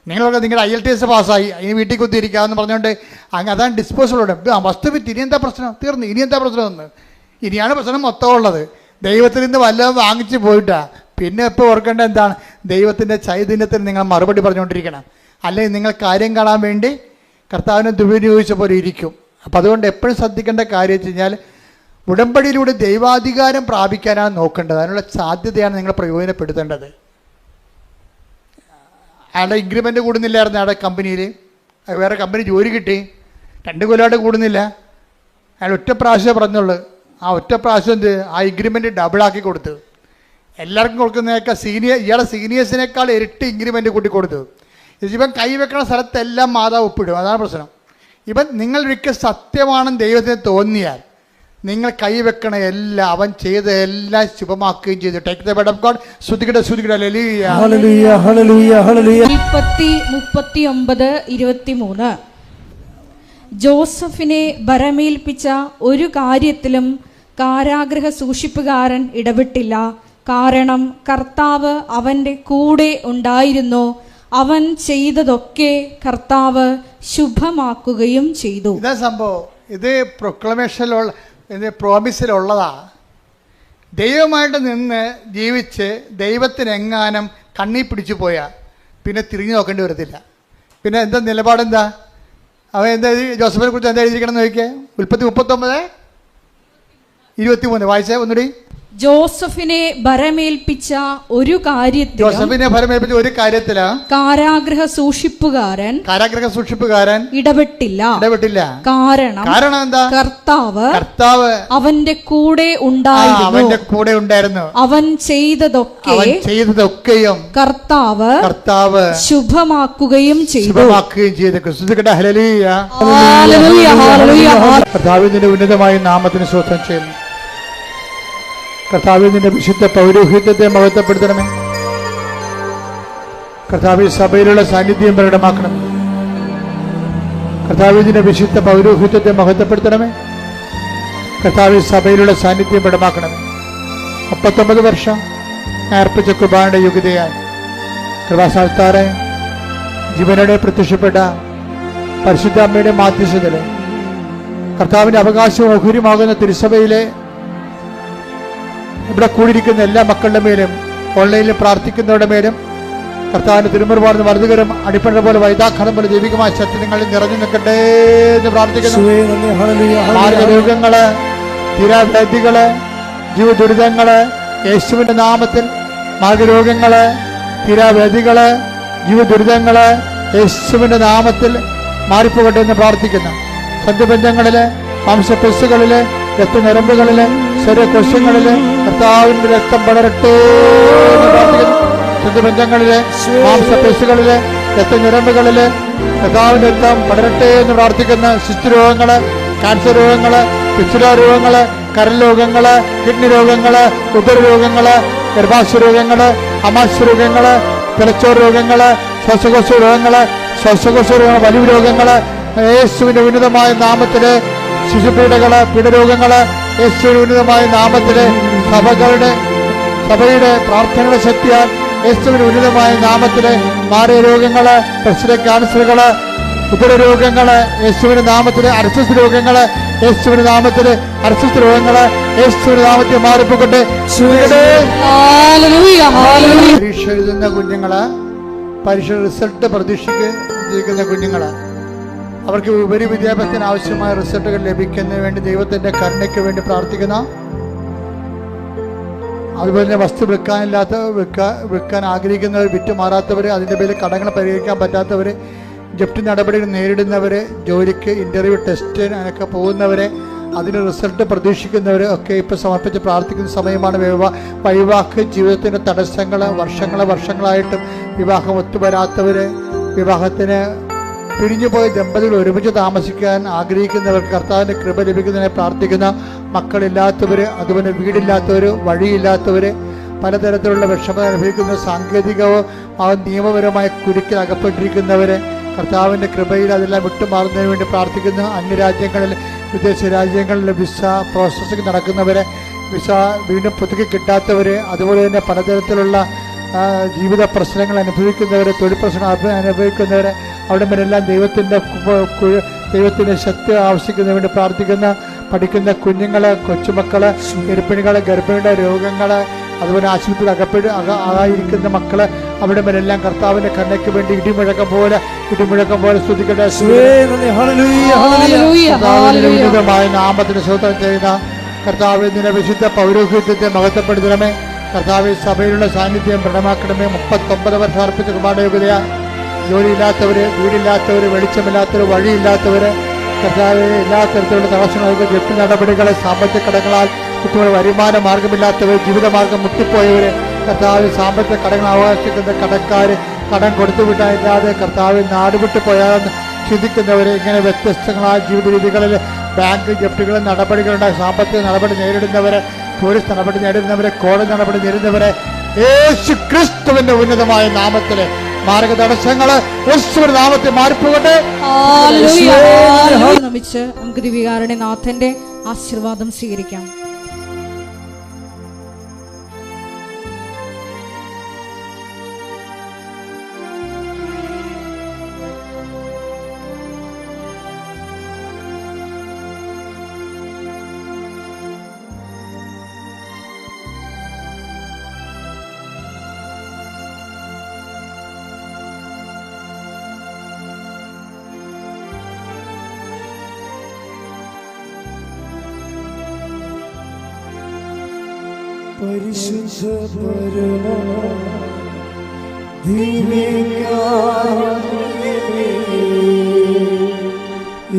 S2: നിങ്ങളൊക്കെ നിങ്ങളുടെ IELTS പാസ്സായി ഇനി വീട്ടിൽ കുത്തിയിരിക്കാമെന്ന് പറഞ്ഞുകൊണ്ട് അതാണ് ഡിസ്പോസിബിൾ ഉടമ്പടി. വസ്തു വിറ്റ് ഇനി എന്താ പ്രശ്നം? തീർന്നു. ഇനി എന്താ പ്രശ്നം എന്ന് ഇനിയാണ് പ്രശ്നം മൊത്തം ഉള്ളത്. ദൈവത്തിൽ നിന്ന് വല്ലതും വാങ്ങിച്ച് പോയിട്ടാ പിന്നെ ഇപ്പോൾ ഓർക്കേണ്ട എന്താണ്? ദൈവത്തിൻ്റെ ചൈതന്യത്തിന് നിങ്ങൾ മറുപടി പറഞ്ഞുകൊണ്ടിരിക്കണം. അല്ലെങ്കിൽ നിങ്ങൾ കാര്യം കാണാൻ വേണ്ടി കർത്താവിനെ ദുരുപയോഗിച്ച പോലെ ഇരിക്കും. അപ്പം അതുകൊണ്ട് എപ്പോഴും ശ്രദ്ധിക്കേണ്ട കാര്യം വെച്ച് കഴിഞ്ഞാൽ ഉടമ്പടിയിലൂടെ ദൈവാധികാരം പ്രാപിക്കാനാണ് നോക്കേണ്ടത്. അതിനുള്ള സാധ്യതയാണ് നിങ്ങൾ പ്രയോജനപ്പെടുത്തേണ്ടത്. അയാളുടെ ഇൻക്രിമെൻ്റ് കൂടുന്നില്ലായിരുന്നു അയാളുടെ കമ്പനിയിൽ. വേറെ കമ്പനി ജോലി കിട്ടി, 2 കൊല്ലമായിട്ട് കൂടുന്നില്ല. അയാൾ ഒറ്റ പ്രാവശ്യമേ പറഞ്ഞുള്ളൂ. ആ ഒറ്റ പ്രാവശ്യം ആ ഇൻക്രിമെൻ്റ് ഡബിളാക്കി കൊടുത്തു. എല്ലാവർക്കും കൊടുക്കുന്നതൊക്കെ ഇയാളുടെ സീനിയേഴ്സിനേക്കാൾ ഇരട്ടി ഇൻക്രിമെൻ്റ് കൂട്ടി കൊടുത്തു. ഇവൻ കൈവെക്കണ സ്ഥലത്തെല്ലാം മാതാവ് ഒപ്പിടും. അതാണ് പ്രശ്നം. ഇവൻ നിങ്ങളൊരിക്കൽ സത്യമാണെന്ന് ദൈവത്തിന് തോന്നിയാൽ നിങ്ങൾ കൈവെക്കണ എല്ലാം അവൻ ചെയ്ത എല്ലാം ശുഭമാക്കുകയും ചെയ്തു. Take the word of God. ശ്രുതികട ഹല്ലേലൂയ ഹല്ലേലൂയ ഹല്ലേലൂയ.
S3: 39:23 ജോസഫിനെ ഭരമേൽപ്പിച്ച ഒരു കാര്യത്തിലും കാരാഗൃഹ സൂക്ഷിപ്പുകാരൻ ഇടപെട്ടില്ല. കാരണം കർത്താവ് അവൻ്റെ കൂടെ ഉണ്ടായിരുന്നു. അവൻ ചെയ്തതൊക്കെ കർത്താവ് ശുഭമാക്കുകയും ചെയ്തു.
S2: ഇതാ സംഭവം. ഇത് പ്രൊക്ലമേഷനിലുള്ള പ്രോമിസിലുള്ളതാ. ദൈവമായിട്ട് നിന്ന് ജീവിച്ച് ദൈവത്തിനെങ്ങാനും കണ്ണി പിടിച്ചു പോയാൽ പിന്നെ തിരിഞ്ഞു നോക്കേണ്ടി വരത്തില്ല. പിന്നെ എന്താ നിലപാടെന്താ? അവൻ എന്താ ജോസഫിനെ കുറിച്ച് എന്താ എഴുതിയിരിക്കണം എന്ന് ചോദിക്കേ. ഉൽപ്പത്തി 39:23 വായിച്ചേ ഒന്നുകൂടി.
S3: ജോസഫിനെ ഭരമേൽപ്പിച്ച ഒരു കാര്യത്തില് കാരാഗൃഹ സൂക്ഷിപ്പുകാരൻ ഇടപെട്ടില്ല. കാരണം എന്താ? കർത്താവ് അവന്റെ കൂടെ ഉണ്ടായിരുന്നു. അവൻ ചെയ്തതൊക്കെയും കർത്താവ് ശുഭമാക്കുകയും ചെയ്തു.
S2: കർത്താവിന്റെ ഉന്നതമായ നാമത്തിന് സ്തോത്രം ചെയ്യുന്നു. കർത്താവേ, നിന്റെ വിശുദ്ധ പൗരോഹിത്യത്തെ മഹത്വപ്പെടുത്തണമേ. കർത്താവ് സഭയിലുള്ള സാന്നിധ്യം പ്രകടമാക്കണം. കർത്താവ് ഇതിന്റെ വിശുദ്ധ പൗരോഹിത്യത്തെ മഹത്വപ്പെടുത്തണമേ. കർത്താവ് സഭയിലുള്ള സാന്നിധ്യം പ്രകടമാക്കണമേ. 39 വർഷം അർപ്പിച്ച കുർബാനയുടെ യുഗതയായി കൃപാസ്ഥാനത്താറെ ജീവനോടെ പ്രത്യക്ഷപ്പെട്ട പരിശുദ്ധ അമ്മയുടെ മാധ്യസ്ഥതയില് കർത്താവിന്റെ അവകാശവും ഓഹരിയുമാകുന്ന തിരുസഭയിലെ ഇവിടെ കൂടിയിരിക്കുന്ന എല്ലാ മക്കളുടെ മേലും ഓൺലൈനിൽ പ്രാർത്ഥിക്കുന്നവരുടെ മേലും കർത്താവിന്റെ തിരുമുറുപാടുന്ന വലതുകരം അടിപ്പഴ പോലെ വൈതാഖനം പോലെ ദൈവികമായ സത്യങ്ങളിൽ നിറഞ്ഞു നിൽക്കട്ടെ എന്ന് പ്രാർത്ഥിക്കുന്നു. മാർഗരോഗങ്ങള്, തീരാവ്യാധികള്, ജീവദുരിതങ്ങള് യേശുവിന്റെ നാമത്തിൽ, മാർഗരോഗങ്ങള്, തീരാവ്യാധികള്, ജീവദുരിതങ്ങള് യേശുവിന്റെ നാമത്തിൽ മാറിപ്പോകട്ടെ എന്ന് പ്രാർത്ഥിക്കുന്നു. സന്ധിബന്ധങ്ങളില്, മാംസപെസ്സുകളില്, രക്തഞരമ്പുകളില്, ശരീരകോശങ്ങളില് കർത്താവിന്റെ രക്തം പടരട്ടെ എന്ന് പ്രാർത്ഥിക്കുന്നു. സന്ധിബന്ധങ്ങളില്, മാംസപെസ്സുകളില്, രക്തഞരമ്പുകളില് കർത്താവിന്റെ രക്തം പടരട്ടെ എന്ന് പ്രാർത്ഥിക്കുന്ന ശിശുരോഗങ്ങള്, ക്യാൻസർ രോഗങ്ങള്, പിച്ചുര രോഗങ്ങള്, കരൾ രോഗങ്ങള്, കിഡ്നി രോഗങ്ങള്, ഉദരരോഗങ്ങള്, ഗർഭാശയ രോഗങ്ങള്, അമാശയ രോഗങ്ങള്, തലച്ചോറ് രോഗങ്ങള്, ശ്വാസകോശ രോഗങ്ങള്, വലിയ രോഗങ്ങള് യേശുവിന്റെ ഉന്നതമായ നാമത്തില്, ശിശുപീഡകള്, പീഡരോഗങ്ങള് യേശുവിന്റെ ഉന്നതമായ നാമത്തില്, സഭയുടെ പ്രാർത്ഥനയുടെ ശക്തിയാൽ യേശുവിന്റെ ഉന്നതമായ നാമത്തില് മാറിയ രോഗങ്ങള്, പ്രശ്ന ക്യാൻസറുകള്, ഉദരരോഗങ്ങള് യേശുവിന്റെ നാമത്തില്, അർശസ് രോഗങ്ങള് യേശുവിന്റെ നാമത്തില്, അർശസ് രോഗങ്ങള് യേശുവിന്റെ നാമത്തിൽ മാറിപ്പോകട്ടെ. പരീക്ഷ എഴുതുന്ന കുഞ്ഞുങ്ങള്, പരീക്ഷ റിസൾട്ട് പ്രതീക്ഷിക്കുന്ന കുഞ്ഞുങ്ങള്, അവർക്ക് ഉപരി വിദ്യാഭ്യാസത്തിന് ആവശ്യമായ റിസൾട്ടുകൾ ലഭിക്കുന്നതിന് വേണ്ടി ദൈവത്തിന്റെ കരുണയ്ക്ക് വേണ്ടി പ്രാർത്ഥിക്കുന്ന, അതുപോലെ തന്നെ വസ്തു വിൽക്കാൻ ആഗ്രഹിക്കുന്നവർ, വിറ്റുമാറാത്തവർ, അതിൻ്റെ പേരിൽ കടങ്ങൾ പരിഹരിക്കാൻ പറ്റാത്തവർ, ജപ്തി നടപടികൾ നേരിടുന്നവർ, ജോലിക്ക് ഇൻ്റർവ്യൂ ടെസ്റ്റ് അതിനൊക്കെ പോകുന്നവരെ, അതിന് റിസൾട്ട് പ്രതീക്ഷിക്കുന്നവർ ഒക്കെ ഇപ്പോൾ സമർപ്പിച്ച് പ്രാർത്ഥിക്കുന്ന സമയമാണ്. വൈവാഹിക ജീവിതത്തിൻ്റെ തടസ്സങ്ങൾ വർഷങ്ങളായിട്ടും വിവാഹം ഒത്തുവരാത്തവർ, വിവാഹത്തിന് പിരിഞ്ഞുപോയ ദമ്പതികൾ ഒരുമിച്ച് താമസിക്കാൻ ആഗ്രഹിക്കുന്നവർക്ക് കർത്താവിൻ്റെ കൃപ ലഭിക്കുന്നതിനെ പ്രാർത്ഥിക്കുന്ന, മക്കളില്ലാത്തവർ, അതുപോലെ വീടില്ലാത്തവർ, വഴിയില്ലാത്തവർ, പലതരത്തിലുള്ള വിഷമത അനുഭവിക്കുന്ന, സാങ്കേതികവും നിയമപരമായ കുരുക്കിൽ അകപ്പെട്ടിരിക്കുന്നവർ കർത്താവിൻ്റെ കൃപയിൽ അതെല്ലാം വിട്ടുമാറുന്നതിന് വേണ്ടി പ്രാർത്ഥിക്കുന്നു. അന്യരാജ്യങ്ങളിൽ, വിദേശ രാജ്യങ്ങളിൽ വിസ പ്രോസസ്സിംഗ് നടക്കുന്നവരെ, വിസ വീണ്ടും പുതുക്കി കിട്ടാത്തവർ, അതുപോലെ തന്നെ പലതരത്തിലുള്ള ജീവിത പ്രശ്നങ്ങൾ അനുഭവിക്കുന്നവർ, തൊഴിൽ പ്രശ്നം അനുഭവിക്കുന്നവർ, അവിടെ മേലെല്ലാം ദൈവത്തിൻ്റെ ശക്തി ആവശ്യിക്കുന്നതിന് വേണ്ടി പ്രാർത്ഥിക്കുന്ന, പഠിക്കുന്ന കുഞ്ഞുങ്ങൾ, കൊച്ചുമക്കൾ, ഗർഭിണികൾ, ഗർഭിണിയുടെ രോഗങ്ങൾ, അതുപോലെ ആശുപത്രിയിൽ ആയിരിക്കുന്ന മക്കള്, അവിടെ മേലെല്ലാം കർത്താവിന്റെ കണ്ണയ്ക്ക് വേണ്ടി ഇടിമുഴക്കം പോലെ സ്തുതിക്കട്ടെ. ഉന്നതമായ നാമത്തിന് സ്തോത്രം ചെയ്യുന്ന കർത്താവ് നിന്റെ വിശുദ്ധ പൗരോഹിത്യത്തെ മഹത്വപ്പെടുത്തണമേ. കർത്താവ് സഭയിലുള്ള സാന്നിധ്യം പ്രകടമാക്കണമേ. 39 വർഷം അർപ്പിച്ച കുർബാനയോഗ്യതയാ ജോലിയില്ലാത്തവര്, വീടില്ലാത്തവര്, വെളിച്ചമില്ലാത്തവര്, വഴിയില്ലാത്തവര്, കർത്താവ് എല്ലാ തരത്തിലുള്ള തടസ്സങ്ങൾക്ക്, ജപ്തി നടപടികളെ, സാമ്പത്തിക കടങ്ങളാൽ കുട്ടികൾ വരുമാന മാർഗമില്ലാത്തവർ, ജീവിതമാർഗം മുട്ടിപ്പോയവര്, കർത്താവ് സാമ്പത്തിക കടങ്ങൾ അവകാശിക്കുന്ന കടക്കാര്, കടം കൊടുത്തുവിട്ടായില്ലാതെ കർത്താവ് നാടുവിട്ടു പോയാൽ ചിന്തിക്കുന്നവര്, ഇങ്ങനെ വ്യത്യസ്തങ്ങളായ ജീവിത രീതികളിൽ ബാങ്ക് ജപ്തികളും നടപടികളുണ്ടായി സാമ്പത്തിക നടപടി നേരിടുന്നവരെ, പോലീസ് നടപടി നേരിടുന്നവരെ, കോടതി നടപടി നേരിടുന്നവരെ യേശു ക്രിസ്തുവിന്റെ ഉന്നതമായ നാമത്തില് മാർഗ തടസ്സങ്ങള് യേശുവിന്റെ നാമത്തിൽ മാറിപ്പോകട്ടെ.
S3: നമുക്ക് ദിവ്യകാരുണ്യനാഥന്റെ ആശീർവാദം സ്വീകരിക്കാം.
S1: പരിശുദ്ധ പരമ ദിവ്യകാരുണ്യമേ,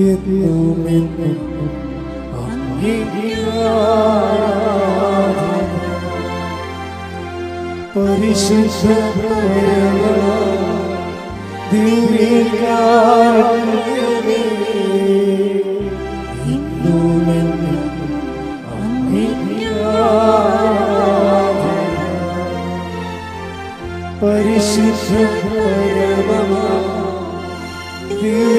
S1: എന്നുമെന്നും അങ്ങേക്ക് ആരാധന. പരിശുദ്ധ പരമ ദിവ്യകാരുണ്യമേ, എന്നുമെന്നും അങ്ങേക്ക് ആരാധന. പരിശുദ്ധ നിത്യവും